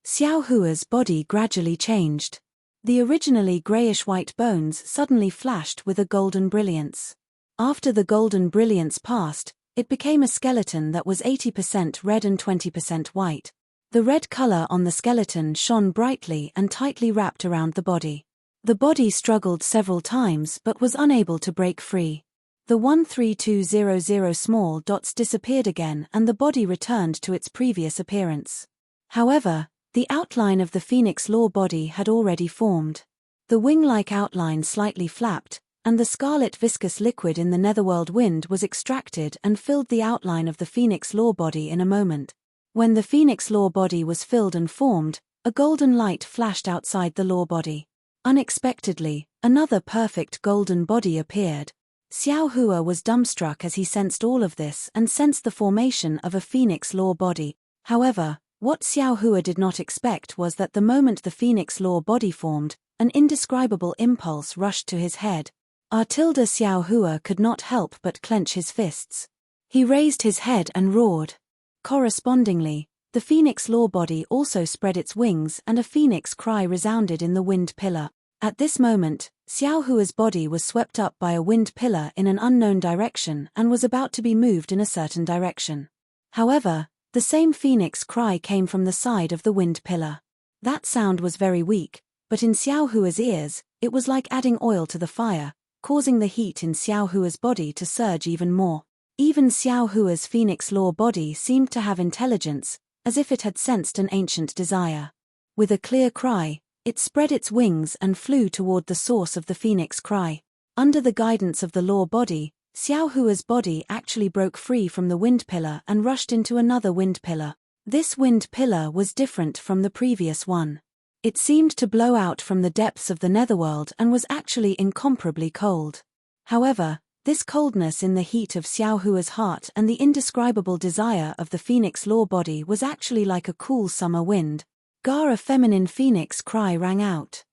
S1: Xiao Hua's body gradually changed. The originally grayish-white bones suddenly flashed with a golden brilliance. After the golden brilliance passed, it became a skeleton that was 80% red and 20% white. The red color on the skeleton shone brightly and tightly wrapped around the body. The body struggled several times but was unable to break free. The 13200 small dots disappeared again and the body returned to its previous appearance. However, the outline of the phoenix law body had already formed. The wing-like outline slightly flapped, and the scarlet viscous liquid in the netherworld wind was extracted and filled the outline of the phoenix law body in a moment. When the phoenix law body was filled and formed, a golden light flashed outside the law body. Unexpectedly, another perfect golden body appeared. Xiao Hua was dumbstruck as he sensed all of this and sensed the formation of a phoenix law body. However, what Xiao Hua did not expect was that the moment the phoenix law body formed, an indescribable impulse rushed to his head. Xiao Hua could not help but clench his fists. He raised his head and roared. Correspondingly, the phoenix law body also spread its wings and a phoenix cry resounded in the wind pillar. At this moment, Xiao Hua's body was swept up by a wind pillar in an unknown direction and was about to be moved in a certain direction. However, the same phoenix cry came from the side of the wind pillar. That sound was very weak, but in Xiao Hua's ears, it was like adding oil to the fire, causing the heat in Xiao Hua's body to surge even more. Even Xiao Hua's phoenix law body seemed to have intelligence, as if it had sensed an ancient desire. With a clear cry, it spread its wings and flew toward the source of the phoenix cry. Under the guidance of the law body, Xiao Hua's body actually broke free from the wind pillar and rushed into another wind pillar. This wind pillar was different from the previous one. It seemed to blow out from the depths of the netherworld and was actually incomparably cold. However, this coldness in the heat of Xiao Hua's heart and the indescribable desire of the phoenix law body was actually like a cool summer wind. A feminine phoenix cry rang out.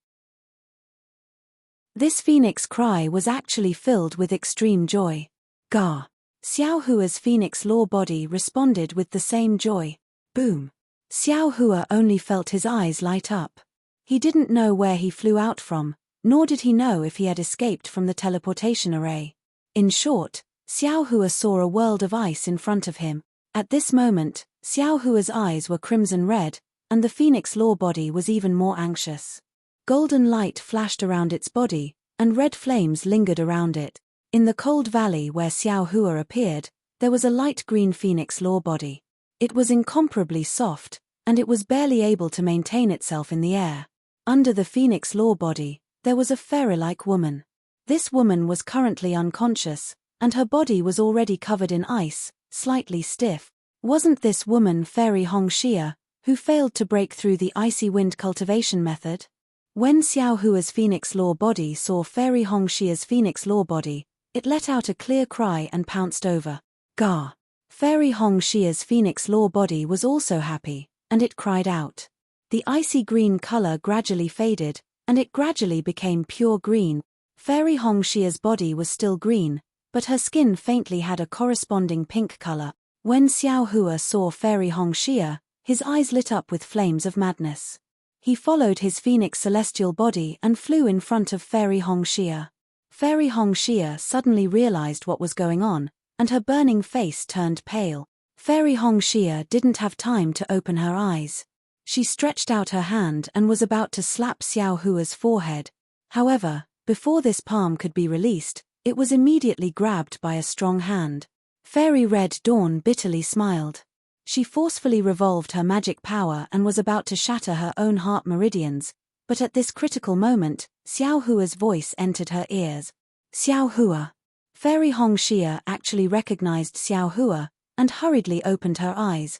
S1: This phoenix cry was actually filled with extreme joy. Ga. Xiao Hua's phoenix law body responded with the same joy. Boom. Xiao Hua only felt his eyes light up. He didn't know where he flew out from, nor did he know if he had escaped from the teleportation array. In short, Xiao Hua saw a world of ice in front of him. At this moment, Xiao Hua's eyes were crimson red, and the phoenix law body was even more anxious. Golden light flashed around its body, and red flames lingered around it. In the cold valley where Xiao Hua appeared, there was a light green phoenix law body. It was incomparably soft, and it was barely able to maintain itself in the air. Under the phoenix law body, there was a fairy-like woman. This woman was currently unconscious, and her body was already covered in ice, slightly stiff. Wasn't this woman Fairy Hongxia, who failed to break through the icy wind cultivation method? When Xiao Hua's phoenix law body saw Fairy Hongxia's phoenix law body, it let out a clear cry and pounced over. Ga. Fairy Hongxia's phoenix law body was also happy, and it cried out. The icy green color gradually faded, and it gradually became pure green. Fairy Hongxia's body was still green, but her skin faintly had a corresponding pink color. When Xiao Hua saw Fairy Hongxia, his eyes lit up with flames of madness. He followed his phoenix celestial body and flew in front of Fairy Hongxia. Fairy Hongxia suddenly realized what was going on, and her burning face turned pale. Fairy Hongxia didn't have time to open her eyes. She stretched out her hand and was about to slap Xiao Hua's forehead. However, before this palm could be released, it was immediately grabbed by a strong hand. Fairy Red Dawn bitterly smiled. She forcefully revolved her magic power and was about to shatter her own heart meridians, but at this critical moment, Xiao Hua's voice entered her ears. Xiao Hua. Fairy Hongxia actually recognized Xiao Hua, and hurriedly opened her eyes.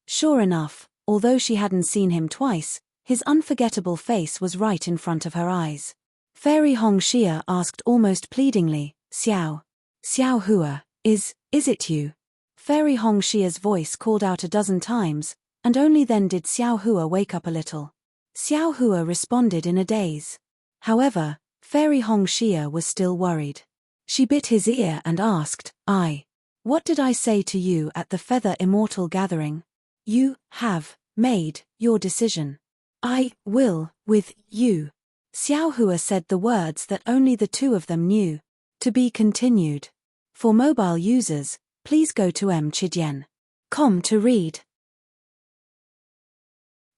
S1: Sure enough, although she hadn't seen him twice, his unforgettable face was right in front of her eyes. Fairy Hongxia asked almost pleadingly, Xiao Hua, is it you? Fairy Hongxia's voice called out a dozen times, and only then did Xiao Hua wake up a little. Xiao Hua responded in a daze. However, Fairy Hong Xia was still worried. She bit his ear and asked, What did I say to you at the Feather Immortal gathering? You have made your decision. I will with you. Xiao Hua said the words that only the two of them knew. To be continued. For mobile users, please go to mchidian.com to read.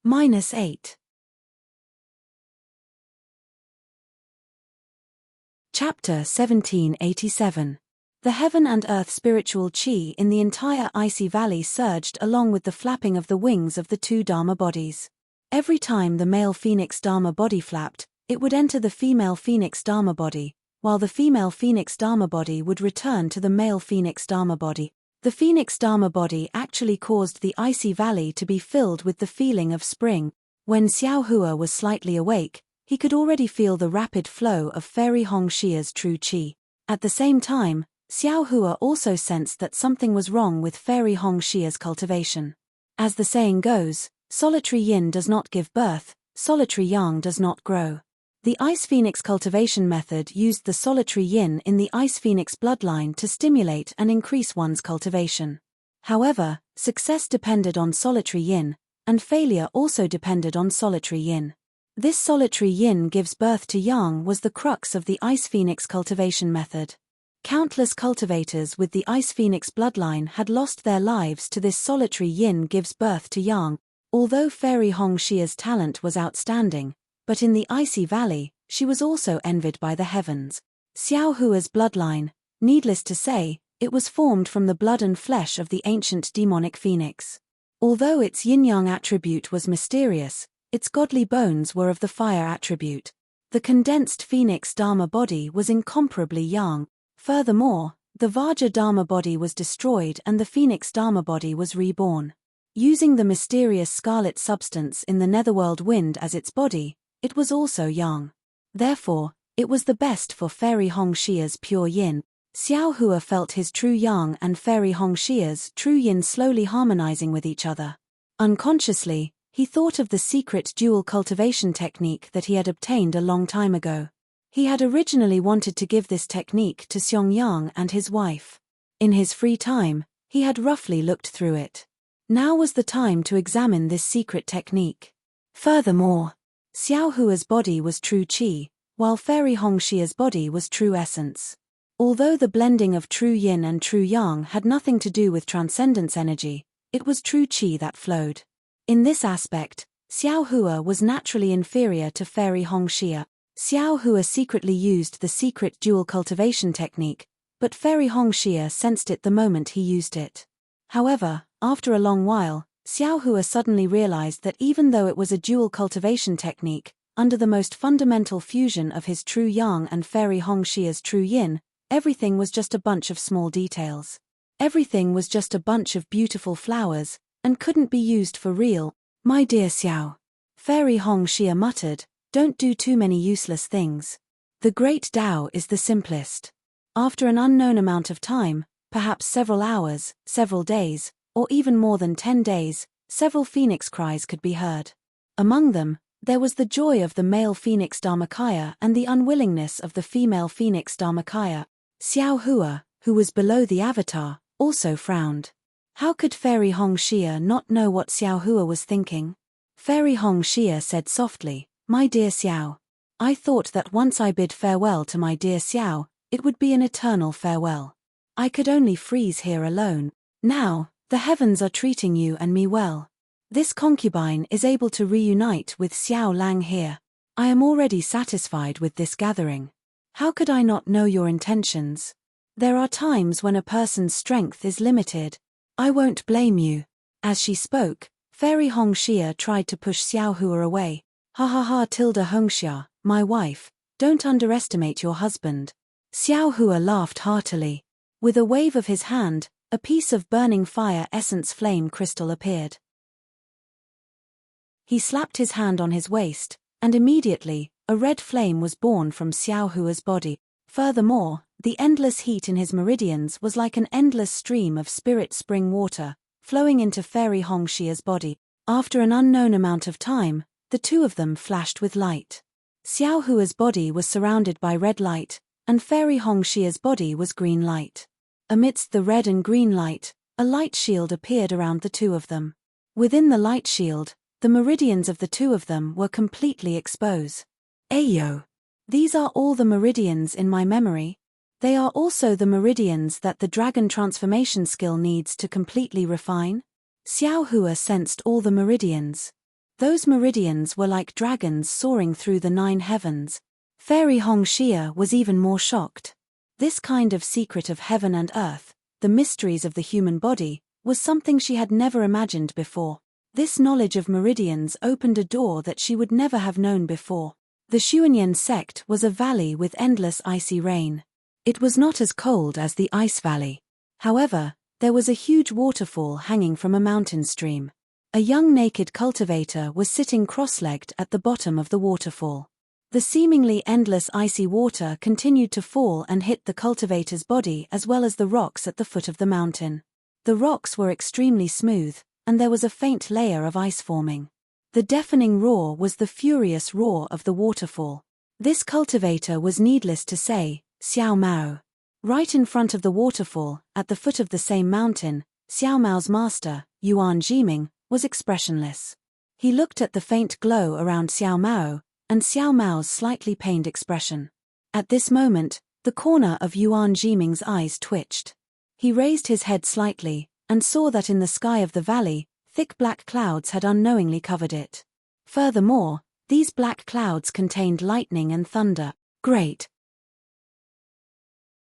S1: -8. Chapter 1787. The heaven and earth spiritual chi in the entire icy valley surged along with the flapping of the wings of the two Dharma bodies. Every time the male phoenix Dharma body flapped, it would enter the female phoenix Dharma body, while the female phoenix Dharma body would return to the male phoenix Dharma body. The phoenix Dharma body actually caused the icy valley to be filled with the feeling of spring. When Xiao Hua was slightly awake, he could already feel the rapid flow of Fairy Hong Xia's true qi. At the same time, Xiao Hua also sensed that something was wrong with Fairy Hong Xia's cultivation. As the saying goes, solitary yin does not give birth, solitary yang does not grow. The Ice Phoenix cultivation method used the solitary yin in the Ice Phoenix bloodline to stimulate and increase one's cultivation. However, success depended on solitary yin, and failure also depended on solitary yin. This solitary yin gives birth to yang was the crux of the Ice Phoenix cultivation method. Countless cultivators with the Ice Phoenix bloodline had lost their lives to this solitary yin gives birth to yang. Although Fairy Hong Xia's talent was outstanding, but in the icy valley, she was also envied by the heavens. Xiao Hua's bloodline, needless to say, it was formed from the blood and flesh of the ancient demonic phoenix. Although its yin-yang attribute was mysterious, its godly bones were of the fire attribute. The condensed phoenix Dharma body was incomparably yang. Furthermore, the Vajra Dharma body was destroyed and the phoenix Dharma body was reborn. Using the mysterious scarlet substance in the netherworld wind as its body, it was also yang. Therefore, it was the best for Fairy Hong Xia's pure yin. Xiao Hua felt his true yang and Fairy Hong Xia's true yin slowly harmonizing with each other. Unconsciously, he thought of the secret dual cultivation technique that he had obtained a long time ago. He had originally wanted to give this technique to Xiong Yang and his wife. In his free time, he had roughly looked through it. Now was the time to examine this secret technique. Furthermore, Xiao Hua's body was true qi, while Fairy Hong Xia's body was true essence. Although the blending of true yin and true yang had nothing to do with transcendence energy, it was true qi that flowed. In this aspect, Xiao Hua was naturally inferior to Fairy Hong Xia. Xiao Hua secretly used the secret dual cultivation technique, but Fairy Hong Xia sensed it the moment he used it. However, after a long while, Xiao Hua suddenly realized that even though it was a dual cultivation technique, under the most fundamental fusion of his true yang and Fairy Hong Xia's true yin, everything was just a bunch of small details. Everything was just a bunch of beautiful flowers, and couldn't be used for real. My dear Xiao, Fairy Hong Xia muttered, don't do too many useless things. The great Tao is the simplest. After an unknown amount of time, perhaps several hours, several days, or even more than 10 days, several phoenix cries could be heard. Among them, there was the joy of the male phoenix Dharmakaya and the unwillingness of the female phoenix Dharmakaya. Xiao Hua, who was below the avatar, also frowned. How could Fairy Hong Xia not know what Xiao Hua was thinking? Fairy Hong Xia said softly, my dear Xiao. I thought that once I bid farewell to my dear Xiao, it would be an eternal farewell. I could only freeze here alone. Now, the heavens are treating you and me well. This concubine is able to reunite with Xiao Lang here. I am already satisfied with this gathering. How could I not know your intentions? There are times when a person's strength is limited. I won't blame you. As she spoke, Fairy Hong Xia tried to push Xiao Hua away. Ha ha ha tilde Hong Xia, my wife, don't underestimate your husband. Xiao Hua laughed heartily. With a wave of his hand, a piece of burning fire essence flame crystal appeared. He slapped his hand on his waist, and immediately, a red flame was born from Xiao Hua's body. Furthermore, the endless heat in his meridians was like an endless stream of spirit spring water, flowing into Fairy Hong Xia's body. After an unknown amount of time, the two of them flashed with light. Xiao Hua's body was surrounded by red light, and Fairy Hongxia's body was green light. Amidst the red and green light, a light shield appeared around the two of them. Within the light shield, the meridians of the two of them were completely exposed. Ayo! These are all the meridians in my memory. They are also the meridians that the dragon transformation skill needs to completely refine. Xiao Hua sensed all the meridians. Those meridians were like dragons soaring through the 9 heavens. Fairy Hongxia was even more shocked. This kind of secret of heaven and earth, the mysteries of the human body, was something she had never imagined before. This knowledge of meridians opened a door that she would never have known before. The Xuanyan sect was a valley with endless icy rain. It was not as cold as the Ice Valley. However, there was a huge waterfall hanging from a mountain stream. A young naked cultivator was sitting cross-legged at the bottom of the waterfall. The seemingly endless icy water continued to fall and hit the cultivator's body as well as the rocks at the foot of the mountain. The rocks were extremely smooth, and there was a faint layer of ice forming. The deafening roar was the furious roar of the waterfall. This cultivator was, needless to say, Xiao Mao. Right in front of the waterfall, at the foot of the same mountain, Xiao Mao's master, Yuan Jiming, was expressionless. He looked at the faint glow around Xiao Mao, and Xiao Mao's slightly pained expression. At this moment, the corner of Yuan Jiming's eyes twitched. He raised his head slightly, and saw that in the sky of the valley, thick black clouds had unknowingly covered it. Furthermore, these black clouds contained lightning and thunder. Great!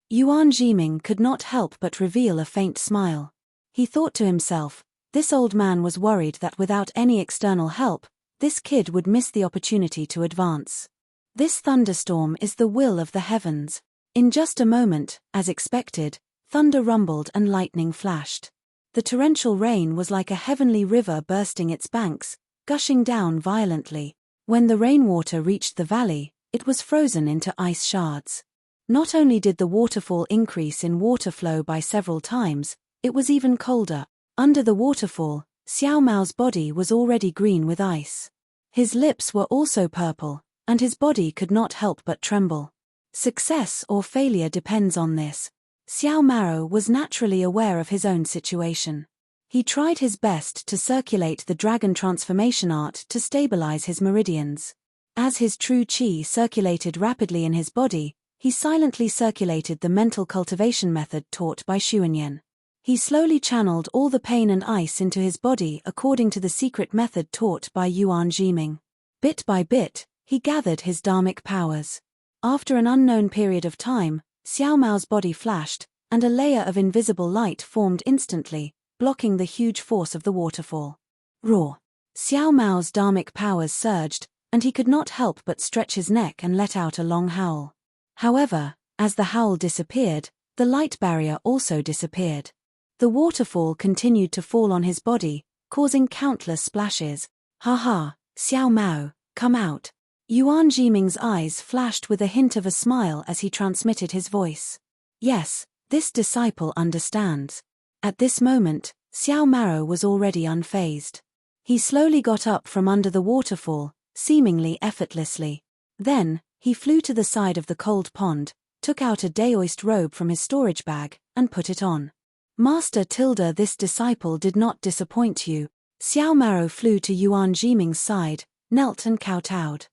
S1: Yuan Jiming could not help but reveal a faint smile. He thought to himself, this old man was worried that without any external help, this kid would miss the opportunity to advance. This thunderstorm is the will of the heavens. In just a moment, as expected, thunder rumbled and lightning flashed. The torrential rain was like a heavenly river bursting its banks, gushing down violently. When the rainwater reached the valley, it was frozen into ice shards. Not only did the waterfall increase in water flow by several times, it was even colder. Under the waterfall, Xiao Mao's body was already green with ice. His lips were also purple, and his body could not help but tremble. Success or failure depends on this. Xiao Mao was naturally aware of his own situation. He tried his best to circulate the dragon transformation art to stabilize his meridians. As his true qi circulated rapidly in his body, he silently circulated the mental cultivation method taught by Xuanyan. He slowly channeled all the pain and ice into his body according to the secret method taught by Yuan Jiming. Bit by bit, he gathered his dharmic powers. After an unknown period of time, Xiao Mao's body flashed, and a layer of invisible light formed instantly, blocking the huge force of the waterfall. Roar! Xiao Mao's dharmic powers surged, and he could not help but stretch his neck and let out a long howl. However, as the howl disappeared, the light barrier also disappeared. The waterfall continued to fall on his body, causing countless splashes. Ha ha, Xiao Mao, come out. Yuan Jiming's eyes flashed with a hint of a smile as he transmitted his voice. Yes, this disciple understands. At this moment, Xiao Mao was already unfazed. He slowly got up from under the waterfall, seemingly effortlessly. Then, he flew to the side of the cold pond, took out a daoist robe from his storage bag, and put it on. Master Tilda, this disciple did not disappoint you. Xiao Mao flew to Yuan Jiming's side, knelt and kowtowed.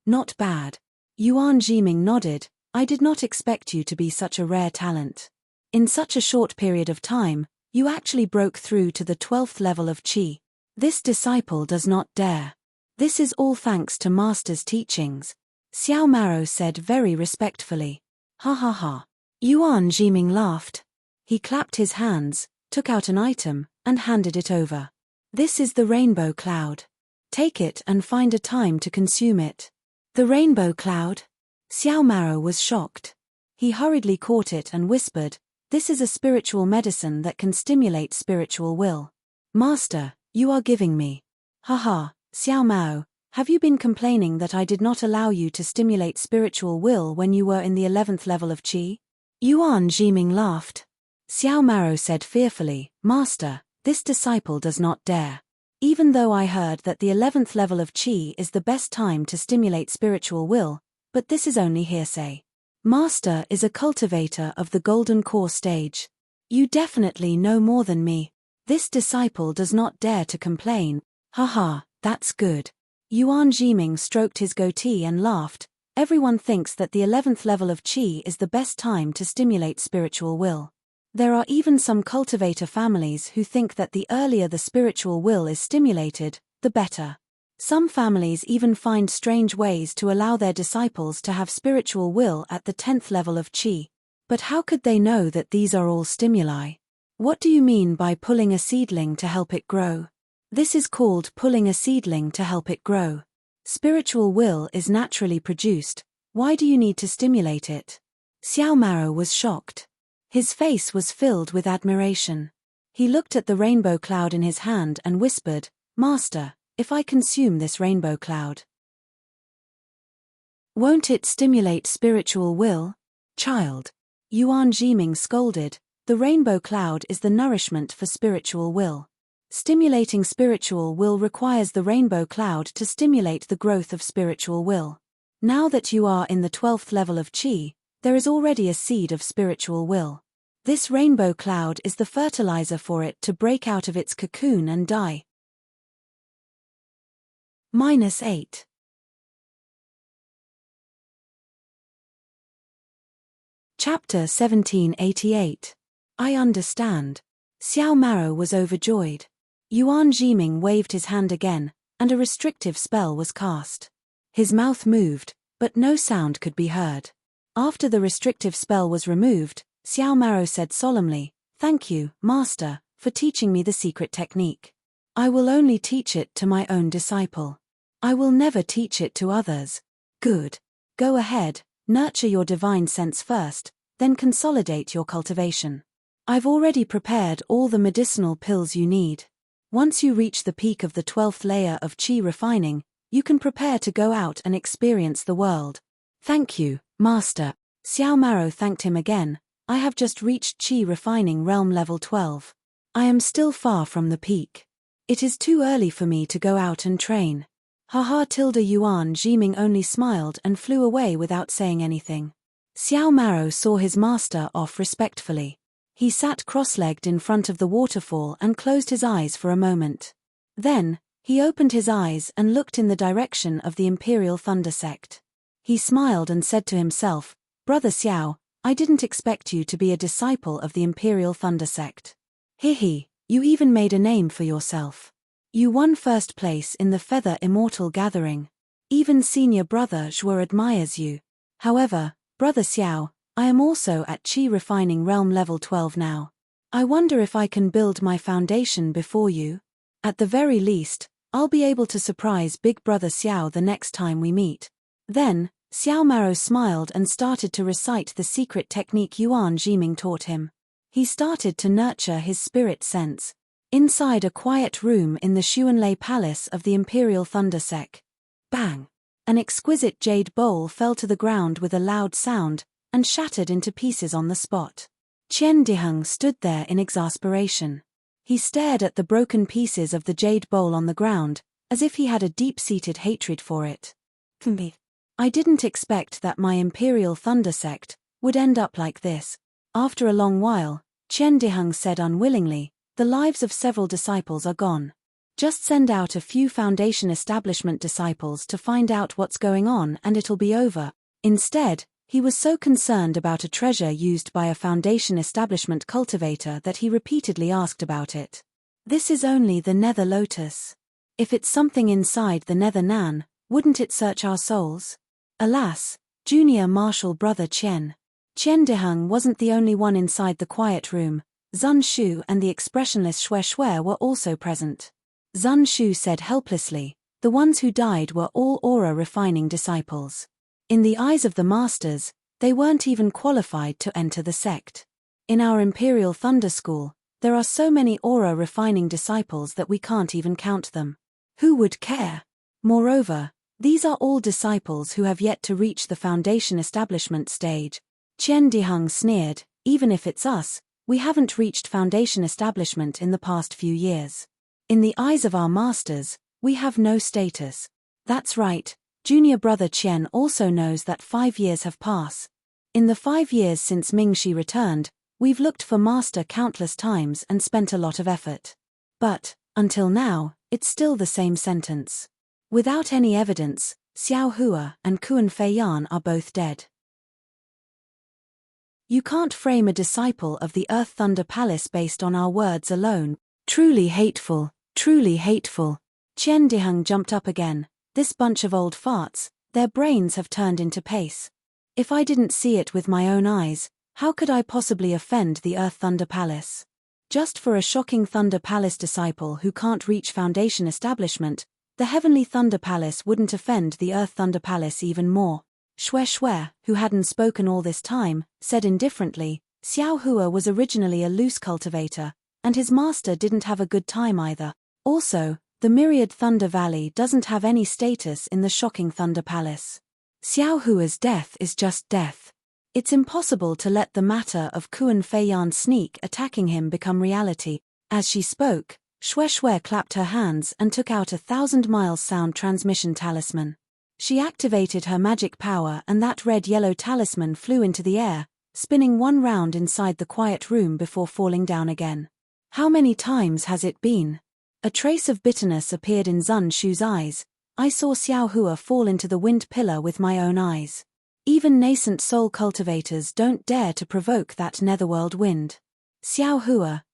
S1: Not bad. Yuan Jiming nodded. I did not expect you to be such a rare talent. In such a short period of time, you actually broke through to the 12th level of qi. This disciple does not dare. This is all thanks to Master's teachings. Xiao Mao said very respectfully. Ha ha ha. Yuan Jiming laughed. He clapped his hands, took out an item, and handed it over. This is the rainbow cloud. Take it and find a time to consume it. The rainbow cloud? Xiao Mao was shocked. He hurriedly caught it and whispered, this is a spiritual medicine that can stimulate spiritual will. Master, you are giving me. Haha, Xiao Mao, have you been complaining that I did not allow you to stimulate spiritual will when you were in the 11th level of qi? Yuan Jiming laughed. Xiao Mao said fearfully, Master, this disciple does not dare. Even though I heard that the 11th level of Qi is the best time to stimulate spiritual will, but this is only hearsay. Master is a cultivator of the golden core stage. You definitely know more than me. This disciple does not dare to complain. Haha, that's good. Yuan Jiming stroked his goatee and laughed. Everyone thinks that the 11th level of Qi is the best time to stimulate spiritual will. There are even some cultivator families who think that the earlier the spiritual will is stimulated, the better. Some families even find strange ways to allow their disciples to have spiritual will at the 10th level of Qi. But how could they know that these are all stimuli? What do you mean by pulling a seedling to help it grow? This is called pulling a seedling to help it grow. Spiritual will is naturally produced. Why do you need to stimulate it? Xiao Maro was shocked. His face was filled with admiration. He looked at the rainbow cloud in his hand and whispered, "Master, if I consume this rainbow cloud, won't it stimulate spiritual will?" "Child," Yuan Jiming scolded, "the rainbow cloud is the nourishment for spiritual will. Stimulating spiritual will requires the rainbow cloud to stimulate the growth of spiritual will. Now that you are in the 12th level of Qi, there is already a seed of spiritual will. This rainbow cloud is the fertilizer for it to break out of its cocoon and die." -8. Chapter 1788. I understand. Xiao Maro was overjoyed. Yuan Jiming waved his hand again, and a restrictive spell was cast. His mouth moved, but no sound could be heard. After the restrictive spell was removed, Xiao Maro said solemnly, "Thank you, Master, for teaching me the secret technique. I will only teach it to my own disciple. I will never teach it to others." "Good. Go ahead, nurture your divine sense first, then consolidate your cultivation. I've already prepared all the medicinal pills you need. Once you reach the peak of the 12th layer of Qi refining, you can prepare to go out and experience the world." "Thank you, Master." Xiao Maro thanked him again. "I have just reached Qi refining realm level 12. I am still far from the peak. It is too early for me to go out and train." Haha. Yuan Jiming only smiled and flew away without saying anything. Xiao Maro saw his master off respectfully. He sat cross-legged in front of the waterfall and closed his eyes for a moment. Then, he opened his eyes and looked in the direction of the Imperial Thunder Sect. He smiled and said to himself, "Brother Xiao, I didn't expect you to be a disciple of the Imperial Thunder Sect. Hihi, you even made a name for yourself. You won first place in the Feather Immortal Gathering. Even senior brother Zhuo admires you. However, Brother Xiao, I am also at Qi refining realm level 12 now. I wonder if I can build my foundation before you. At the very least, I'll be able to surprise Big Brother Xiao the next time we meet." Then, Xiao Maro smiled and started to recite the secret technique Yuan Jiming taught him. He started to nurture his spirit sense. Inside a quiet room in the Xuanlei Palace of the Imperial Thunder Sect. Bang! An exquisite jade bowl fell to the ground with a loud sound, and shattered into pieces on the spot. Qian Diheng stood there in exasperation. He stared at the broken pieces of the jade bowl on the ground, as if he had a deep-seated hatred for it. "I didn't expect that my Imperial Thunder Sect would end up like this." After a long while, Qian Diheng said unwillingly, "The lives of several disciples are gone. Just send out a few Foundation Establishment disciples to find out what's going on and it'll be over." Instead, he was so concerned about a treasure used by a Foundation Establishment cultivator that he repeatedly asked about it. "This is only the Nether Lotus. If it's something inside the Nether Nan, wouldn't it search our souls?" Alas, junior martial brother Qian Diheng wasn't the only one inside the quiet room. Zun Shu and the expressionless Xue Xue were also present. Zun Shu said helplessly, "The ones who died were all aura refining disciples. In the eyes of the masters, they weren't even qualified to enter the sect. In our Imperial Thunder School, there are so many aura refining disciples that we can't even count them. Who would care? Moreover, these are all disciples who have yet to reach the Foundation Establishment stage." Qian Diheng sneered, "Even if it's us, we haven't reached Foundation Establishment in the past few years. In the eyes of our masters, we have no status. That's right, junior brother Qian also knows that 5 years have passed. In the 5 years since Mingxi returned, we've looked for master countless times and spent a lot of effort. But, until now, it's still the same sentence. Without any evidence, Xiao Hua and Kuan Feiyan are both dead. You can't frame a disciple of the Earth Thunder Palace based on our words alone. Truly hateful, truly hateful. Qian Diheng jumped up again. This bunch of old farts, their brains have turned into paste. If I didn't see it with my own eyes, how could I possibly offend the Earth Thunder Palace? Just for a shocking Thunder Palace disciple who can't reach Foundation establishment, the Heavenly Thunder Palace wouldn't offend the Earth Thunder Palace even more. Xue, who hadn't spoken all this time, said indifferently, Xiao Hua was originally a loose cultivator, and his master didn't have a good time either. Also, the Myriad Thunder Valley doesn't have any status in the shocking Thunder Palace. Xiao Hua's death is just death. It's impossible to let the matter of Kuan Feiyan's sneak attacking him become reality. As she spoke, Xue clapped her hands and took out a 1,000 miles sound transmission talisman. She activated her magic power and that red-yellow talisman flew into the air, spinning one round inside the quiet room before falling down again. How many times has it been? A trace of bitterness appeared in Zun Shu's eyes. I saw Xiao Hua fall into the wind pillar with my own eyes. Even nascent soul cultivators don't dare to provoke that netherworld wind. Xiao Hua,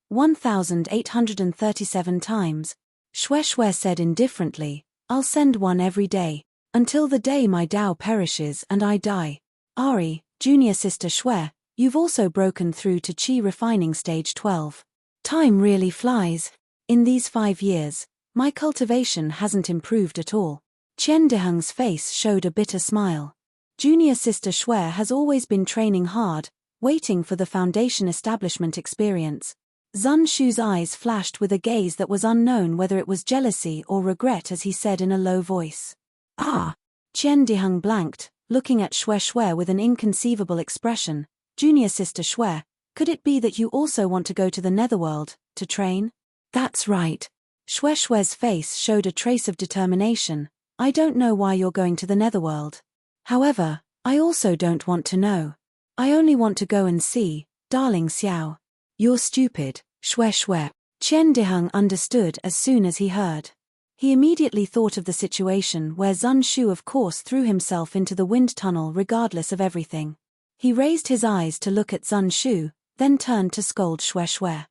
S1: 1,837 times. Xue said indifferently, I'll send one every day, until the day my Tao perishes and I die. Ari, junior sister Xue, you've also broken through to Qi refining stage 12. Time really flies. In these 5 years, my cultivation hasn't improved at all. Qian Diheng's face showed a bitter smile. Junior sister Xue has always been training hard, waiting for the Foundation establishment experience. Zun Shu's eyes flashed with a gaze that was unknown whether it was jealousy or regret as he said in a low voice. Ah! Qian Diheng blanked, looking at Xue with an inconceivable expression. Junior sister Xue, could it be that you also want to go to the netherworld, to train? That's right. Xue's face showed a trace of determination. I don't know why you're going to the netherworld. However, I also don't want to know. I only want to go and see, darling Xiao. You're stupid, Xue. Qian Diheng understood as soon as he heard. He immediately thought of the situation where Zun Shu of course threw himself into the wind tunnel regardless of everything. He raised his eyes to look at Zun Shu, then turned to scold Xue.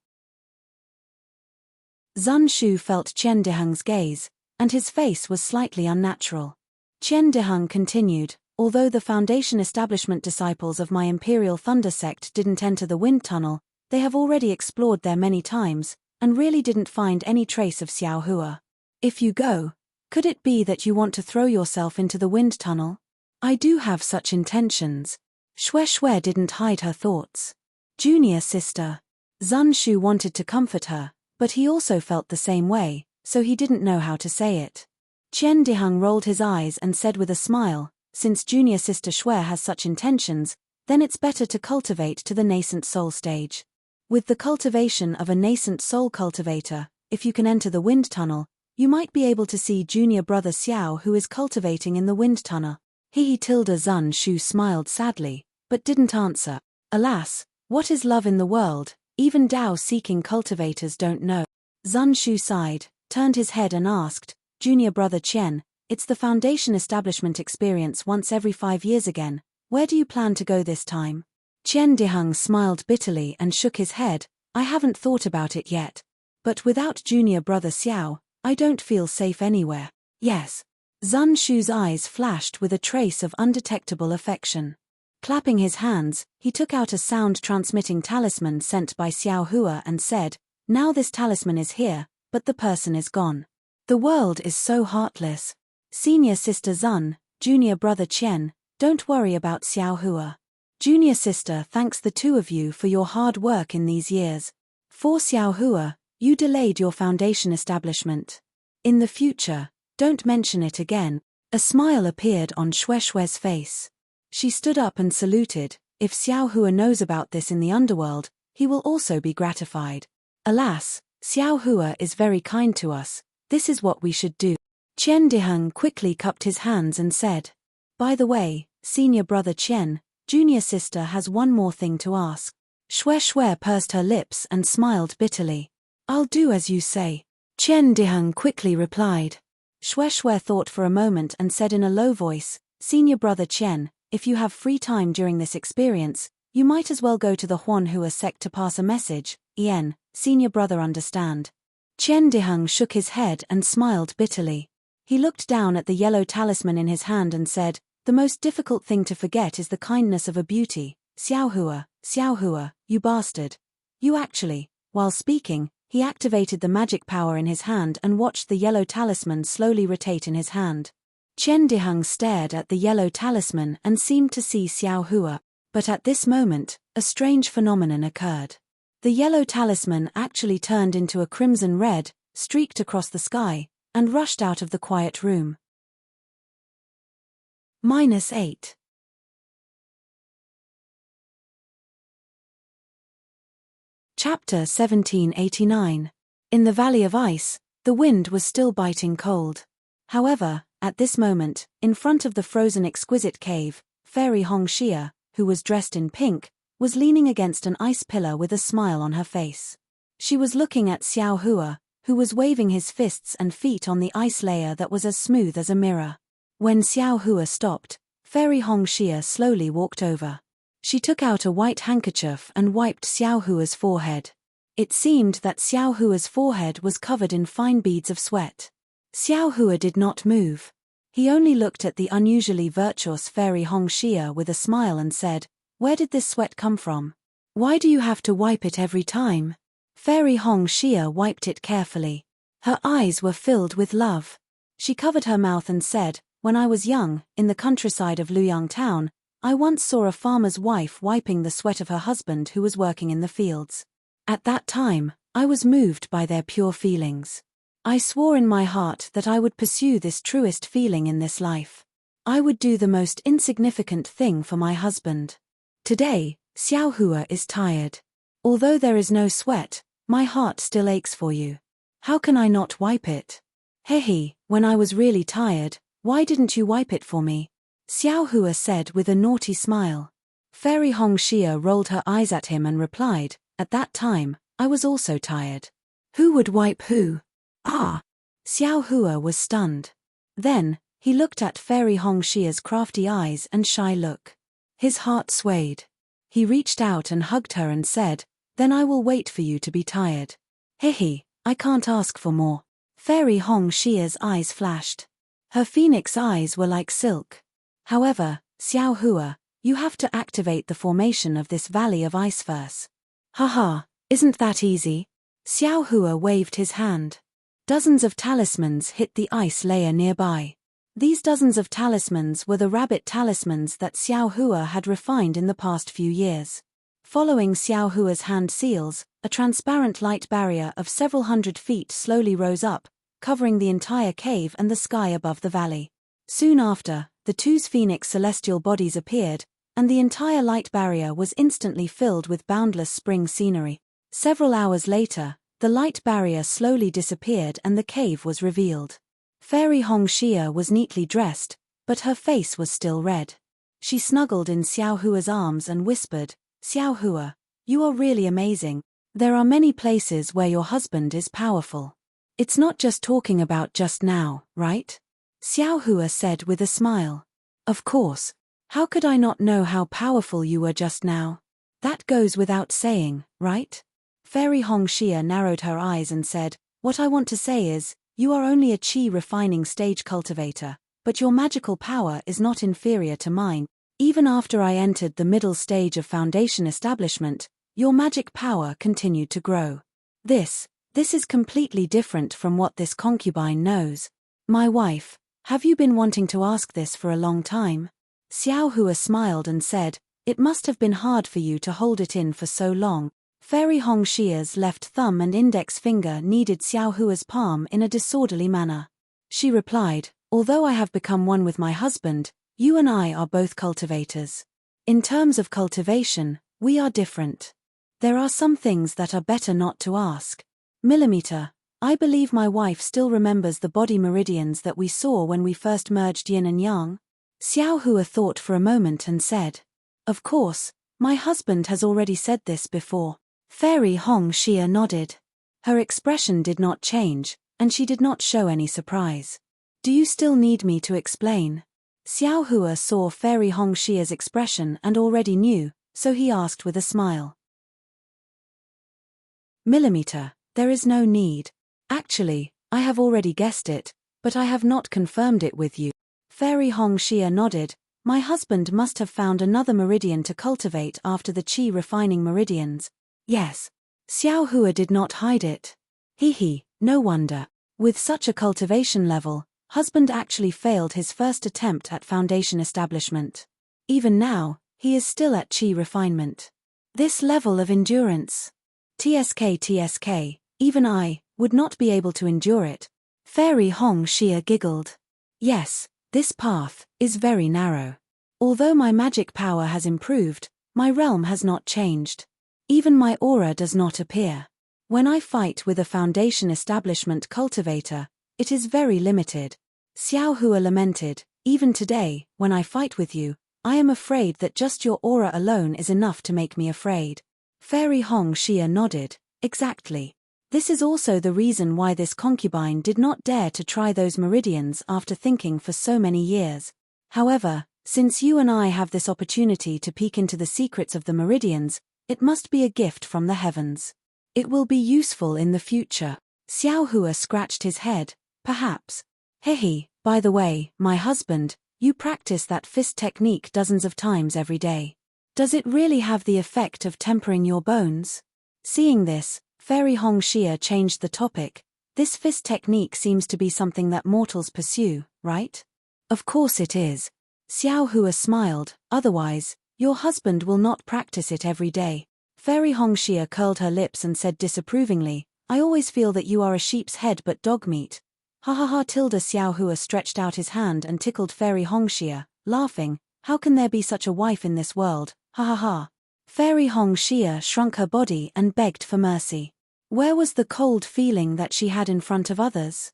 S1: Zun Shu felt Qian Diheng's gaze, and his face was slightly unnatural. Qian Diheng continued, although the Foundation establishment disciples of my Imperial Thunder sect didn't enter the wind tunnel, they have already explored there many times, and really didn't find any trace of Xiao Hua. If you go, could it be that you want to throw yourself into the wind tunnel? I do have such intentions. Xue didn't hide her thoughts. Junior sister. Zun Shu wanted to comfort her, but he also felt the same way, so he didn't know how to say it. Qian Diheng rolled his eyes and said with a smile, since junior sister Xue has such intentions, then it's better to cultivate to the nascent soul stage. With the cultivation of a nascent soul cultivator, if you can enter the wind tunnel, you might be able to see junior brother Xiao who is cultivating in the wind tunnel. Zun Shu smiled sadly, but didn't answer. Alas, what is love in the world? Even Tao-seeking cultivators don't know. Zun Shu sighed, turned his head and asked, Junior brother Qian, it's the Foundation establishment experience once every 5 years again. Where do you plan to go this time? Qian Diheng smiled bitterly and shook his head. I haven't thought about it yet. But without junior brother Xiao, I don't feel safe anywhere. Yes. Zun Shu's eyes flashed with a trace of undetectable affection. Clapping his hands, he took out a sound-transmitting talisman sent by Xiao Hua and said, now this talisman is here, but the person is gone. The world is so heartless. Senior sister Zun, junior brother Qian, don't worry about Xiao Hua. Junior sister thanks the two of you for your hard work in these years. For Xiao Hua, you delayed your Foundation establishment. In the future, don't mention it again. A smile appeared on Xue's face. She stood up and saluted. If Xiao Hua knows about this in the underworld, he will also be gratified. Alas, Xiao Hua is very kind to us, this is what we should do. Qian Diheng quickly cupped his hands and said, "By the way, senior brother Qian, junior sister has one more thing to ask." Shui Shui pursed her lips and smiled bitterly. "I'll do as you say," Qian Diheng quickly replied. Shui Shui thought for a moment and said in a low voice, "Senior brother Qian, if you have free time during this experience, you might as well go to the Huanhua sect to pass a message. Ian, senior brother understand." Qian Diheng shook his head and smiled bitterly. He looked down at the yellow talisman in his hand and said, "The most difficult thing to forget is the kindness of a beauty. Xiao Hua, you bastard." You actually, while speaking, he activated the magic power in his hand and watched the yellow talisman slowly rotate in his hand. Qian Diheng stared at the yellow talisman and seemed to see Xiao Hua, but at this moment, a strange phenomenon occurred. The yellow talisman actually turned into a crimson red, streaked across the sky, and rushed out of the quiet room. -8. Chapter 1789. In the Valley of Ice, the wind was still biting cold. However, at this moment, in front of the frozen exquisite cave, Fairy Hong Xia, who was dressed in pink, was leaning against an ice pillar with a smile on her face. She was looking at Xiao Hua, who was waving his fists and feet on the ice layer that was as smooth as a mirror. When Xiao Hua stopped, Fairy Hong Xia slowly walked over. She took out a white handkerchief and wiped Xiao Hua's forehead. It seemed that Xiao Hua's forehead was covered in fine beads of sweat. Xiao Hua did not move. He only looked at the unusually virtuous Fairy Hong Xia with a smile and said, "Where did this sweat come from? Why do you have to wipe it every time?" Fairy Hong Xia wiped it carefully. Her eyes were filled with love. She covered her mouth and said, "When I was young, in the countryside of Luyang town, I once saw a farmer's wife wiping the sweat of her husband who was working in the fields. At that time, I was moved by their pure feelings. I swore in my heart that I would pursue this truest feeling in this life. I would do the most insignificant thing for my husband. Today, Xiao Hua is tired. Although there is no sweat, my heart still aches for you. How can I not wipe it? Hehe, when I was really tired, why didn't you wipe it for me?" Xiao Hua said with a naughty smile. Fairy Hong Xia rolled her eyes at him and replied, "At that time, I was also tired." "Who would wipe who?" "Ah!" Xiao Hua was stunned. Then, he looked at Fairy Hong Xia's crafty eyes and shy look. His heart swayed. He reached out and hugged her and said, "Then I will wait for you to be tired." "Hehe, I can't ask for more." Fairy Hong Xia's eyes flashed. Her phoenix eyes were like silk. "However, Xiao Hua, you have to activate the formation of this valley of ice first." "Haha, isn't that easy?" Xiao Hua waved his hand. Dozens of talismans hit the ice layer nearby. These dozens of talismans were the rabbit talismans that Xiao Hua had refined in the past few years. Following Xiao Hua's hand seals, a transparent light barrier of several hundred feet slowly rose up, covering the entire cave and the sky above the valley. Soon after, the two phoenix celestial bodies appeared, and the entire light barrier was instantly filled with boundless spring scenery. Several hours later, the light barrier slowly disappeared and the cave was revealed. Fairy Hong Xia was neatly dressed, but her face was still red. She snuggled in Xiao Hua's arms and whispered, "Xiao Hua, you are really amazing. There are many places where your husband is powerful. It's not just talking about just now, right?" Xiao Hua said with a smile. "Of course. How could I not know how powerful you were just now? That goes without saying, right?" Fairy Hong Xia narrowed her eyes and said, "What I want to say is, you are only a chi refining stage cultivator, but your magical power is not inferior to mine. Even after I entered the middle stage of foundation establishment, your magic power continued to grow. This is completely different from what this concubine knows. My wife, have you been wanting to ask this for a long time?" Xiao Hua smiled and said, "It must have been hard for you to hold it in for so long." Fairy Hong Xia's left thumb and index finger kneaded Xiao Hua's palm in a disorderly manner. She replied, "Although I have become one with my husband, you and I are both cultivators. In terms of cultivation, we are different. There are some things that are better not to ask. Millimeter. I believe my wife still remembers the body meridians that we saw when we first merged yin and yang. Xiao Hua thought for a moment and said, "Of course, my husband has already said this before." Fairy Hong Xia nodded. Her expression did not change, and she did not show any surprise. "Do you still need me to explain?" Xiao Hua saw Fairy Hong Xia's expression and already knew, so he asked with a smile. Millimeter, there is no need. Actually, I have already guessed it, but I have not confirmed it with you. Fairy Hong Xia nodded. My husband must have found another meridian to cultivate after the qi refining meridians. Yes. Xiao Hua did not hide it. No wonder. With such a cultivation level, husband actually failed his first attempt at foundation establishment. Even now, he is still at qi refinement. This level of endurance. TSK, even I would not be able to endure it. Fairy Hong Xia giggled. Yes, this path is very narrow. Although my magic power has improved, my realm has not changed. Even my aura does not appear. When I fight with a foundation establishment cultivator, it is very limited. Xiao Hua lamented, even today, when I fight with you, I am afraid that just your aura alone is enough to make me afraid. Fairy Hong Xia nodded. Exactly. This is also the reason why this concubine did not dare to try those meridians after thinking for so many years. However, since you and I have this opportunity to peek into the secrets of the meridians, it must be a gift from the heavens. It will be useful in the future. Xiao Hua scratched his head. Perhaps. By the way, my husband, you practice that fist technique dozens of times every day. Does it really have the effect of tempering your bones? Seeing this, Fairy Hong Xia changed the topic. This fist technique seems to be something that mortals pursue, right? Of course it is. Xiao Hua smiled. Otherwise, your husband will not practice it every day. Fairy Hong Xia curled her lips and said disapprovingly, I always feel that you are a sheep's head but dog meat. Ha ha ha. Xiao Hua stretched out his hand and tickled Fairy Hong Xia, laughing. How can there be such a wife in this world? Ha ha ha. Fairy Hong Xia shrunk her body and begged for mercy. Where was the cold feeling that she had in front of others?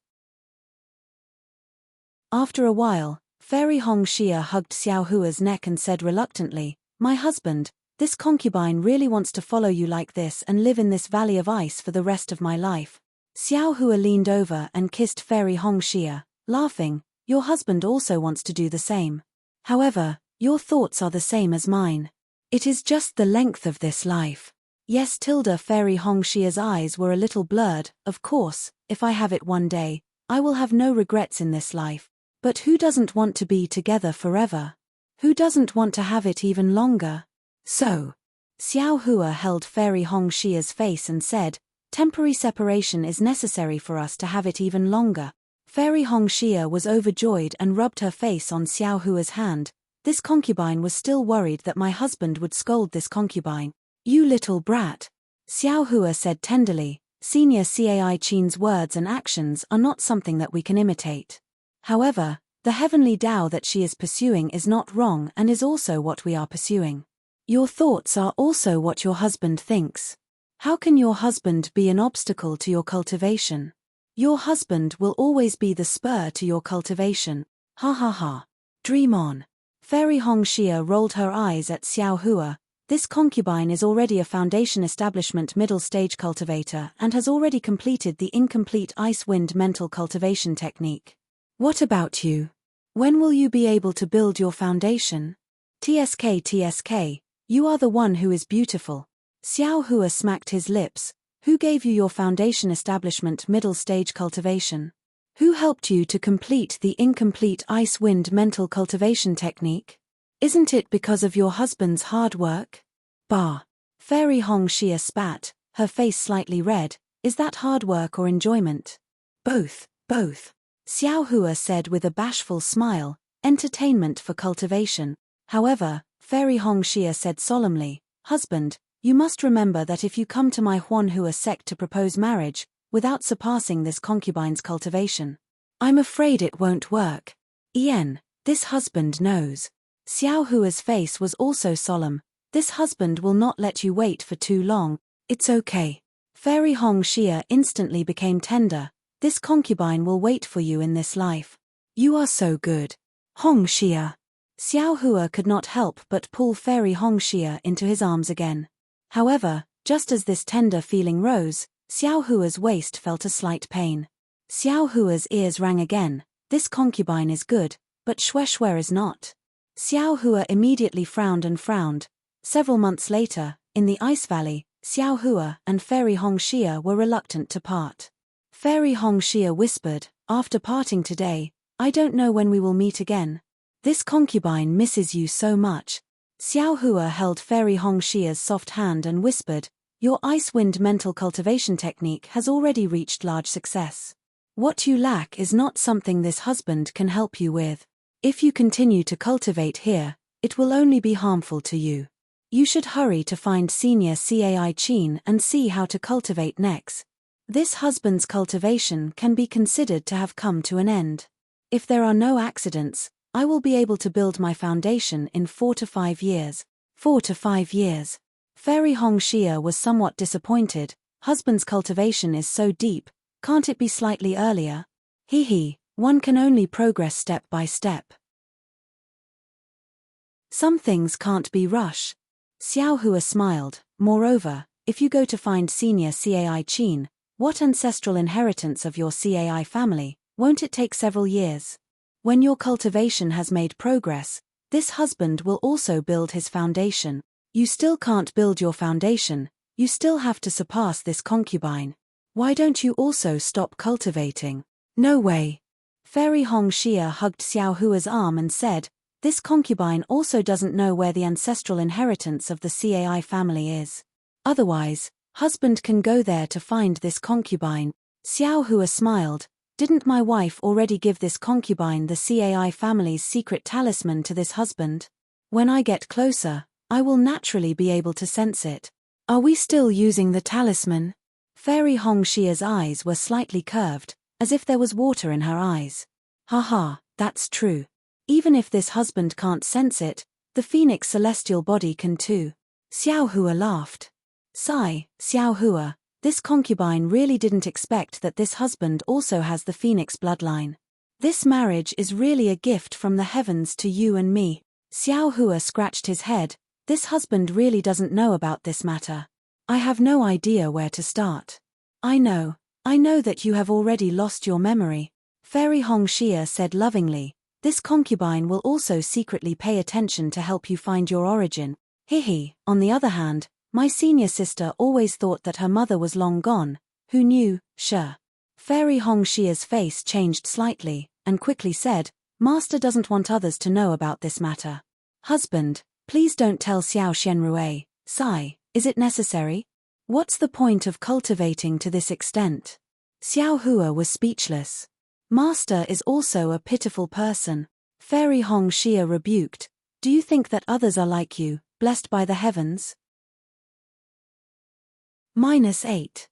S1: After a while, Fairy Hong Xia hugged Xiao Hua's neck and said reluctantly, My husband, this concubine really wants to follow you like this and live in this valley of ice for the rest of my life. Xiao Hua leaned over and kissed Fairy Hong Xia, laughing, Your husband also wants to do the same. However, your thoughts are the same as mine. It is just the length of this life. Yes. Fairy Hong Xia's eyes were a little blurred. Of course, if I have it one day, I will have no regrets in this life. But who doesn't want to be together forever? Who doesn't want to have it even longer? So, Xiao Hua held Fairy Hong Xia's face and said, Temporary separation is necessary for us to have it even longer. Fairy Hong Xia was overjoyed and rubbed her face on Xiao Hua's hand. This concubine was still worried that my husband would scold this concubine. You little brat. Xiao Hua said tenderly, Senior Cai Qin's words and actions are not something that we can imitate. However, the heavenly Tao that she is pursuing is not wrong and is also what we are pursuing. Your thoughts are also what your husband thinks. How can your husband be an obstacle to your cultivation? Your husband will always be the spur to your cultivation. Ha ha ha. Dream on. Fairy Hong Xia rolled her eyes at Xiao Hua. This concubine is already a foundation establishment middle stage cultivator and has already completed the incomplete ice wind mental cultivation technique. What about you? When will you be able to build your foundation? TSK, you are the one who is beautiful. Xiao Hua smacked his lips. Who gave you your foundation establishment middle stage cultivation? Who helped you to complete the incomplete ice wind mental cultivation technique? Isn't it because of your husband's hard work? Bah. Fairy Hong Xia spat, her face slightly red. Is that hard work or enjoyment? Both. Xiao Hua said with a bashful smile, entertainment for cultivation. However, Fairy Hong Xia said solemnly, Husband, you must remember that if you come to my Huan Hua sect to propose marriage, without surpassing this concubine's cultivation, I'm afraid it won't work. This husband knows. Xiao Hua's face was also solemn. This husband will not let you wait for too long. It's okay. Fairy Hong Xia instantly became tender. This concubine will wait for you in this life. You are so good. Hong Xia. Xiao Hua could not help but pull Fairy Hong Xia into his arms again. However, just as this tender feeling rose, Xiao Hua's waist felt a slight pain. Xiao Hua's ears rang again. This concubine is good, but Xue is not. Xiao Hua immediately frowned and frowned. Several months later, in the Ice Valley, Xiao Hua and Fairy Hong Xia were reluctant to part. Fairy Hong Xia whispered, "After parting today, I don't know when we will meet again. This concubine misses you so much." Xiao Hua held Fairy Hong Xia's soft hand and whispered, "Your ice wind mental cultivation technique has already reached large success. What you lack is not something this husband can help you with. If you continue to cultivate here, it will only be harmful to you. You should hurry to find Senior Cai Qin and see how to cultivate next. This husband's cultivation can be considered to have come to an end. If there are no accidents, I will be able to build my foundation in 4 to 5 years. 4 to 5 years. Fairy Hong Xia was somewhat disappointed. Husband's cultivation is so deep, can't it be slightly earlier? One can only progress step by step. Some things can't be rushed. Xiao Hua smiled. Moreover, if you go to find Senior Cai Qin, what ancestral inheritance of your Cai family, won't it take several years? When your cultivation has made progress, this husband will also build his foundation. You still can't build your foundation, you still have to surpass this concubine. Why don't you also stop cultivating? No way. Fairy Hong Xia hugged Xiao Hua's arm and said, "This concubine also doesn't know where the ancestral inheritance of the Cai family is. Otherwise, husband can go there to find this concubine." Xiao Hua smiled. "Didn't my wife already give this concubine the Cai family's secret talisman to this husband? When I get closer, I will naturally be able to sense it. Are we still using the talisman?" Fairy Hong Xia's eyes were slightly curved, as if there was water in her eyes. Haha, that's true. Even if this husband can't sense it, the phoenix celestial body can too. Xiao Hua laughed. Sigh, Xiao Hua, this concubine really didn't expect that this husband also has the phoenix bloodline. This marriage is really a gift from the heavens to you and me. Xiao Hua scratched his head. This husband really doesn't know about this matter. I have no idea where to start. I know that you have already lost your memory. Fairy Hong Xia said lovingly, "This concubine will also secretly pay attention to help you find your origin." On the other hand, my senior sister always thought that her mother was long gone. Who knew? Sure. Fairy Hong Xia's face changed slightly, and quickly said, "Master doesn't want others to know about this matter. Husband, please don't tell Xiao Xianrui. Sigh, is it necessary? What's the point of cultivating to this extent?" Xiao Hua was speechless. Master is also a pitiful person. Fairy Hong Xia rebuked. "Do you think that others are like you, blessed by the heavens?" -8.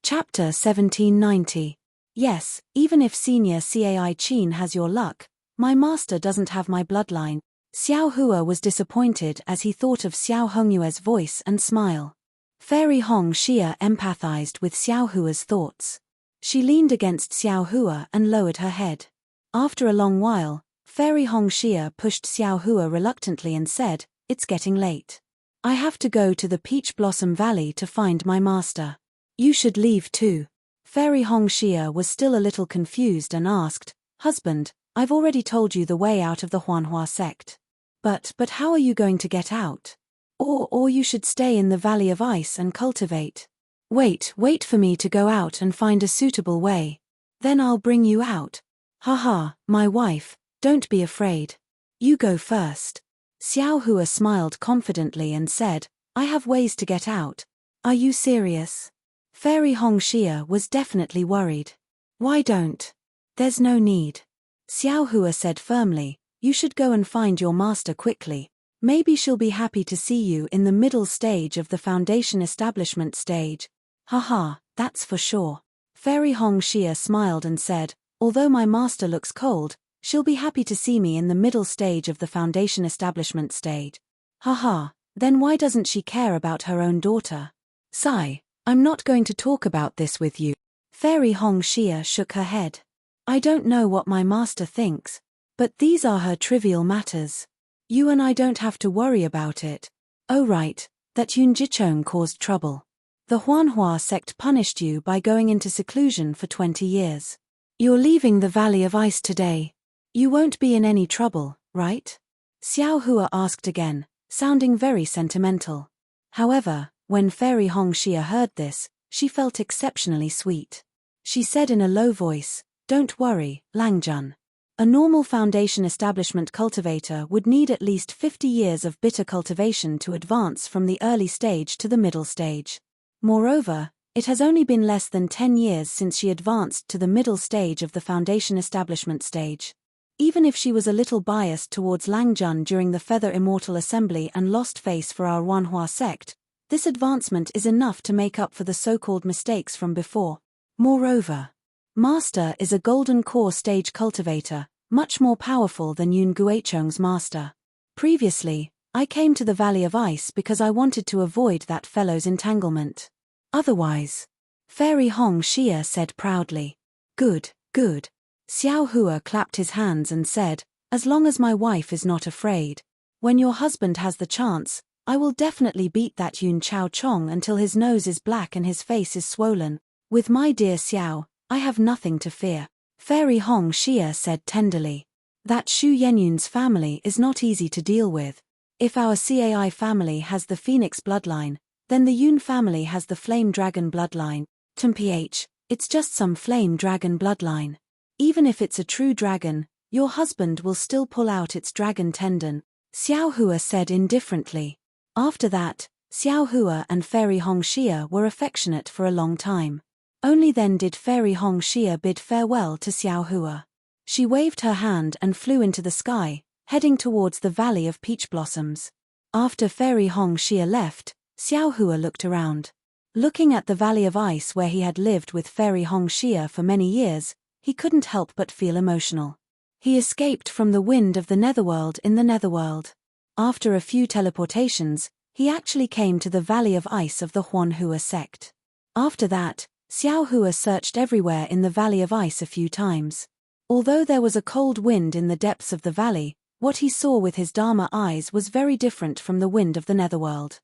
S1: Chapter 1790. Yes, even if Senior Cai Qin has your luck, my master doesn't have my bloodline. Xiao Hua was disappointed as he thought of Xiao Hongyue's voice and smile. Fairy Hong Xia empathized with Xiao Hua's thoughts. She leaned against Xiao Hua and lowered her head. After a long while, Fairy Hong Xia pushed Xiao Hua reluctantly and said, "It's getting late. I have to go to the Peach Blossom Valley to find my master. You should leave too." Fairy Hong Xia was still a little confused and asked, "Husband, I've already told you the way out of the Huanhua sect. But how are you going to get out? Or you should stay in the Valley of Ice and cultivate. Wait for me to go out and find a suitable way. Then I'll bring you out. Haha, my wife, don't be afraid. You go first." Xiao Hua smiled confidently and said, "I have ways to get out." "Are you serious?" Fairy Hong Xia was definitely worried. "Why don't? There's no need." Xiao Hua said firmly, "You should go and find your master quickly. Maybe she'll be happy to see you in the middle stage of the foundation establishment stage." "Haha, that's for sure." Fairy Hong Xia smiled and said, "Although my master looks cold, she'll be happy to see me in the middle stage of the foundation establishment stage." Haha, then why doesn't she care about her own daughter? Sigh, I'm not going to talk about this with you. Fairy Hong Xia shook her head. I don't know what my master thinks, but these are her trivial matters. You and I don't have to worry about it. Oh right, that Yun Jichong caused trouble. The Huanhua sect punished you by going into seclusion for 20 years. You're leaving the Valley of Ice today. You won't be in any trouble, right? Xiao Hua asked again, sounding very sentimental. However, when Fairy Hong Xia heard this, she felt exceptionally sweet. She said in a low voice, Don't worry, Langjun. A normal foundation establishment cultivator would need at least 50 years of bitter cultivation to advance from the early stage to the middle stage. Moreover, it has only been less than 10 years since she advanced to the middle stage of the foundation establishment stage. Even if she was a little biased towards Langjun during the Feather Immortal Assembly and lost face for our Wanhua sect, this advancement is enough to make up for the so-called mistakes from before. Moreover, Master is a golden core stage cultivator, much more powerful than Yun Guichong's master. Previously, I came to the Valley of Ice because I wanted to avoid that fellow's entanglement. Otherwise, Fairy Hong Xia said proudly. Good, good. Xiao Hua clapped his hands and said, As long as my wife is not afraid. When your husband has the chance, I will definitely beat that Yun Chao Chong until his nose is black and his face is swollen. With my dear Xiao, I have nothing to fear. Fairy Hong Xia said tenderly. That Shu Yenyun's family is not easy to deal with. If our Cai family has the Phoenix bloodline, then the Yun family has the Flame Dragon bloodline. Mph, it's just some Flame Dragon bloodline. Even if it's a true dragon, your husband will still pull out its dragon tendon, Xiao Hua said indifferently. After that, Xiao Hua and Fairy Hong Xia were affectionate for a long time. Only then did Fairy Hong Xia bid farewell to Xiao Hua. She waved her hand and flew into the sky, heading towards the Valley of Peach Blossoms. After Fairy Hong Xia left, Xiao Hua looked around. Looking at the Valley of Ice where he had lived with Fairy Hong Xia for many years, he couldn't help but feel emotional. He escaped from the wind of the Netherworld in the Netherworld. After a few teleportations, he actually came to the Valley of Ice of the Huanhua sect. After that, Xiao Hua searched everywhere in the Valley of Ice a few times. Although there was a cold wind in the depths of the valley, what he saw with his Dharma eyes was very different from the wind of the Netherworld.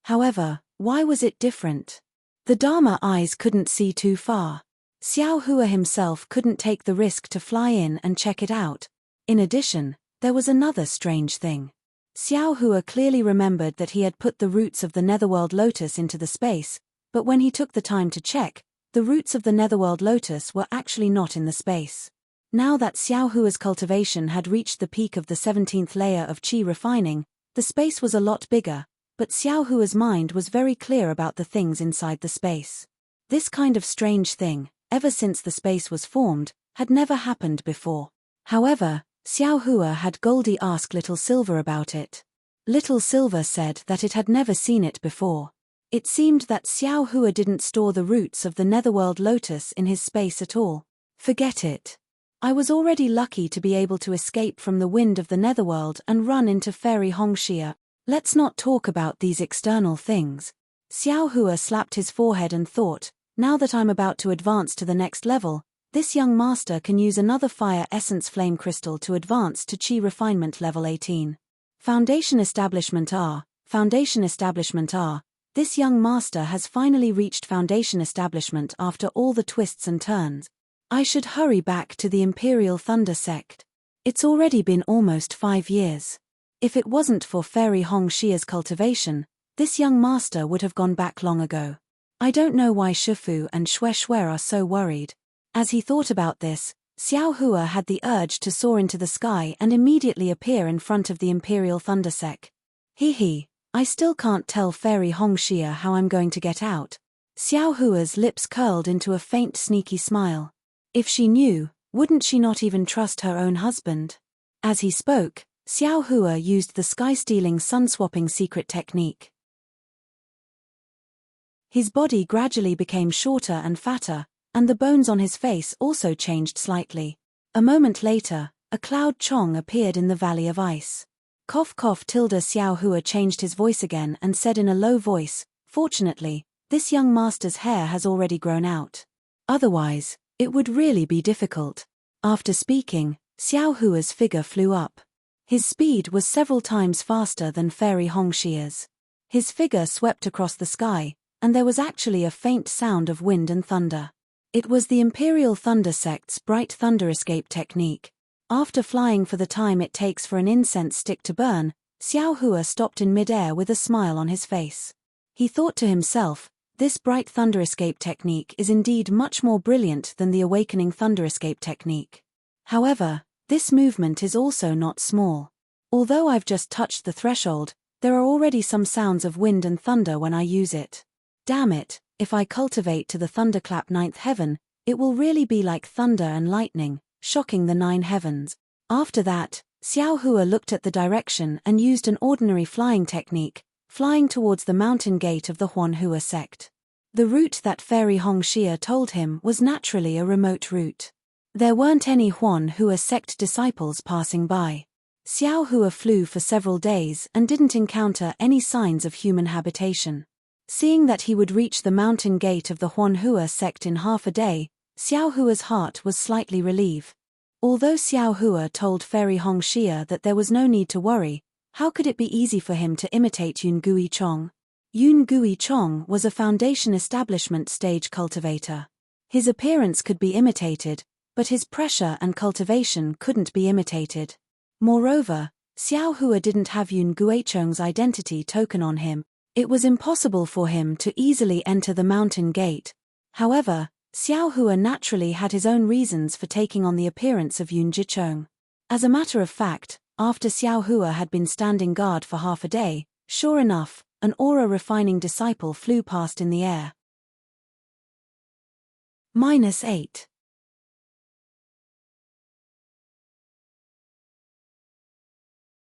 S1: However, why was it different? The Dharma eyes couldn't see too far. Xiao Hua himself couldn't take the risk to fly in and check it out. In addition, there was another strange thing. Xiao Hua clearly remembered that he had put the roots of the Netherworld lotus into the space, but when he took the time to check, the roots of the Netherworld lotus were actually not in the space. Now that Xiao Hua's cultivation had reached the peak of the 17th layer of qi refining, the space was a lot bigger, but Xiao Hua's mind was very clear about the things inside the space. This kind of strange thing, ever since the space was formed, had never happened before. However, Xiao Hua had Goldie ask Little Silver about it. Little Silver said that it had never seen it before. It seemed that Xiao Hua didn't store the roots of the Netherworld lotus in his space at all. Forget it. I was already lucky to be able to escape from the wind of the Netherworld and run into Fairy Hong Xia. Let's not talk about these external things. Xiao Hua slapped his forehead and thought, now that I'm about to advance to the next level, this young master can use another fire essence flame crystal to advance to Qi refinement level 18. Foundation Establishment R. This young master has finally reached Foundation Establishment after all the twists and turns. I should hurry back to the Imperial Thunder Sect. It's already been almost 5 years. If it wasn't for Fairy Hong Xia's cultivation, this young master would have gone back long ago. I don't know why Shifu and Xue are so worried. As he thought about this, Xiao Hua had the urge to soar into the sky and immediately appear in front of the Imperial Thundersec. I still can't tell Fairy Hong Xia how I'm going to get out. Xiao Hua's lips curled into a faint sneaky smile. If she knew, wouldn't she not even trust her own husband? As he spoke, Xiao Hua used the sky-stealing sun-swapping secret technique. His body gradually became shorter and fatter, and the bones on his face also changed slightly. A moment later, a cloud chong appeared in the Valley of Ice. Cough cough tilde Xiao Hua changed his voice again and said in a low voice, "Fortunately, this young master's hair has already grown out. Otherwise, it would really be difficult." After speaking, Xiao Hua's figure flew up. His speed was several times faster than Fairy Hongxia's. His figure swept across the sky, and there was actually a faint sound of wind and thunder. It was the Imperial Thunder Sect's bright thunder escape technique. After flying for the time it takes for an incense stick to burn, Xiao Hua stopped in midair with a smile on his face. He thought to himself, this bright thunder escape technique is indeed much more brilliant than the awakening thunder escape technique. However, this movement is also not small. Although I've just touched the threshold, there are already some sounds of wind and thunder when I use it. Damn it, if I cultivate to the thunderclap ninth heaven, it will really be like thunder and lightning, shocking the 9 heavens. After that, Xiao Hua looked at the direction and used an ordinary flying technique, flying towards the mountain gate of the Huanhua sect. The route that Fairy Hongxia told him was naturally a remote route. There weren't any Huanhua sect disciples passing by. Xiao Hua flew for several days and didn't encounter any signs of human habitation. Seeing that he would reach the mountain gate of the Huanhua sect in half a day, Xiao Hua's heart was slightly relieved. Although Xiao Hua told Fairy Hongxia that there was no need to worry, how could it be easy for him to imitate Yun Gui Chong? Yun Gui Chong was a foundation establishment stage cultivator. His appearance could be imitated, but his pressure and cultivation couldn't be imitated. Moreover, Xiao Hua didn't have Yun Guichong's identity token on him. It was impossible for him to easily enter the mountain gate. However, Xiao Hua naturally had his own reasons for taking on the appearance of Yun Jichong. As a matter of fact, after Xiao Hua had been standing guard for half a day, sure enough, an aura-refining disciple flew past in the air. -8.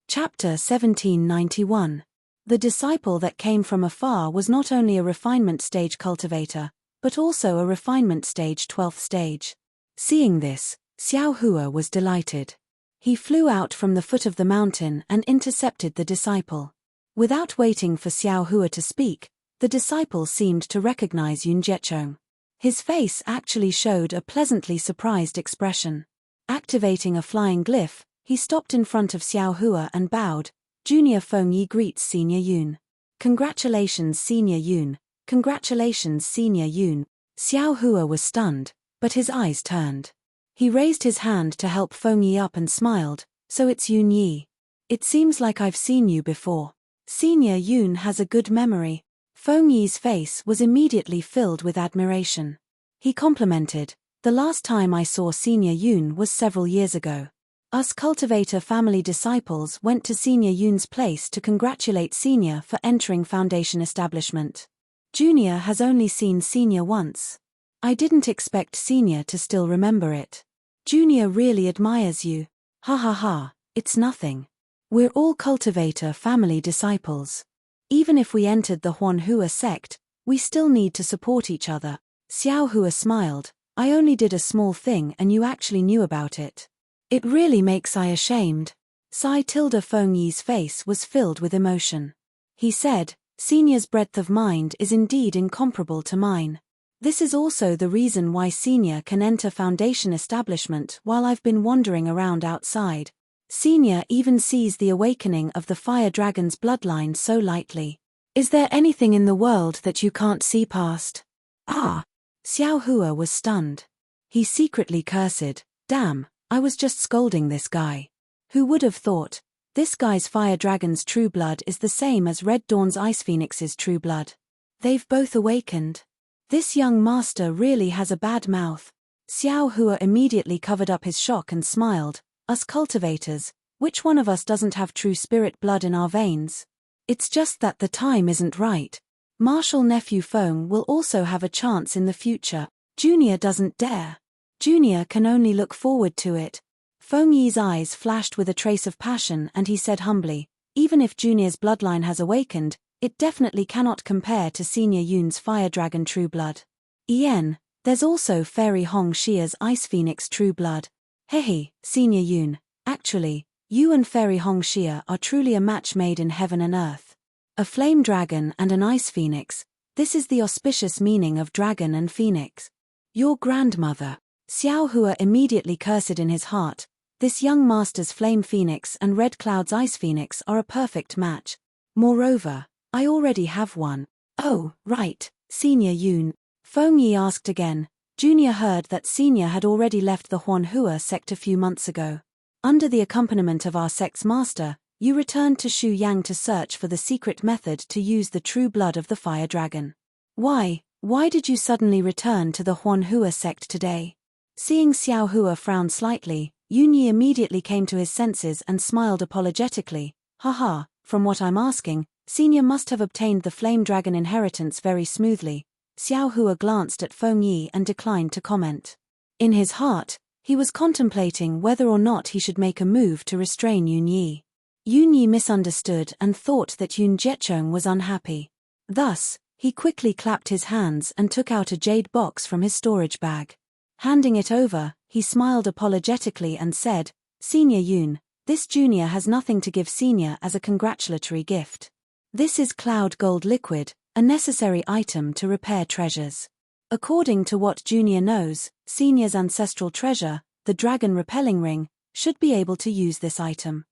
S1: Chapter 1791. The disciple that came from afar was not only a refinement stage cultivator, but also a refinement stage 12th stage. Seeing this, Xiao Hua was delighted. He flew out from the foot of the mountain and intercepted the disciple. Without waiting for Xiao Hua to speak, the disciple seemed to recognize Yun Jichong. His face actually showed a pleasantly surprised expression. Activating a flying glyph, he stopped in front of Xiao Hua and bowed. Junior Feng Yi greets Senior Yun. Congratulations Senior Yun, congratulations Senior Yun. Xiao Hua was stunned, but his eyes turned. He raised his hand to help Feng Yi up and smiled, so it's Yun Yi. It seems like I've seen you before. Senior Yun has a good memory. Feng Yi's face was immediately filled with admiration. He complimented, the last time I saw Senior Yun was several years ago. Us cultivator family disciples went to Senior Yun's place to congratulate Senior for entering foundation establishment. Junior has only seen Senior once. I didn't expect Senior to still remember it. Junior really admires you. Ha ha ha, it's nothing. We're all cultivator family disciples. Even if we entered the Huanhua sect, we still need to support each other. Xiao Hua smiled, I only did a small thing and you actually knew about it. It really makes I ashamed. Feng Yi's face was filled with emotion. He said, Senior's breadth of mind is indeed incomparable to mine. This is also the reason why Senior can enter foundation establishment while I've been wandering around outside. Senior even sees the awakening of the fire dragon's bloodline so lightly. Is there anything in the world that you can't see past? Ah! Xiao Hua was stunned. He secretly cursed, damn, I was just scolding this guy. Who would have thought? This guy's fire dragon's true blood is the same as Red Dawn's ice phoenix's true blood. They've both awakened. This young master really has a bad mouth. Xiao Hua immediately covered up his shock and smiled. Us cultivators, which one of us doesn't have true spirit blood in our veins? It's just that the time isn't right. Martial nephew Feng will also have a chance in the future. Junior doesn't dare. Junior can only look forward to it. Feng Yi's eyes flashed with a trace of passion and he said humbly, even if Junior's bloodline has awakened, it definitely cannot compare to Senior Yun's fire dragon true blood. There's also Fairy Hongxia's ice phoenix true blood. Hehe, Senior Yun, actually, You and Fairy Hongxia are truly a match made in heaven and earth. A flame dragon and an ice phoenix, this is the auspicious meaning of dragon and phoenix. Your grandmother. Xiao Hua immediately cursed in his heart. This young master's flame phoenix and Red Cloud's ice phoenix are a perfect match. Moreover, I already have one. Oh, right, Senior Yun. Feng Yi asked again. Junior heard that Senior had already left the Huanhua sect a few months ago. Under the accompaniment of our sect's master, you returned to Shu Yang to search for the secret method to use the true blood of the fire dragon. Why did you suddenly return to the Huanhua sect today? Seeing Xiao Hua frown slightly, Yun Yi immediately came to his senses and smiled apologetically. Haha, from what I'm asking, Senior must have obtained the flame dragon inheritance very smoothly. Xiao Hua glanced at Feng Yi and declined to comment. In his heart, he was contemplating whether or not he should make a move to restrain Yun Yi. Yun Yi misunderstood and thought that Yun Jiecheng was unhappy. Thus, he quickly clapped his hands and took out a jade box from his storage bag. Handing it over, he smiled apologetically and said, Senior Yun, this junior has nothing to give Senior as a congratulatory gift. This is cloud gold liquid, a necessary item to repair treasures. According to what Junior knows, Senior's ancestral treasure, the dragon repelling ring, should be able to use this item.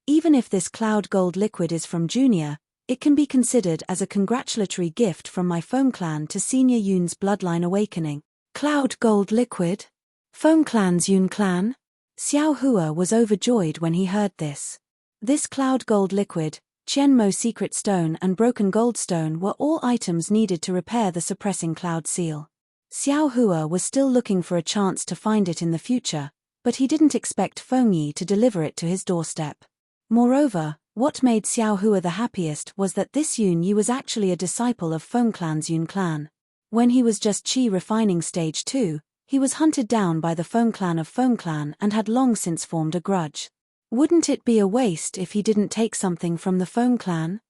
S1: Even if this cloud gold liquid is from Junior, it can be considered as a congratulatory gift from my Feng clan to Senior Yun's bloodline awakening. Cloud gold liquid? Feng clan's Yun clan? Xiao Hua was overjoyed when he heard this. This cloud gold liquid, Qianmo secret stone and broken gold stone were all items needed to repair the suppressing cloud seal. Xiao Hua was still looking for a chance to find it in the future, but he didn't expect Feng Yi to deliver it to his doorstep. Moreover, what made Xiao Hua the happiest was that this Yun Yi was actually a disciple of Feng clan's Yun clan. When he was just Qi refining stage 2, he was hunted down by the Feng clan of Feng clan and had long since formed a grudge. Wouldn't it be a waste if he didn't take something from the Feng clan?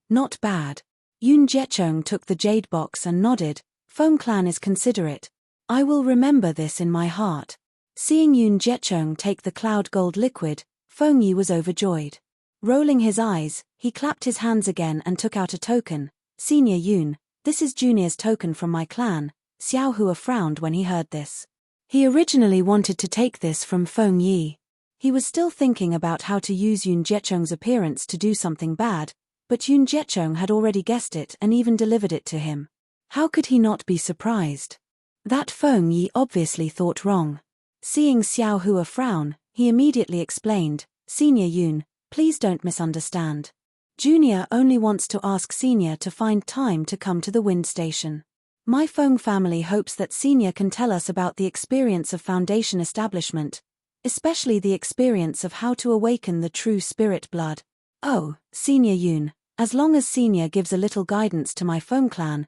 S1: Not bad. Yun Jiecheng took the jade box and nodded. Feng clan is considerate. I will remember this in my heart. Seeing Yun Jiecheng take the cloud gold liquid, Feng Yi was overjoyed. Rolling his eyes, he clapped his hands again and took out a token. Senior Yun, this is Junior's token from my clan. Xiao Hua frowned when he heard this. He originally wanted to take this from Feng Yi. He was still thinking about how to use Yun Jiecheng's appearance to do something bad, but Yun Jiecheng had already guessed it and even delivered it to him. How could he not be surprised? That Feng Yi obviously thought wrong. Seeing Xiao Hua frown, he immediately explained, Senior Yun, please don't misunderstand. Junior only wants to ask Senior to find time to come to the wind station. My Feng family hopes that Senior can tell us about the experience of Foundation establishment, especially the experience of how to awaken the true spirit blood. Oh, Senior Yun, as long as Senior gives a little guidance to my Feng clan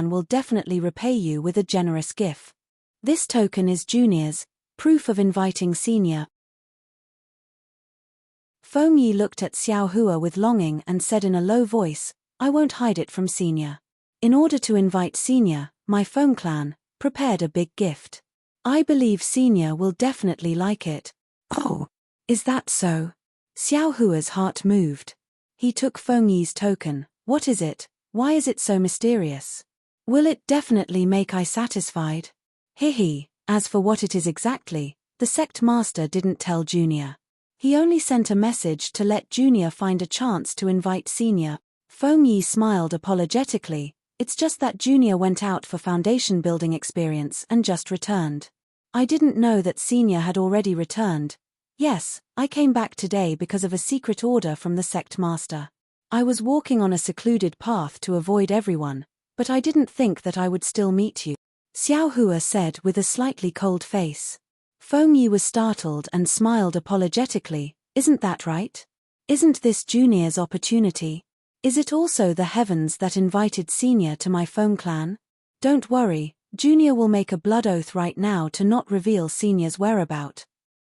S1: will definitely repay you with a generous gift. This token is Junior's, proof of inviting Senior. Feng Yi looked at Xiao Hua with longing and said in a low voice, I won't hide it from Senior. In order to invite Senior, my Feng clan prepared a big gift. I believe Senior will definitely like it. Oh, is that so? Xiao Hua's heart moved. He took Feng Yi's token. What is it? Why is it so mysterious? Will it definitely make I satisfied? Hihi, as for what it is exactly, the sect master didn't tell Junior. He only sent a message to let Junior find a chance to invite Senior. Feng Yi smiled apologetically. It's just that Junior went out for foundation building experience and just returned. I didn't know that Senior had already returned. Yes, I came back today because of a secret order from the sect master. I was walking on a secluded path to avoid everyone, but I didn't think that I would still meet you. Xiao Hua said with a slightly cold face. Feng Yi was startled and smiled apologetically. Isn't that right? Isn't this Junior's opportunity? Is it also the heavens that invited Senior to my Feng clan? Don't worry, Junior will make a blood oath right now to not reveal Senior's whereabout.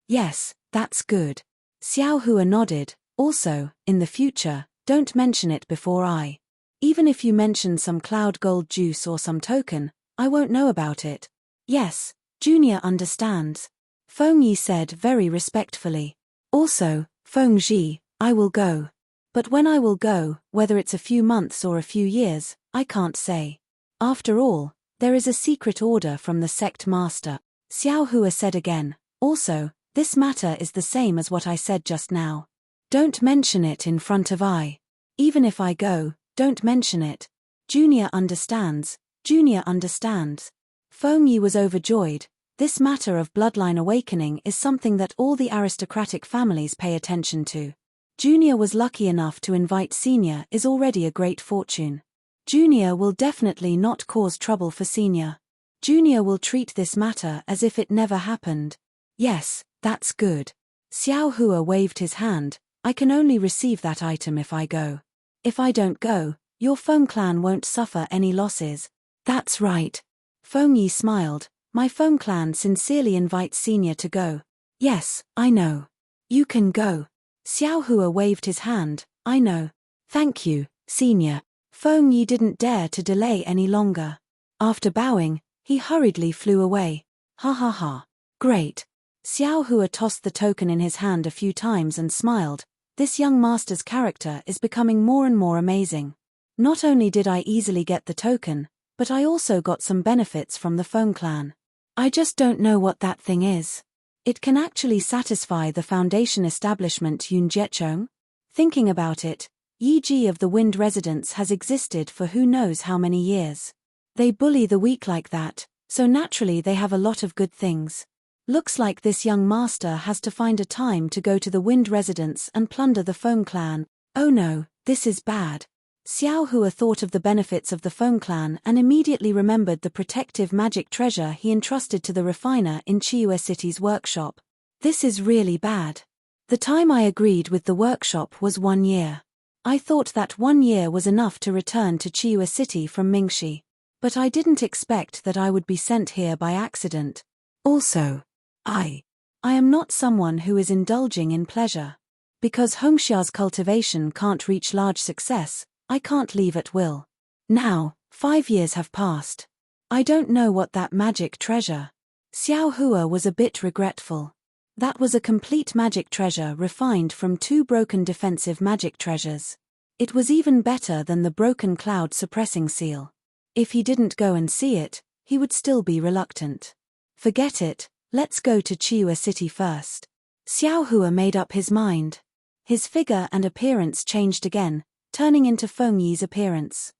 S1: Yes, that's good. Xiao Hua nodded. Also, in the future, don't mention it before I. Even if you mention some cloud gold juice or some token, I won't know about it. Yes, Junior understands. Feng Yi said very respectfully. Also, Feng Ji, I will go. But when I will go, whether it's a few months or a few years, I can't say. After all, there is a secret order from the sect master. Xiao Hua said again. Also, this matter is the same as what I said just now. Don't mention it in front of I. Even if I go, don't mention it. Junior understands. Junior understands. Feng Yi was overjoyed. This matter of bloodline awakening is something that all the aristocratic families pay attention to. Junior was lucky enough to invite Senior is already a great fortune. Junior will definitely not cause trouble for Senior. Junior will treat this matter as if it never happened. Yes, that's good. Xiao Hua waved his hand. I can only receive that item if I go. If I don't go, your Feng clan won't suffer any losses. That's right. Feng Yi smiled. My Feng clan sincerely invites Senior to go. Yes, I know. You can go. Xiao Hua waved his hand. I know. Thank you, Senior. Feng Yi didn't dare to delay any longer. After bowing, he hurriedly flew away. Ha ha ha. Great. Xiao Hua tossed the token in his hand a few times and smiled. This young master's character is becoming more and more amazing. Not only did I easily get the token, but I also got some benefits from the Feng clan. I just don't know what that thing is. It can actually satisfy the foundation establishment Yun Jiechong? Thinking about it, Yi Ji of the Wind Residence has existed for who knows how many years. They bully the weak like that, so naturally they have a lot of good things. Looks like this young master has to find a time to go to the Wind Residence and plunder the Feng clan. Oh no, this is bad. Xiao Hua thought of the benefits of the Feng clan and immediately remembered the protective magic treasure he entrusted to the refiner in Chiyu City's workshop. This is really bad. The time I agreed with the workshop was 1 year. I thought that 1 year was enough to return to Chiyu City from Mingxi. But I didn't expect that I would be sent here by accident. Also, I am not someone who is indulging in pleasure. Because Hongxia's cultivation can't reach large success, I can't leave at will. Now, 5 years have passed. I don't know what that magic treasure. Xiao Hua was a bit regretful. That was a complete magic treasure refined from 2 broken defensive magic treasures. It was even better than the broken cloud suppressing seal. If he didn't go and see it, he would still be reluctant. Forget it, let's go to Chiyu City first. Xiao Hua made up his mind. His figure and appearance changed again, turning into Feng Yi's appearance.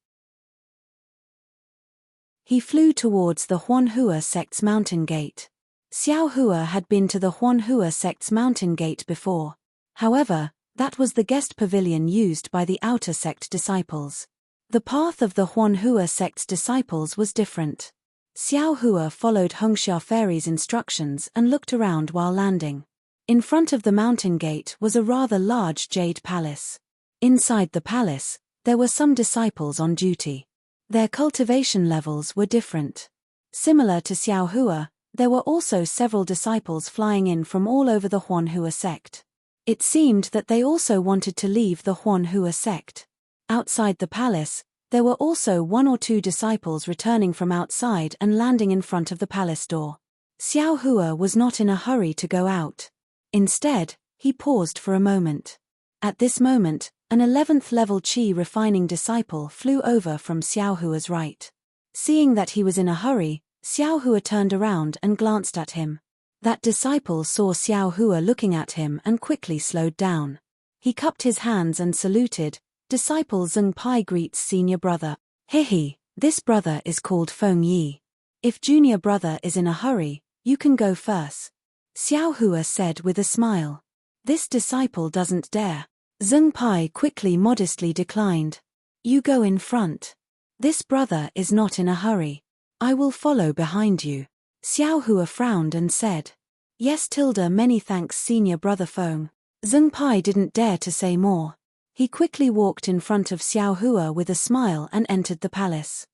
S1: He flew towards the Huanhua sect's mountain gate. Xiao Hua had been to the Huanhua sect's mountain gate before. However, that was the guest pavilion used by the outer sect disciples. The path of the Huanhua sect's disciples was different. Xiao Hua followed Hongxia Fairy's instructions and looked around while landing. In front of the mountain gate was a rather large jade palace. Inside the palace, there were some disciples on duty. Their cultivation levels were different. Similar to Xiao Hua, there were also several disciples flying in from all over the Huanhua sect. It seemed that they also wanted to leave the Huanhua sect. Outside the palace, there were also 1 or 2 disciples returning from outside and landing in front of the palace door. Xiao Hua was not in a hurry to go out. Instead, he paused for a moment. At this moment, an 11th level Qi refining disciple flew over from Xiao Hua's right. Seeing that he was in a hurry, Xiao Hua turned around and glanced at him. That disciple saw Xiao Hua looking at him and quickly slowed down. He cupped his hands and saluted. Disciple Zheng Pai greets senior brother. Hehe, this brother is called Feng Yi. If junior brother is in a hurry, you can go first. Xiao Hua said with a smile. This disciple doesn't dare. Zheng Pai quickly modestly declined. You go in front. This brother is not in a hurry. I will follow behind you. Xiao Hua frowned and said. Yes many thanks senior brother Feng. Zheng Pai didn't dare to say more. He quickly walked in front of Xiao Hua with a smile and entered the palace.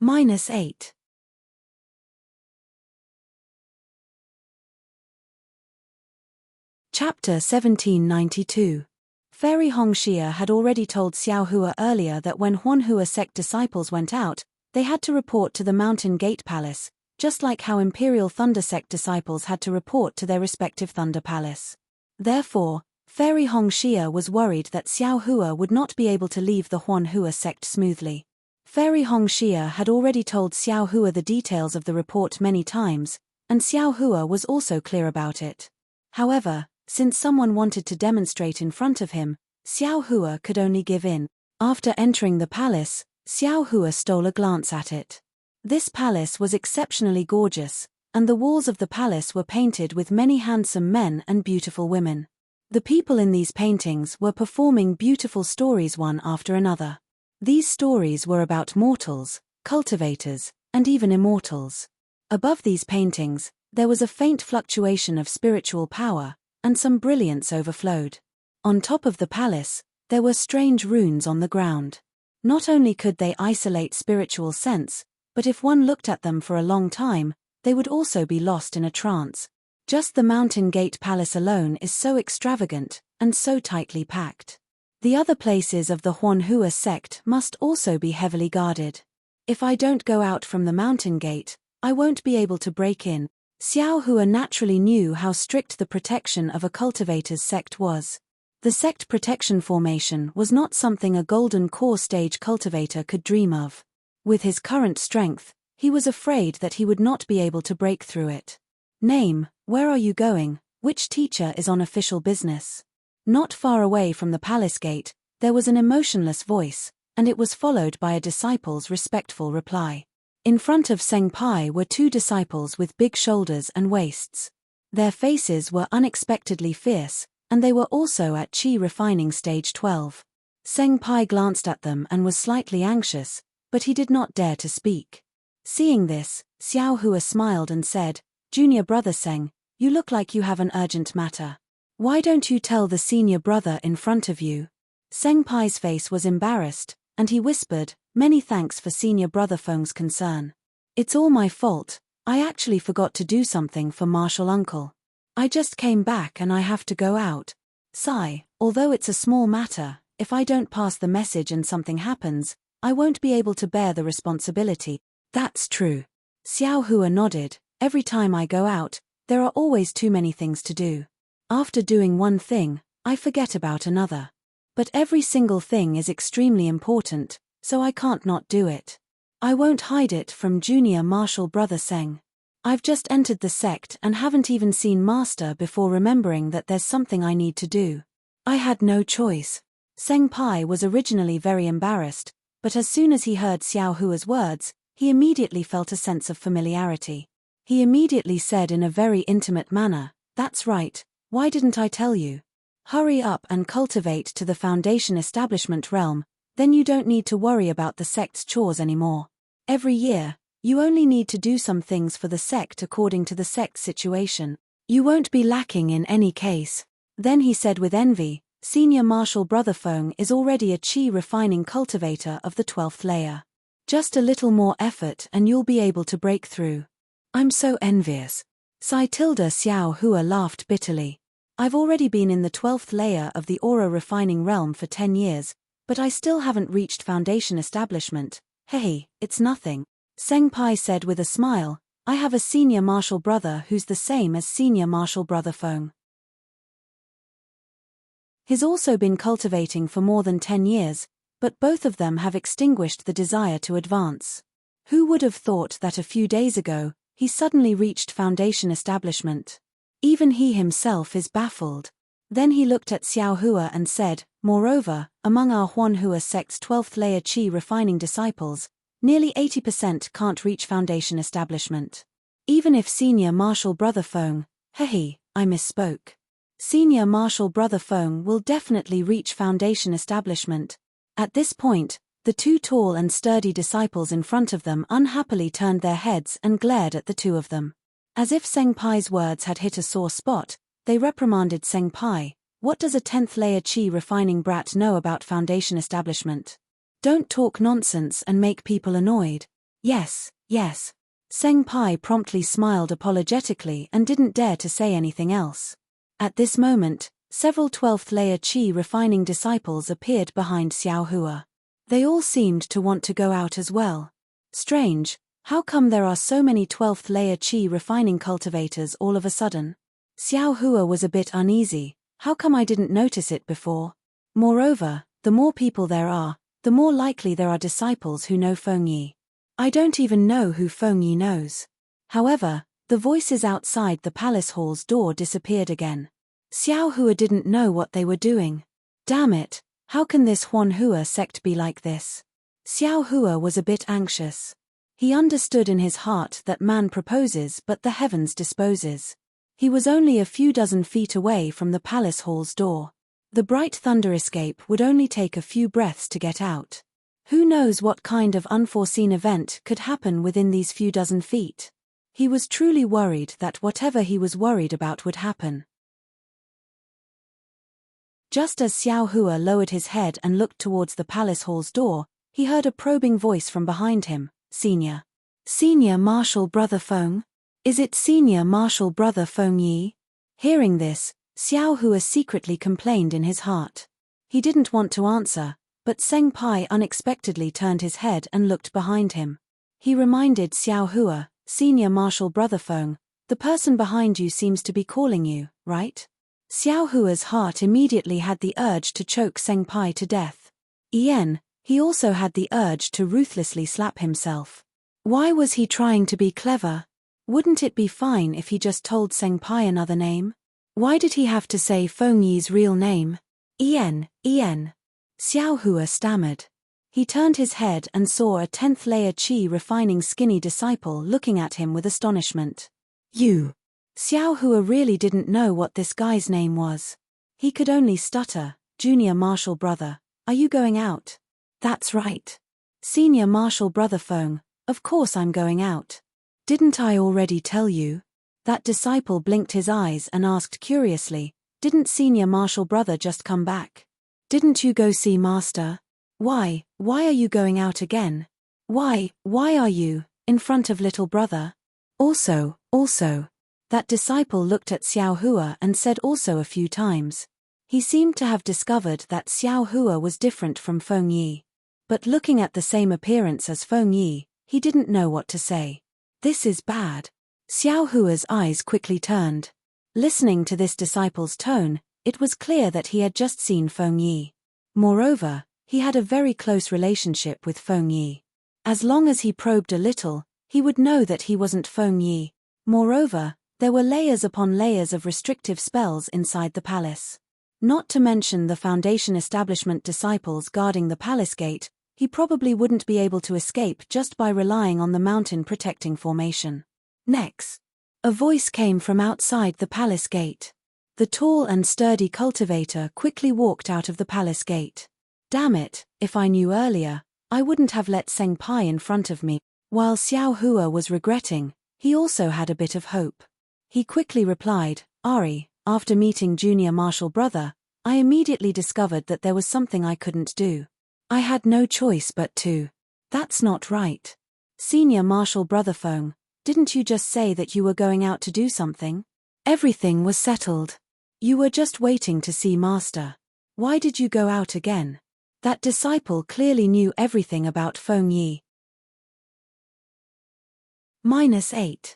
S1: -8. Chapter 1792. Fairy Hongxia had already told Xiao Hua earlier that when Huanhua sect disciples went out, they had to report to the Mountain Gate Palace, just like how Imperial Thunder Sect disciples had to report to their respective Thunder Palace. Therefore, Fairy Hongxia was worried that Xiao Hua would not be able to leave the Huan Hua sect smoothly. Fairy Hongxia had already told Xiao Hua the details of the report many times, and Xiao Hua was also clear about it. However, since someone wanted to demonstrate in front of him, Xiao Hua could only give in. After entering the palace, Xiao Hua stole a glance at it. This palace was exceptionally gorgeous, and the walls of the palace were painted with many handsome men and beautiful women. The people in these paintings were performing beautiful stories one after another. These stories were about mortals, cultivators, and even immortals. Above these paintings, there was a faint fluctuation of spiritual power, and some brilliance overflowed. On top of the palace, there were strange runes on the ground. Not only could they isolate spiritual sense, but if one looked at them for a long time, they would also be lost in a trance. Just the Mountain Gate Palace alone is so extravagant, and so tightly packed. The other places of the Huan Hua sect must also be heavily guarded. If I don't go out from the Mountain Gate, I won't be able to break in. Xiao Hua naturally knew how strict the protection of a cultivator's sect was. The sect protection formation was not something a golden core stage cultivator could dream of. With his current strength, he was afraid that he would not be able to break through it. Name, where are you going? Which teacher is on official business? Not far away from the palace gate, there was an emotionless voice, and it was followed by a disciple's respectful reply. In front of Senpai were two disciples with big shoulders and waists. Their faces were unexpectedly fierce, and they were also at Qi refining stage 12. Senpai glanced at them and was slightly anxious, but he did not dare to speak. Seeing this, Xiao Hua smiled and said, "Junior brother Seng, you look like you have an urgent matter. Why don't you tell the senior brother in front of you?" Senpai's face was embarrassed, and he whispered, "Many thanks for senior brother Feng's concern. It's all my fault, I actually forgot to do something for Martial Uncle. I just came back and I have to go out. Sigh, although it's a small matter, if I don't pass the message and something happens, I won't be able to bear the responsibility." "That's true." Xiao Hua nodded. "Every time I go out, there are always too many things to do. After doing one thing, I forget about another. But every single thing is extremely important, so I can't not do it. I won't hide it from junior martial brother Seng. I've just entered the sect and haven't even seen Master before remembering that there's something I need to do. I had no choice." Senpai was originally very embarrassed, but as soon as he heard Xiao Hua's words, he immediately felt a sense of familiarity. He immediately said in a very intimate manner, "That's right, why didn't I tell you? Hurry up and cultivate to the Foundation Establishment realm, then you don't need to worry about the sect's chores anymore. Every year, you only need to do some things for the sect according to the sect's situation. You won't be lacking in any case." Then he said with envy, "Senior Martial Brother Feng is already a Qi refining cultivator of the 12th layer. Just a little more effort and you'll be able to break through. I'm so envious." Xiao Hua laughed bitterly. "I've already been in the 12th layer of the aura refining realm for 10 years, but I still haven't reached Foundation Establishment. Hey, it's nothing." Senpai said with a smile, "I have a senior martial brother who's the same as senior martial brother Feng. He's also been cultivating for more than 10 years, but both of them have extinguished the desire to advance. Who would have thought that a few days ago, he suddenly reached Foundation Establishment? Even he himself is baffled." Then he looked at Xiao Hua and said, "Moreover, among our Huan Hua sect's 12th layer Qi refining disciples, nearly 80% can't reach Foundation Establishment. Even if senior martial brother Feng, I misspoke. Senior martial brother Feng will definitely reach Foundation Establishment." At this point, the two tall and sturdy disciples in front of them unhappily turned their heads and glared at the two of them. As if Senpai's words had hit a sore spot, they reprimanded Senpai, "What does a 10th layer Qi refining brat know about Foundation Establishment? Don't talk nonsense and make people annoyed." Yes. Senpai promptly smiled apologetically and didn't dare to say anything else. At this moment, several 12th layer Qi refining disciples appeared behind Xiao Hua. They all seemed to want to go out as well. Strange, How come there are so many 12th layer qi refining cultivators all of a sudden? Xiao Hua was a bit uneasy. How come I didn't notice it before? Moreover, the more people there are, the more likely there are disciples who know Fengyi. I don't even know who Fengyi knows. However, the voices outside the palace hall's door disappeared again. Xiao Hua didn't know what they were doing. Damn it, how can this Huan Hua sect be like this? Xiao Hua was a bit anxious. He understood in his heart that man proposes but the heavens disposes. He was only a few dozen feet away from the palace hall's door. The bright thunder escape would only take a few breaths to get out. Who knows what kind of unforeseen event could happen within these few dozen feet? He was truly worried that whatever he was worried about would happen. Just as Xiao Hua lowered his head and looked towards the palace hall's door, he heard a probing voice from behind him. Senior Marshal Brother Feng? Is it Senior Marshal Brother Feng Yi? Hearing this, Xiao Hua secretly complained in his heart. He didn't want to answer, but Seng Pai unexpectedly turned his head and looked behind him. He reminded Xiao Hua, Senior Marshal Brother Feng, the person behind you seems to be calling you, right? Xiao Hua's heart immediately had the urge to choke Seng Pai to death. He also had the urge to ruthlessly slap himself. Why was he trying to be clever? Wouldn't it be fine if he just told Seng Pai another name? Why did he have to say Feng Yi's real name? Xiao Hua stammered. He turned his head and saw a 10th layer qi refining skinny disciple looking at him with astonishment. You! Xiao Hua really didn't know what this guy's name was. He could only stutter, Junior Marshal Brother, are you going out? That's right. Senior Marshal Brother Feng, of course I'm going out. Didn't I already tell you? That disciple blinked his eyes and asked curiously, didn't Senior Marshal Brother just come back? Didn't you go see Master? Why are you going out again? Why are you, in front of little brother? Also. That disciple looked at Xiao Hua and said also a few times. He seemed to have discovered that Xiao Hua was different from Feng Yi. But looking at the same appearance as Feng Yi, he didn't know what to say. This is bad. Xiao Hua's eyes quickly turned. Listening to this disciple's tone, it was clear that he had just seen Feng Yi. Moreover, he had a very close relationship with Feng Yi. As long as he probed a little, he would know that he wasn't Feng Yi. Moreover, there were layers upon layers of restrictive spells inside the palace. Not to mention the Foundation establishment disciples guarding the palace gate, he probably wouldn't be able to escape just by relying on the mountain protecting formation. Next, a voice came from outside the palace gate. The tall and sturdy cultivator quickly walked out of the palace gate. Damn it, if I knew earlier, I wouldn't have let Seng Pai in front of me. While Xiao Hua was regretting, he also had a bit of hope. He quickly replied, Ari, after meeting Junior Marshal Brother, I immediately discovered that there was something I couldn't do. I had no choice but to. That's not right. Senior Marshal Brother Feng, didn't you just say that you were going out to do something? Everything was settled. You were just waiting to see Master. Why did you go out again? That disciple clearly knew everything about Feng Yi. -8.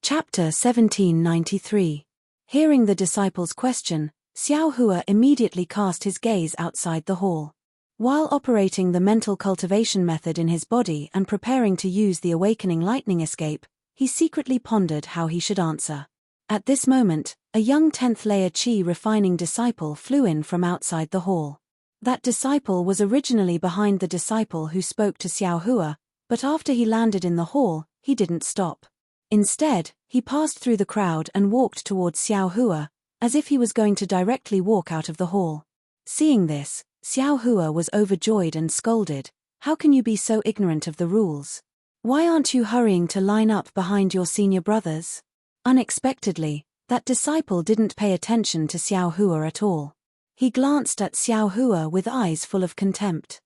S1: Chapter 1793. Hearing the disciple's question, Xiao Hua immediately cast his gaze outside the hall. While operating the mental cultivation method in his body and preparing to use the awakening lightning escape, he secretly pondered how he should answer. At this moment, a young 10th layer qi refining disciple flew in from outside the hall. That disciple was originally behind the disciple who spoke to Xiao Hua, but after he landed in the hall, he didn't stop. Instead, he passed through the crowd and walked towards Xiao Hua, as if he was going to directly walk out of the hall. Seeing this, Xiao Hua was overjoyed and scolded, how can you be so ignorant of the rules? Why aren't you hurrying to line up behind your senior brothers? Unexpectedly, that disciple didn't pay attention to Xiao Hua at all. He glanced at Xiao Hua with eyes full of contempt.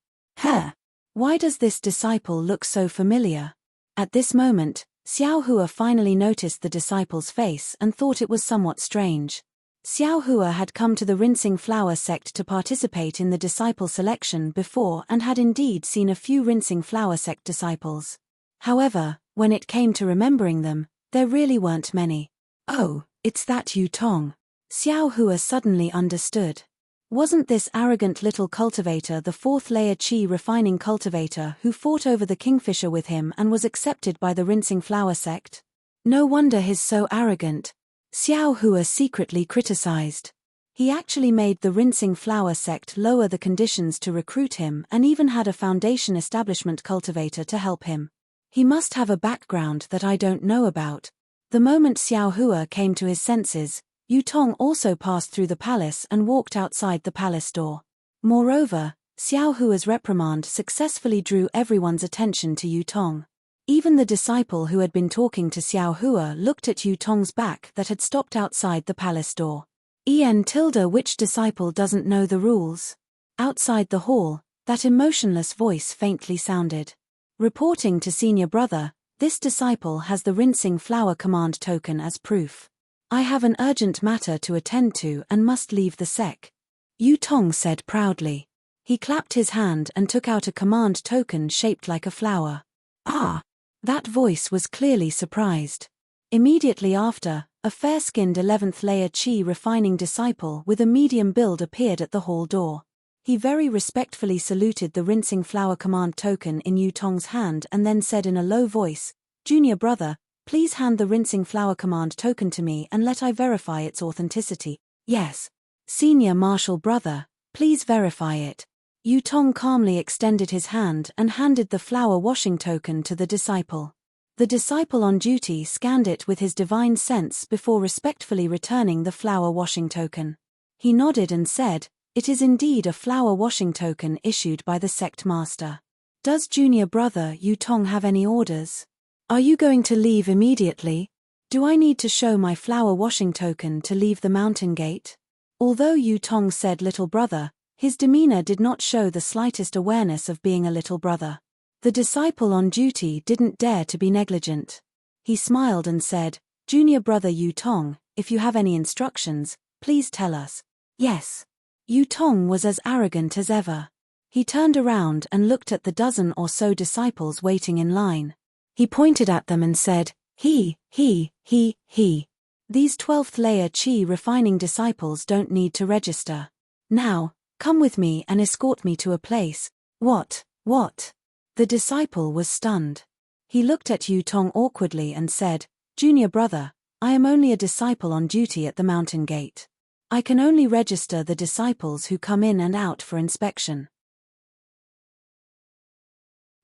S1: Why does this disciple look so familiar? At this moment, Xiao Hua finally noticed the disciple's face and thought it was somewhat strange. Xiao Hua had come to the Rinsing Flower sect to participate in the disciple selection before and had indeed seen a few Rinsing Flower sect disciples. However, when it came to remembering them, there really weren't many. Oh, it's that Yu Tong. Xiao Hua suddenly understood. Wasn't this arrogant little cultivator the fourth-layer Qi refining cultivator who fought over the kingfisher with him and was accepted by the Rinsing Flower sect? No wonder he's so arrogant, Xiao Hua secretly criticized. He actually made the Rinsing Flower sect lower the conditions to recruit him and even had a foundation establishment cultivator to help him. He must have a background that I don't know about. The moment Xiao Hua came to his senses, Yu Tong also passed through the palace and walked outside the palace door. Moreover, Xiao Hua's reprimand successfully drew everyone's attention to Yu Tong. Even the disciple who had been talking to Xiao Hua looked at Yu Tong's back that had stopped outside the palace door. Which disciple doesn't know the rules? Outside the hall, that emotionless voice faintly sounded. Reporting to senior brother, this disciple has the Rinsing Flower command token as proof. I have an urgent matter to attend to and must leave the sec. Yu Tong said proudly. He clapped his hand and took out a command token shaped like a flower. Ah! That voice was clearly surprised. Immediately after, a fair-skinned 11th layer Qi refining disciple with a medium build appeared at the hall door. He very respectfully saluted the Rinsing Flower command token in Yu Tong's hand and then said in a low voice, "Junior brother, please hand the Rinsing Flower command token to me and let I verify its authenticity." "Yes. Senior martial brother, please verify it." Yu Tong calmly extended his hand and handed the flower washing token to the disciple. The disciple on duty scanned it with his divine sense before respectfully returning the flower washing token. He nodded and said, "It is indeed a flower washing token issued by the sect master. Does junior brother Yu Tong have any orders? Are you going to leave immediately? Do I need to show my flower washing token to leave the mountain gate?" Although Yu Tong said little brother, his demeanor did not show the slightest awareness of being a little brother. The disciple on duty didn't dare to be negligent. He smiled and said, "Junior brother Yu Tong, if you have any instructions, please tell us." "Yes." Yu Tong was as arrogant as ever. He turned around and looked at the dozen or so disciples waiting in line. He pointed at them and said, he. These 12th layer Qi refining disciples don't need to register. Now, come with me and escort me to a place. What? The disciple was stunned. He looked at Yu Tong awkwardly and said, "Junior brother, I am only a disciple on duty at the mountain gate. I can only register the disciples who come in and out for inspection."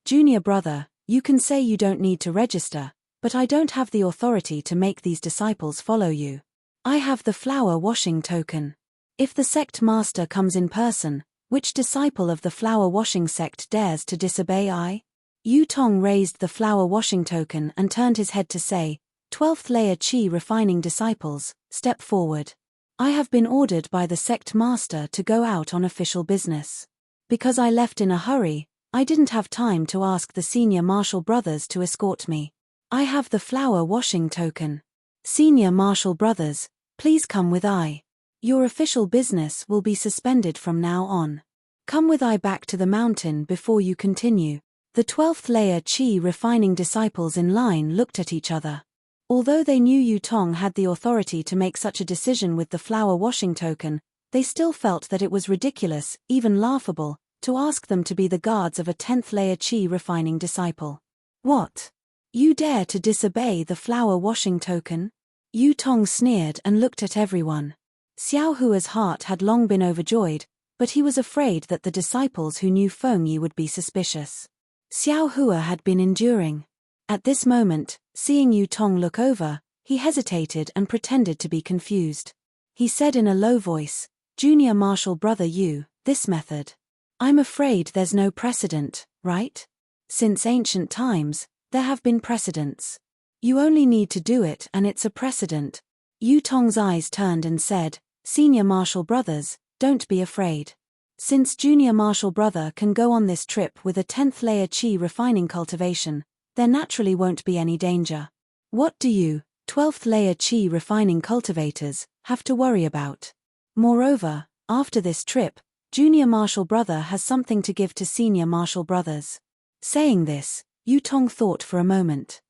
S1: "Junior brother, you can say you don't need to register, but I don't have the authority to make these disciples follow you. I have the flower washing token. If the sect master comes in person, which disciple of the flower washing sect dares to disobey I?" Yu Tong raised the flower washing token and turned his head to say, "12th layer Qi refining disciples, step forward. I have been ordered by the sect master to go out on official business. Because I left in a hurry, I didn't have time to ask the senior martial brothers to escort me. I have the flower washing token. Senior martial brothers, please come with I. Your official business will be suspended from now on. Come with I back to the mountain before you continue." The 12th layer Qi refining disciples in line looked at each other. Although they knew Yu Tong had the authority to make such a decision with the flower washing token, they still felt that it was ridiculous, even laughable, to ask them to be the guards of a 10th layer Qi refining disciple. "What? You dare to disobey the flower washing token?" Yu Tong sneered and looked at everyone. Xiao Hua's heart had long been overjoyed, but he was afraid that the disciples who knew Feng Yi would be suspicious. Xiao Hua had been enduring. At this moment, seeing Yu Tong look over, he hesitated and pretended to be confused. He said in a low voice, "Junior martial brother Yu, this method. I'm afraid there's no precedent, right? Since ancient times, there have been precedents. You only need to do it and it's a precedent." Yu Tong's eyes turned and said, "Senior martial brothers, don't be afraid. Since junior martial brother can go on this trip with a 10th layer Qi refining cultivation, there naturally won't be any danger. What do you, 12th layer Qi refining cultivators, have to worry about. Moreover, after this trip, Junior Marshall Brother has something to give to Senior Marshall Brothers. Saying this, Yutong thought for a moment.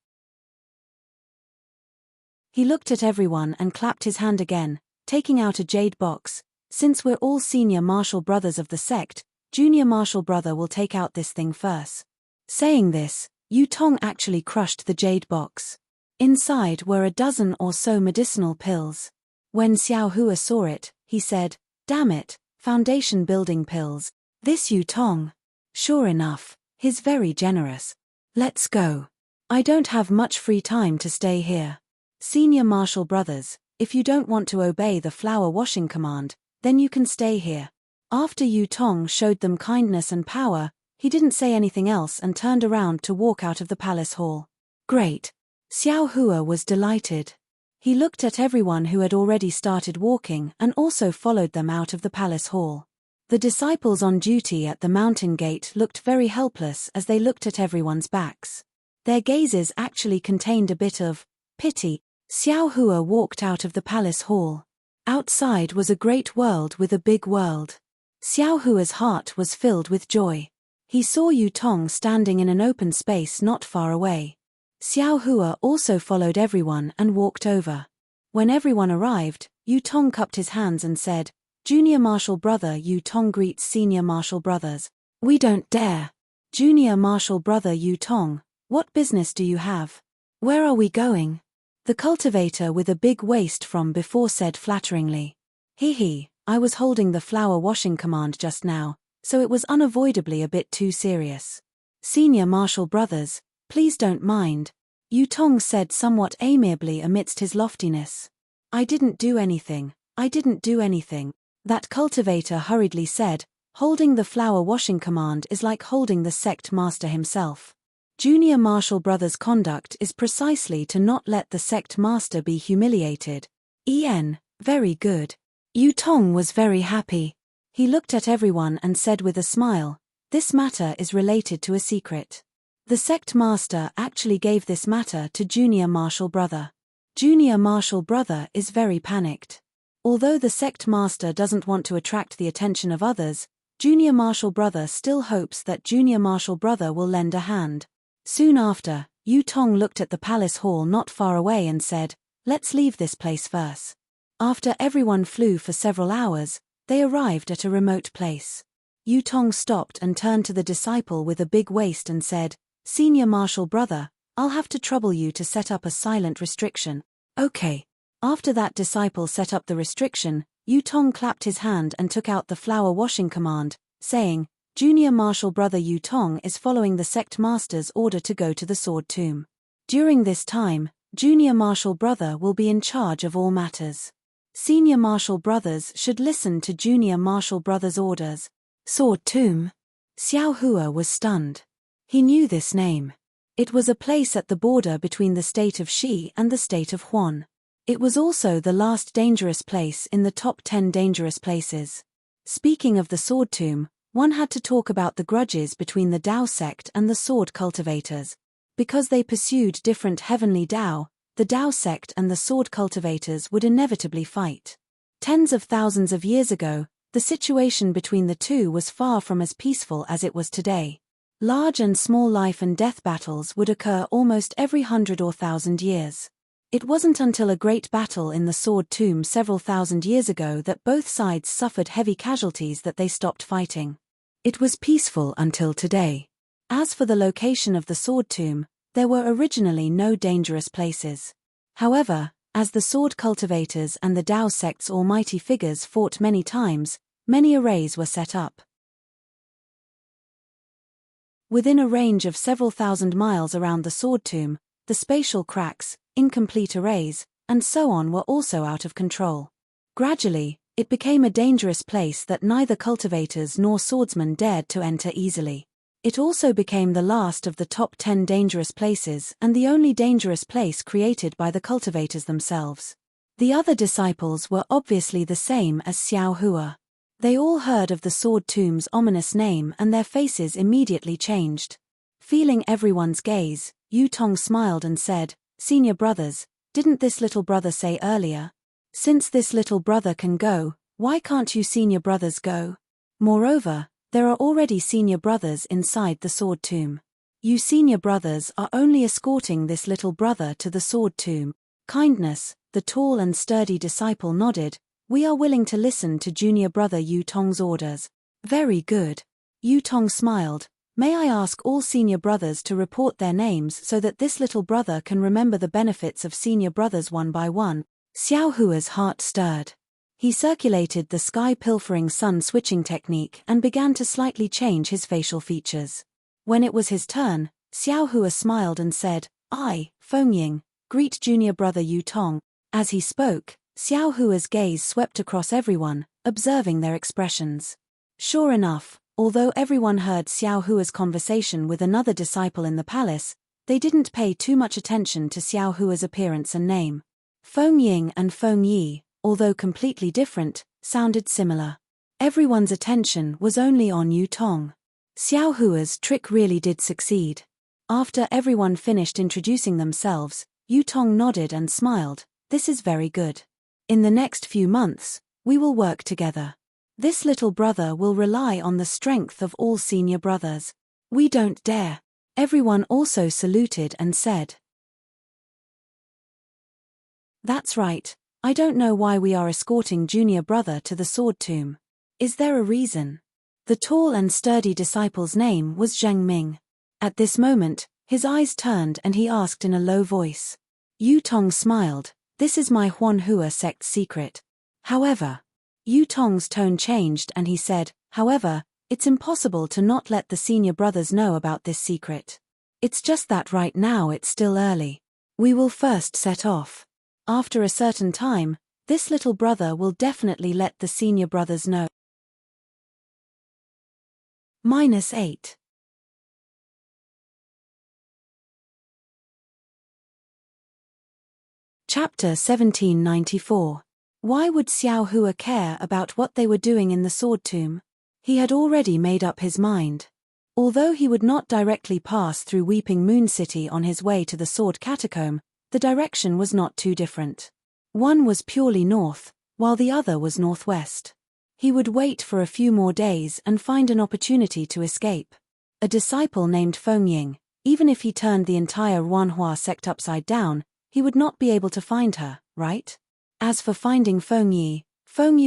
S1: He looked at everyone and clapped his hand again, taking out a jade box. Since we're all Senior Marshall Brothers of the sect, Junior Marshall Brother will take out this thing first. Saying this, Yutong actually crushed the jade box. Inside were a dozen or so medicinal pills. When Xiao Hua saw it, he said, "Damn it, foundation building pills. This Yutong. Sure enough, he's very generous. Let's go. I don't have much free time to stay here. Senior Marshall Brothers, if you don't want to obey the flower washing command, then you can stay here." After Yutong showed them kindness and power, he didn't say anything else and turned around to walk out of the palace hall. Great. Xiao Hua was delighted. He looked at everyone who had already started walking and also followed them out of the palace hall. The disciples on duty at the mountain gate looked very helpless as they looked at everyone's backs. Their gazes actually contained a bit of pity. Xiao Hua walked out of the palace hall. Outside was a great world with a big world. Xiao Hua's heart was filled with joy. He saw Yutong standing in an open space not far away. Xiao Hua also followed everyone and walked over. When everyone arrived, Yutong cupped his hands and said, "Junior Marshall Brother Yutong greets Senior Marshall Brothers." "We don't dare. Junior Marshall Brother Yutong, what business do you have? Where are we going?" The cultivator with a big waist from before said flatteringly. Hee, I was holding the flower washing command just now, so it was unavoidably a bit too serious. Senior Marshall Brothers, please don't mind. Yutong said somewhat amiably amidst his loftiness. I didn't do anything. That cultivator hurriedly said, holding the flower washing command is like holding the sect master himself. Junior Marshall Brothers' conduct is precisely to not let the sect master be humiliated. Very good. Yutong was very happy. He looked at everyone and said with a smile, "This matter is related to a secret." The sect master actually gave this matter to Junior Marshall Brother. Junior Marshall Brother is very panicked. Although the sect master doesn't want to attract the attention of others, Junior Marshall Brother still hopes that Junior Marshall Brother will lend a hand. Soon after, Yutong looked at the palace hall not far away and said, "Let's leave this place first." After everyone flew for several hours, they arrived at a remote place. Yutong stopped and turned to the disciple with a big waist and said, "Senior Marshall Brother, I'll have to trouble you to set up a silent restriction." "Okay." After that disciple set up the restriction, Yutong clapped his hand and took out the flower washing command, saying, Junior Marshall Brother Yutong is following the sect master's order to go to the sword tomb. During this time, Junior Marshall Brother will be in charge of all matters. Senior Marshall Brothers should listen to Junior Marshall Brothers' orders. Sword tomb? Xiao Hua was stunned. He knew this name. It was a place at the border between the state of Shi and the state of Huan. It was also the last dangerous place in the top 10 dangerous places. Speaking of the sword tomb, one had to talk about the grudges between the Dao sect and the sword cultivators. Because they pursued different heavenly Dao, the Dao sect and the sword cultivators would inevitably fight. Tens of thousands of years ago, the situation between the two was far from as peaceful as it was today. Large and small life and death battles would occur almost every 100 or 1,000 years. It wasn't until a great battle in the sword tomb several thousand years ago that both sides suffered heavy casualties that they stopped fighting. It was peaceful until today. As for the location of the sword tomb, there were originally no dangerous places. However, as the sword cultivators and the Dao sect's almighty figures fought many times, many arrays were set up. Within a range of several thousand miles around the sword tomb, the spatial cracks, incomplete arrays, and so on were also out of control. Gradually, it became a dangerous place that neither cultivators nor swordsmen dared to enter easily. It also became the last of the top 10 dangerous places and the only dangerous place created by the cultivators themselves. The other disciples were obviously the same as Xiao Hua. They all heard of the sword tomb's ominous name and their faces immediately changed. Feeling everyone's gaze, Yutong smiled and said, "Senior brothers, didn't this little brother say earlier?" Since this little brother can go, why can't you senior brothers go? Moreover, there are already senior brothers inside the sword tomb. You senior brothers are only escorting this little brother to the sword tomb. Kindness, the tall and sturdy disciple nodded. We are willing to listen to junior brother Yu Tong's orders. Very good. Yu Tong smiled. May I ask all senior brothers to report their names so that this little brother can remember the benefits of senior brothers one by one? Xiao Hua's heart stirred. He circulated the sky-pilfering sun-switching technique and began to slightly change his facial features. When it was his turn, Xiao Hua smiled and said, I, Feng Ying, greet junior brother Yu Tong. As he spoke, Xiao Hua's gaze swept across everyone, observing their expressions. Sure enough, although everyone heard Xiao Hua's conversation with another disciple in the palace, they didn't pay too much attention to Xiao Hua's appearance and name. Feng Ying and Feng Yi, although completely different, sounded similar. Everyone's attention was only on Yu Tong. Xiao Hua's trick really did succeed. After everyone finished introducing themselves, Yu Tong nodded and smiled. This is very good. In the next few months, we will work together. This little brother will rely on the strength of all senior brothers. We don't dare. Everyone also saluted and said, That's right. I don't know why we are escorting junior brother to the sword tomb. Is there a reason? The tall and sturdy disciple's name was Zheng Ming. At this moment, his eyes turned and he asked in a low voice. Yu Tong smiled. This is my Huanhua sect's secret. However, Yu Tong's tone changed and he said, however, it's impossible to not let the senior brothers know about this secret. It's just that right now it's still early. We will first set off. After a certain time, this little brother will definitely let the senior brothers know. -8. Chapter 1794. Why would Xiao Hua care about what they were doing in the sword tomb? He had already made up his mind. Although he would not directly pass through Weeping Moon City on his way to the sword catacomb, the direction was not too different. One was purely north, while the other was northwest. He would wait for a few more days and find an opportunity to escape. A disciple named Feng Ying, even if he turned the entire Huanhua sect upside down, he would not be able to find her, right? As for finding Feng Yi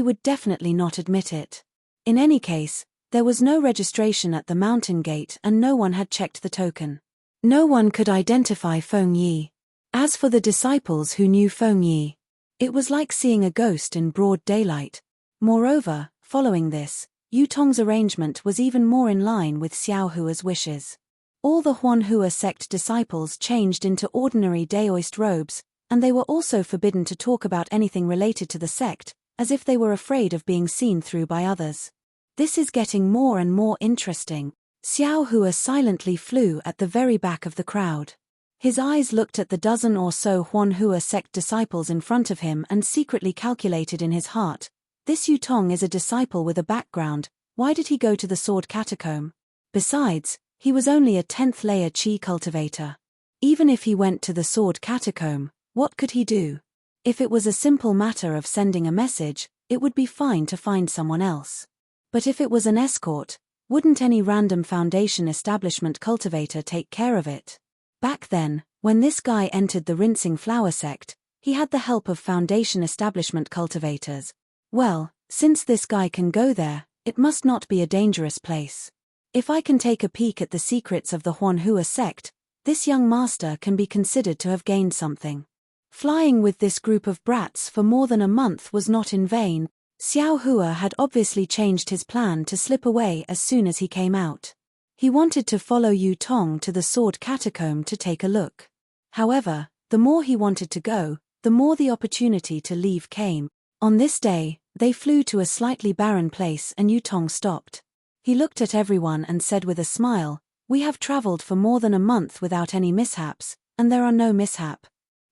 S1: would definitely not admit it. In any case, there was no registration at the mountain gate and no one had checked the token. No one could identify Feng Yi. As for the disciples who knew Feng Yi, it was like seeing a ghost in broad daylight. Moreover, following this, Yu Tong's arrangement was even more in line with Xiao Hua's wishes. All the Huanhua sect disciples changed into ordinary Daoist robes, and they were also forbidden to talk about anything related to the sect, as if they were afraid of being seen through by others. This is getting more and more interesting. Xiao Hua silently flew at the very back of the crowd. His eyes looked at the dozen or so Huanhua sect disciples in front of him and secretly calculated in his heart, this Yu Tong is a disciple with a background, why did he go to the sword catacomb? Besides, he was only a 10th layer Qi cultivator. Even if he went to the sword catacomb, what could he do? If it was a simple matter of sending a message, it would be fine to find someone else. But if it was an escort, wouldn't any random foundation establishment cultivator take care of it? Back then, when this guy entered the rinsing flower sect, he had the help of foundation establishment cultivators. Well, since this guy can go there, it must not be a dangerous place. If I can take a peek at the secrets of the Huanhua sect, this young master can be considered to have gained something. Flying with this group of brats for more than a month was not in vain. Xiao Hua had obviously changed his plan to slip away as soon as he came out. He wanted to follow Yu Tong to the sword catacomb to take a look. However, the more he wanted to go, the more the opportunity to leave came. On this day, they flew to a slightly barren place and Yu Tong stopped. He looked at everyone and said with a smile, "We have traveled for more than a month without any mishaps, and there are no mishap.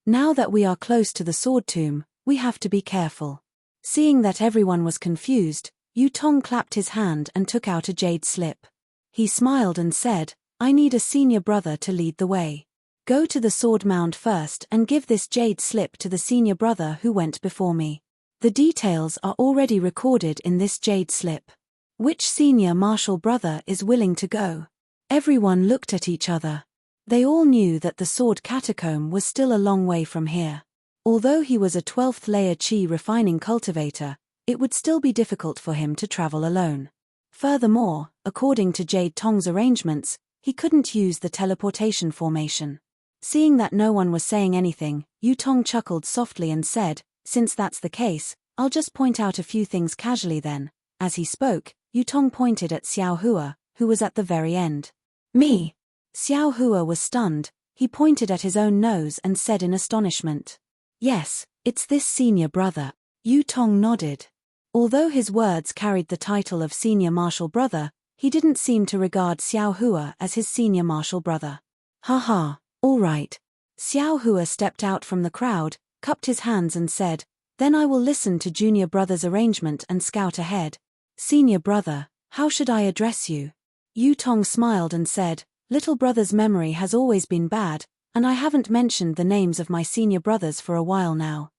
S1: Now that we are close to the sword tomb, we have to be careful." Seeing that everyone was confused, Yu Tong clapped his hand and took out a jade slip. He smiled and said, "I need a senior brother to lead the way. Go to the sword mound first and give this jade slip to the senior brother who went before me. The details are already recorded in this jade slip. Which senior martial brother is willing to go? Everyone looked at each other. They all knew that the sword catacomb was still a long way from here. Although he was a 12th layer chi refining cultivator, it would still be difficult for him to travel alone. Furthermore, according to Jade Tong's arrangements, he couldn't use the teleportation formation. Seeing that no one was saying anything, Yu Tong chuckled softly and said, "Since that's the case, I'll just point out a few things casually then." As he spoke, Yu Tong pointed at Xiao Hua, who was at the very end. "Me?" Xiao Hua was stunned. He pointed at his own nose and said in astonishment, "Yes, it's this senior brother." Yu Tong nodded. Although his words carried the title of senior martial brother, he didn't seem to regard Xiao Hua as his senior martial brother. "Haha, all right." Xiao Hua stepped out from the crowd, cupped his hands and said, "Then I will listen to junior brother's arrangement and scout ahead." "Senior brother, how should I address you?" Yu Tong smiled and said, "Little brother's memory has always been bad, and I haven't mentioned the names of my senior brothers for a while now.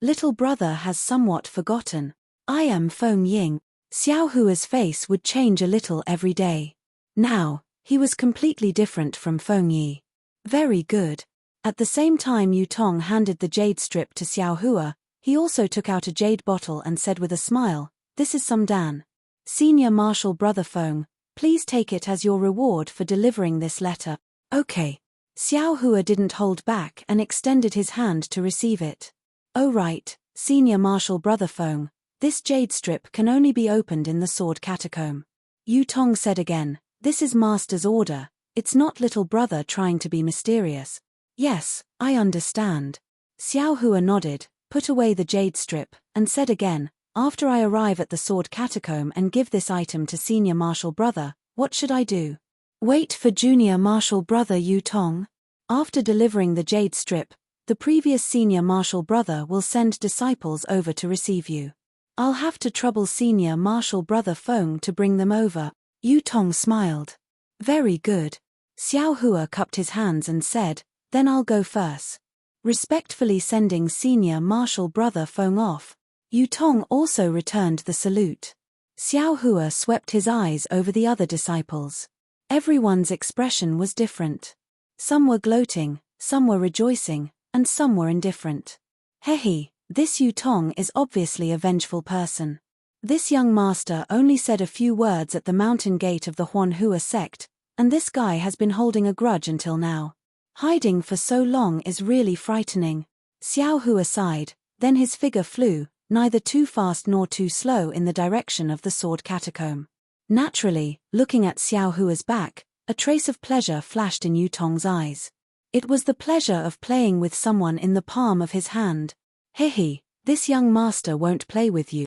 S1: Little brother has somewhat forgotten. I am Feng Ying." Xiao Hua's face would change a little every day. Now, he was completely different from Feng Yi. Very good. At the same time Yu Tong handed the jade strip to Xiao Hua, he also took out a jade bottle and said with a smile, "This is some Dan. Senior martial brother Feng, please take it as your reward for delivering this letter." "Okay." Xiao Hua didn't hold back and extended his hand to receive it. "Oh right, senior martial brother Feng, this jade strip can only be opened in the sword catacomb." Yu Tong said again, "This is master's order, it's not little brother trying to be mysterious." "Yes, I understand." Xiao Hua nodded, put away the jade strip, and said again, "After I arrive at the sword catacomb and give this item to senior martial brother, what should I do?" "Wait for junior martial brother Yu Tong. After delivering the jade strip, the previous senior martial brother will send disciples over to receive you. I'll have to trouble senior martial brother Feng to bring them over." Yu Tong smiled. "Very good." Xiao Hua cupped his hands and said, "Then I'll go first." Respectfully sending senior martial brother Feng off, Yu Tong also returned the salute. Xiao Hua swept his eyes over the other disciples. Everyone's expression was different. Some were gloating, some were rejoicing, and some were indifferent. Hehe, this Yu Tong is obviously a vengeful person. This young master only said a few words at the mountain gate of the Huanhua sect, and this guy has been holding a grudge until now. Hiding for so long is really frightening. Xiao Hua sighed, then his figure flew, neither too fast nor too slow in the direction of the sword catacomb. Naturally, looking at Xiao Hua's back, a trace of pleasure flashed in Yu Tong's eyes. It was the pleasure of playing with someone in the palm of his hand. Hehe, this young master won't play with you.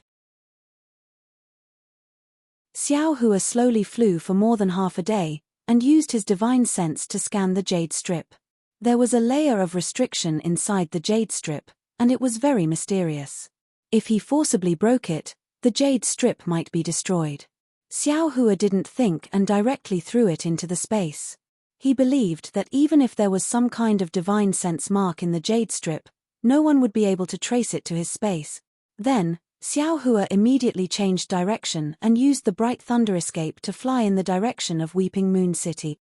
S1: Xiao Hua slowly flew for more than half a day, and used his divine sense to scan the jade strip. There was a layer of restriction inside the jade strip, and it was very mysterious. If he forcibly broke it, the jade strip might be destroyed. Xiao Hua didn't think and directly threw it into the space. He believed that even if there was some kind of divine sense mark in the jade strip, no one would be able to trace it to his space. Then, Xiao Hua immediately changed direction and used the bright thunder escape to fly in the direction of Weeping Moon City.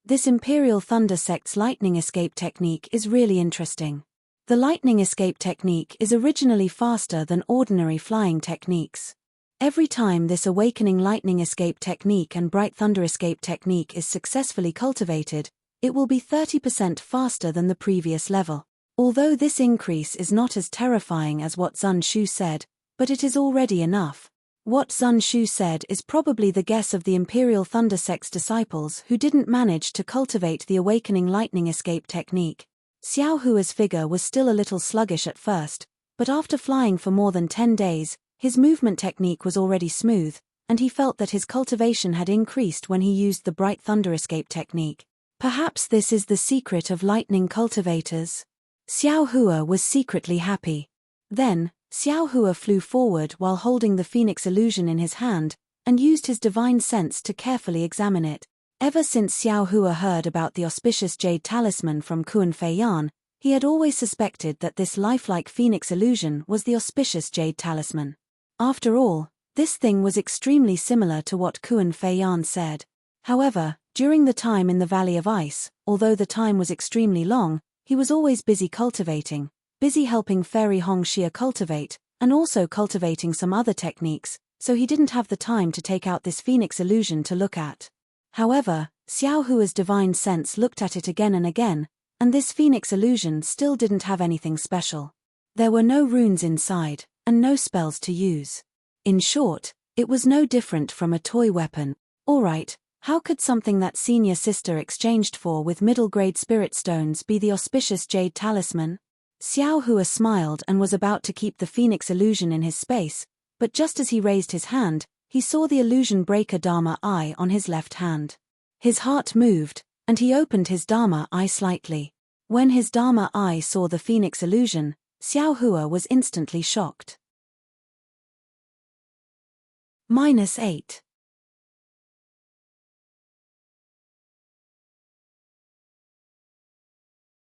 S1: This Imperial Thunder Sect's lightning escape technique is really interesting. The lightning escape technique is originally faster than ordinary flying techniques. Every time this awakening lightning escape technique and bright thunder escape technique is successfully cultivated, it will be 30% faster than the previous level. Although this increase is not as terrifying as what Zun Shu said, but it is already enough. What Zun Shu said is probably the guess of the Imperial Thunder Sect's disciples who didn't manage to cultivate the awakening lightning escape technique. Xiao Hua's figure was still a little sluggish at first, but after flying for more than 10 days, his movement technique was already smooth, and he felt that his cultivation had increased when he used the bright thunder escape technique. Perhaps this is the secret of lightning cultivators. Xiao Hua was secretly happy. Then, Xiao Hua flew forward while holding the Phoenix illusion in his hand, and used his divine sense to carefully examine it. Ever since Xiao Hua heard about the auspicious jade talisman from Kuan Fei Yan, He had always suspected that this lifelike phoenix illusion was the auspicious jade talisman. After all, this thing was extremely similar to what Kuan Fei Yan said. However, during the time in the Valley of Ice, although the time was extremely long, he was always busy cultivating, busy helping Fairy Hong Xia cultivate, and also cultivating some other techniques, so he didn't have the time to take out this phoenix illusion to look at. However, Xiao Hua's divine sense looked at it again and again, and this phoenix illusion still didn't have anything special. There were no runes inside, and no spells to use. In short, it was no different from a toy weapon. Alright, how could something that senior sister exchanged for with middle-grade spirit stones be the auspicious jade talisman? Xiao Hua smiled and was about to keep the phoenix illusion in his space, but just as he raised his hand, he saw the illusion breaker Dharma eye on his left hand. His heart moved, and he opened his Dharma eye slightly. When his Dharma eye saw the phoenix illusion, Xiao Hua was instantly shocked. -8.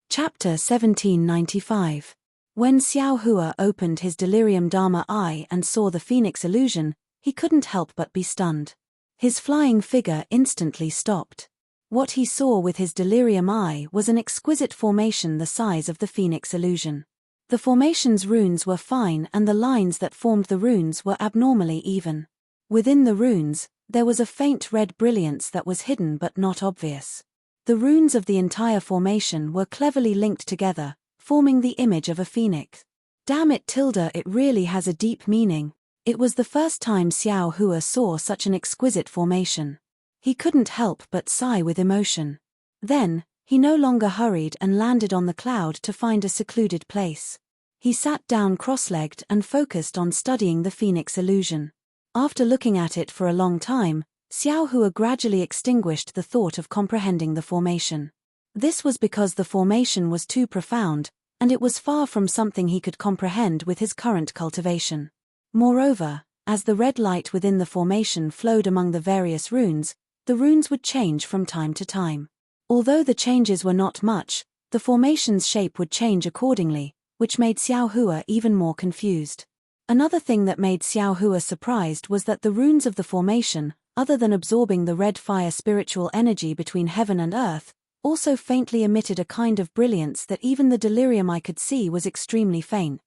S1: Chapter 1795. When Xiao Hua opened his delirium Dharma eye and saw the phoenix illusion, he couldn't help but be stunned. His flying figure instantly stopped. What he saw with his delirium eye was an exquisite formation the size of the phoenix illusion. The formation's runes were fine and the lines that formed the runes were abnormally even. Within the runes, there was a faint red brilliance that was hidden but not obvious. The runes of the entire formation were cleverly linked together, forming the image of a phoenix. Damn it, Tilda, it really has a deep meaning. It was the first time Xiao Hua saw such an exquisite formation. He couldn't help but sigh with emotion. Then, he no longer hurried and landed on the cloud to find a secluded place. He sat down cross-legged and focused on studying the phoenix illusion. After looking at it for a long time, Xiao Hua gradually extinguished the thought of comprehending the formation. This was because the formation was too profound, and it was far from something he could comprehend with his current cultivation. Moreover, as the red light within the formation flowed among the various runes, the runes would change from time to time. Although the changes were not much, the formation's shape would change accordingly, which made Xiao Hua even more confused. Another thing that made Xiao Hua surprised was that the runes of the formation, other than absorbing the red fire spiritual energy between heaven and earth, also faintly emitted a kind of brilliance that even the delirium eye could see was extremely faint.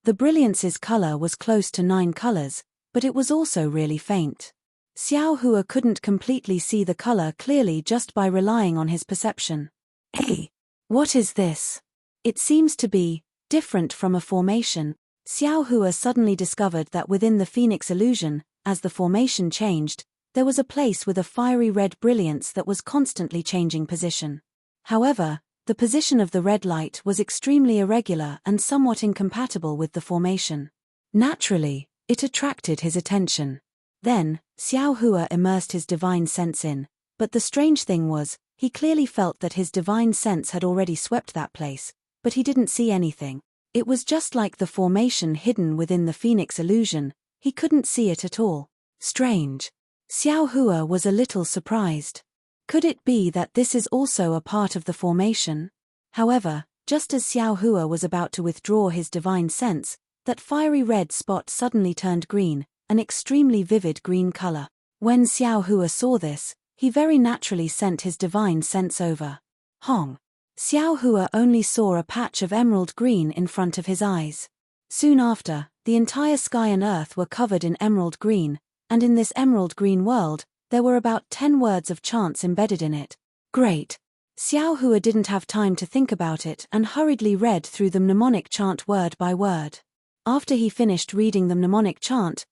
S1: The brilliance's color was close to 9 colors, but it was also really faint. Xiao Hua couldn't completely see the color clearly just by relying on his perception. Hey, what is this? It seems to be different from a formation. Xiao Hua suddenly discovered that within the phoenix illusion, as the formation changed, there was a place with a fiery red brilliance that was constantly changing position. However, the position of the red light was extremely irregular and somewhat incompatible with the formation. Naturally, it attracted his attention. Then, Xiao Hua immersed his divine sense in, but the strange thing was, he clearly felt that his divine sense had already swept that place, but he didn't see anything. It was just like the formation hidden within the phoenix illusion, he couldn't see it at all. Strange. Xiao Hua was a little surprised. Could it be that this is also a part of the formation? However, just as Xiao Hua was about to withdraw his divine sense, that fiery red spot suddenly turned green, an extremely vivid green color. When Xiao Hua saw this, he very naturally sent his divine sense over. Hong. Xiao Hua only saw a patch of emerald green in front of his eyes. Soon after, the entire sky and earth were covered in emerald green, and in this emerald green world, there were about 10 words of chants embedded in it. Great! Xiao Hua didn't have time to think about it and hurriedly read through the mnemonic chant word by word. After he finished reading the mnemonic chant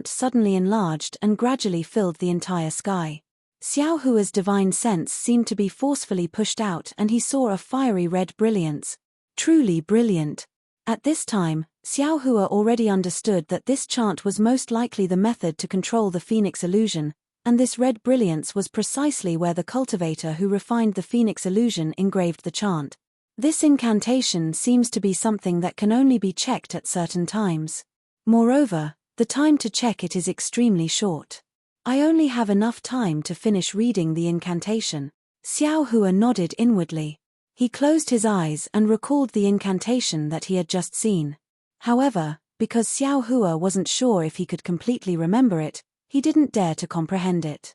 S1: suddenly enlarged and gradually filled the entire sky. Xiao Hua's divine sense seemed to be forcefully pushed out and he saw a fiery red brilliance. Truly brilliant. At this time, Xiao Hua already understood that this chant was most likely the method to control the phoenix illusion, and this red brilliance was precisely where the cultivator who refined the phoenix illusion engraved the chant. This incantation seems to be something that can only be checked at certain times. Moreover, the time to check it is extremely short. I only have enough time to finish reading the incantation. Xiao Hua nodded inwardly. He closed his eyes and recalled the incantation that he had just seen. However, because Xiao Hua wasn't sure if he could completely remember it, he didn't dare to comprehend it.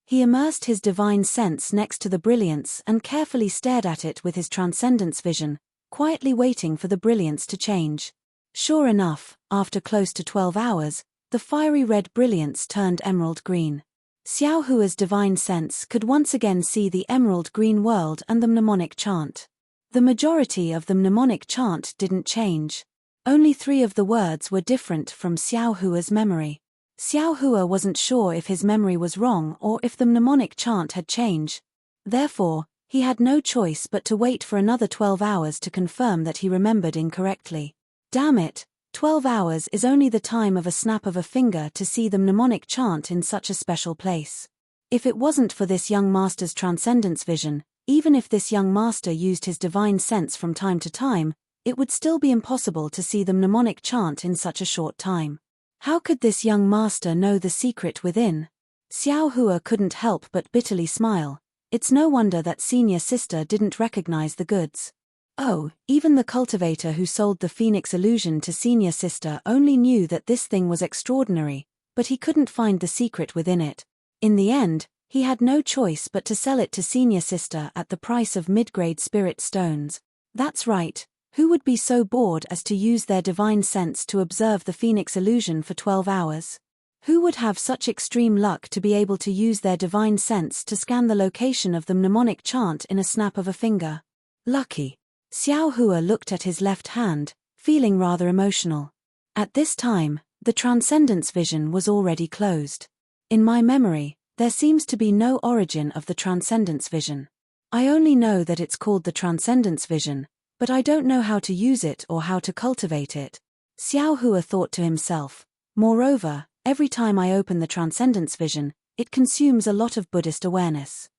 S1: He immersed his divine sense next to the brilliance and carefully stared at it with his transcendence vision, quietly waiting for the brilliance to change. Sure enough, after close to 12 hours, the fiery red brilliance turned emerald green. Xiao Hua's divine sense could once again see the emerald green world and the mnemonic chant. The majority of the mnemonic chant didn't change. Only 3 of the words were different from Xiao Hua's memory. Xiao Hua wasn't sure if his memory was wrong or if the mnemonic chant had changed. Therefore, he had no choice but to wait for another 12 hours to confirm that he remembered incorrectly. Damn it, 12 hours is only the time of a snap of a finger to see the mnemonic chant in such a special place. If it wasn't for this young master's transcendence vision, even if this young master used his divine sense from time to time, it would still be impossible to see the mnemonic chant in such a short time. How could this young master know the secret within? Xiao Hua couldn't help but bitterly smile. It's no wonder that senior sister didn't recognize the goods. Oh, even the cultivator who sold the Phoenix illusion to senior sister only knew that this thing was extraordinary, but he couldn't find the secret within it. In the end, he had no choice but to sell it to senior sister at the price of mid-grade spirit stones. That's right. Who would be so bored as to use their divine sense to observe the Phoenix illusion for 12 hours? Who would have such extreme luck to be able to use their divine sense to scan the location of the mnemonic chant in a snap of a finger? Lucky. Xiao Hua looked at his left hand, feeling rather emotional. At this time, the transcendence vision was already closed. In my memory, there seems to be no origin of the transcendence vision. I only know that it's called the transcendence vision, but I don't know how to use it or how to cultivate it. Xiao Hua thought to himself. Moreover, every time I open the transcendence vision, it consumes a lot of Buddhist awareness.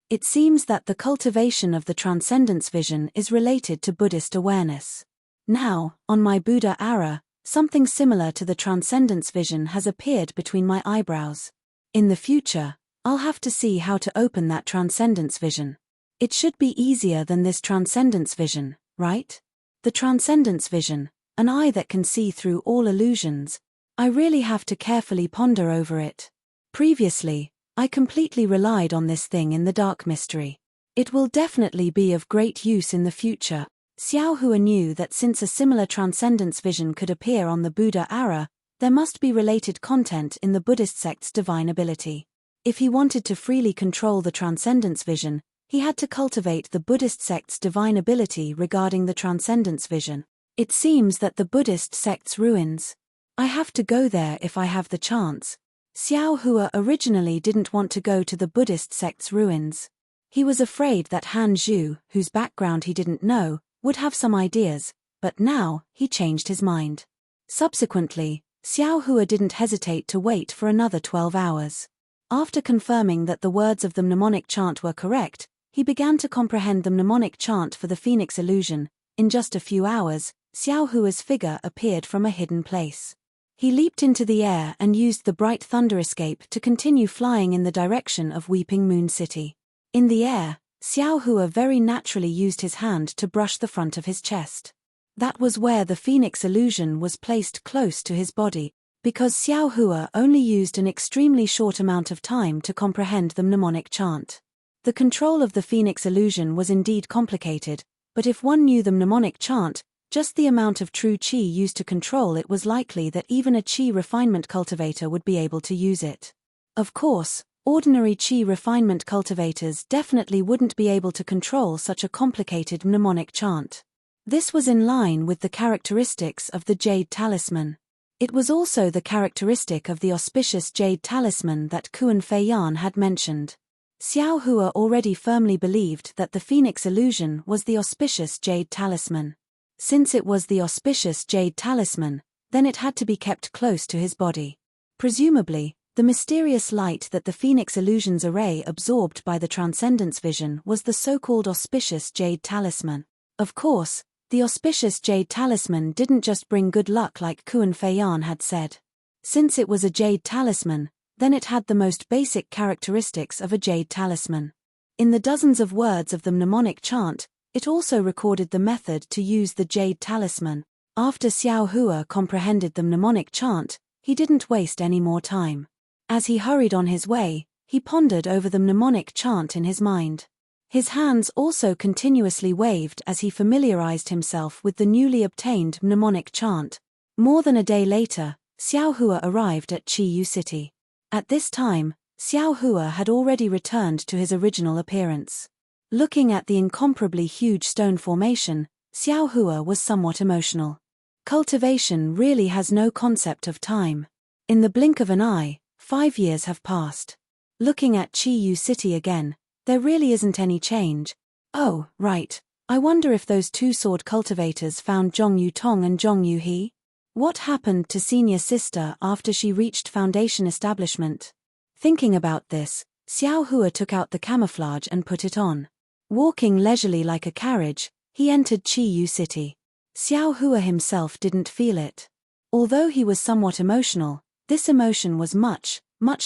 S1: It seems that the cultivation of the transcendence vision is related to Buddhist awareness. Now, on my Buddha aura, something similar to the transcendence vision has appeared between my eyebrows. In the future, I'll have to see how to open that transcendence vision. It should be easier than this transcendence vision, right? The transcendence vision, an eye that can see through all illusions. I really have to carefully ponder over it. Previously, I completely relied on this thing in the dark mystery. It will definitely be of great use in the future. Xiao Hua knew that since a similar transcendence vision could appear on the Buddha aura, there must be related content in the Buddhist sect's divine ability. If he wanted to freely control the transcendence vision, he had to cultivate the Buddhist sect's divine ability regarding the transcendence vision. It seems that the Buddhist sect's ruins. I have to go there if I have the chance. Xiao Hua originally didn't want to go to the Buddhist sect's ruins. He was afraid that Han Zhu, whose background he didn't know, would have some ideas, but now, he changed his mind. Subsequently, Xiao Hua didn't hesitate to wait for another 12 hours. After confirming that the words of the mnemonic chant were correct, he began to comprehend the mnemonic chant for the Phoenix illusion. In just a few hours, Xiao Hua's figure appeared from a hidden place. He leaped into the air and used the bright thunder escape to continue flying in the direction of Weeping Moon City. In the air, Xiao Hua very naturally used his hand to brush the front of his chest. That was where the Phoenix illusion was placed close to his body, because Xiao Hua only used an extremely short amount of time to comprehend the mnemonic chant. The control of the Phoenix illusion was indeed complicated, but if one knew the mnemonic chant, just the amount of true qi used to control it was likely that even a qi refinement cultivator would be able to use it. Of course, ordinary qi refinement cultivators definitely wouldn't be able to control such a complicated mnemonic chant. This was in line with the characteristics of the Jade Talisman. It was also the characteristic of the auspicious Jade Talisman that Kuan Feiyan had mentioned. Xiao Hua already firmly believed that the Phoenix illusion was the auspicious Jade Talisman. Since it was the auspicious Jade Talisman, then it had to be kept close to his body. Presumably, the mysterious light that the Phoenix illusion's array absorbed by the Transcendence Vision was the so-called auspicious Jade Talisman. Of course, the auspicious Jade Talisman didn't just bring good luck like Kuan Feiyan had said. Since it was a Jade Talisman, then it had the most basic characteristics of a jade talisman. In the dozens of words of the mnemonic chant, it also recorded the method to use the jade talisman. After Xiao Hua comprehended the mnemonic chant, he didn't waste any more time. As he hurried on his way, he pondered over the mnemonic chant in his mind. His hands also continuously waved as he familiarized himself with the newly obtained mnemonic chant. More than a day later, Xiao Hua arrived at Chiyu City. At this time, Xiao Hua had already returned to his original appearance. Looking at the incomparably huge stone formation, Xiao Hua was somewhat emotional. Cultivation really has no concept of time. In the blink of an eye, 5 years have passed. Looking at Chiyu City again, there really isn't any change. Oh, right. I wonder if those two-sword cultivators found Zhong Yutong and Zhong Yuhe? What happened to senior sister after she reached foundation establishment? Thinking about this, Xiao Hua took out the camouflage and put it on. Walking leisurely like a carriage, he entered Chiyu City. Xiao Hua himself didn't feel it. Although he was somewhat emotional, this emotion was much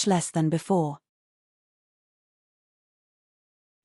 S1: less than before.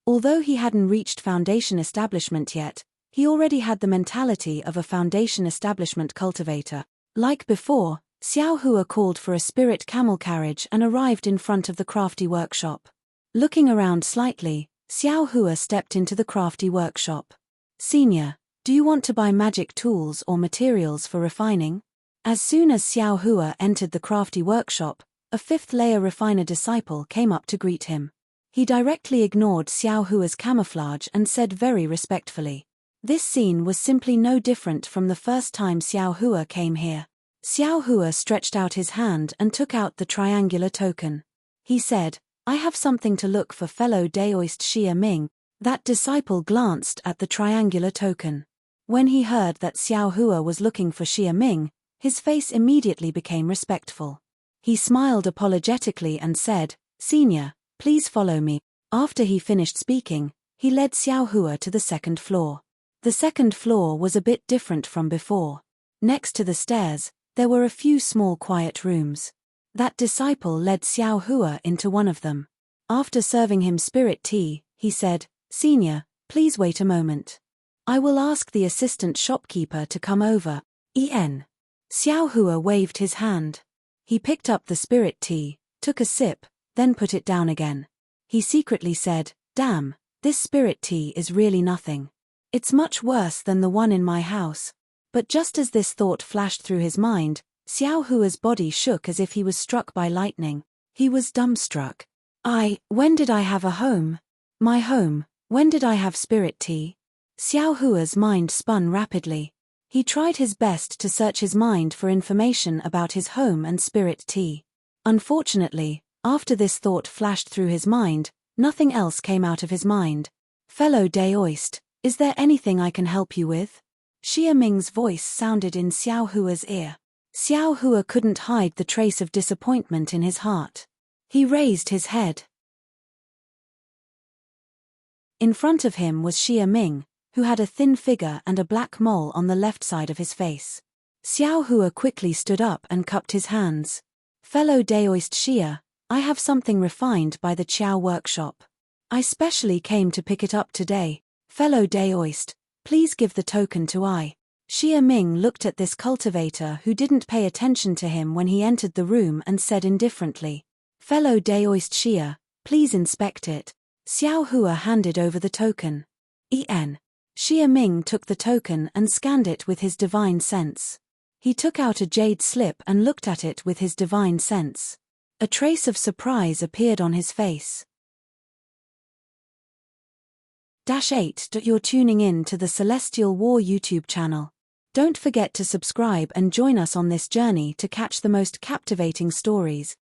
S1: Although he hadn't reached foundation establishment yet, he already had the mentality of a foundation establishment cultivator. Like before, Xiao Hua called for a spirit camel carriage and arrived in front of the crafty workshop. Looking around slightly, Xiao Hua stepped into the crafty workshop. Senior, do you want to buy magic tools or materials for refining? As soon as Xiao Hua entered the crafty workshop, a fifth-layer refiner disciple came up to greet him. He directly ignored Xiao Hua's camouflage and said very respectfully. This scene was simply no different from the first time Xiao Hua came here. Xiao Hua stretched out his hand and took out the triangular token. He said, I have something to look for fellow Daoist Xia Ming. That disciple glanced at the triangular token. When he heard that Xiao Hua was looking for Xia Ming, his face immediately became respectful. He smiled apologetically and said, Senior, please follow me. After he finished speaking, he led Xiao Hua to the second floor. The second floor was a bit different from before. Next to the stairs, there were a few small quiet rooms. That disciple led Xiao Hua into one of them. After serving him spirit tea, he said, Senior, please wait a moment. I will ask the assistant shopkeeper to come over. Xiao Hua waved his hand. He picked up the spirit tea, took a sip, then put it down again. He secretly said, Damn, this spirit tea is really nothing. It's much worse than the one in my house. But just as this thought flashed through his mind, Xiao Hua's body shook as if he was struck by lightning. He was dumbstruck. When did I have a home? My home, when did I have spirit tea? Xiao Hua's mind spun rapidly. He tried his best to search his mind for information about his home and spirit tea. Unfortunately, after this thought flashed through his mind, nothing else came out of his mind. Fellow Daoist, is there anything I can help you with? Xia Ming's voice sounded in Xiao Hua's ear. Xiao Hua couldn't hide the trace of disappointment in his heart. He raised his head. In front of him was Xia Ming, who had a thin figure and a black mole on the left side of his face. Xiao Hua quickly stood up and cupped his hands. Fellow Daoist Xia, I have something refined by the Qiao workshop. I specially came to pick it up today. Fellow Daoist, please give the token to I. Xia Ming looked at this cultivator who didn't pay attention to him when he entered the room and said indifferently, Fellow Daoist Xia, please inspect it. Xiao Hua handed over the token. Xia Ming took the token and scanned it with his divine sense. He took out a jade slip and looked at it with his divine sense. A trace of surprise appeared on his face. -8. You're tuning in to the Celestial War YouTube channel. Don't forget to subscribe and join us on this journey to catch the most captivating stories.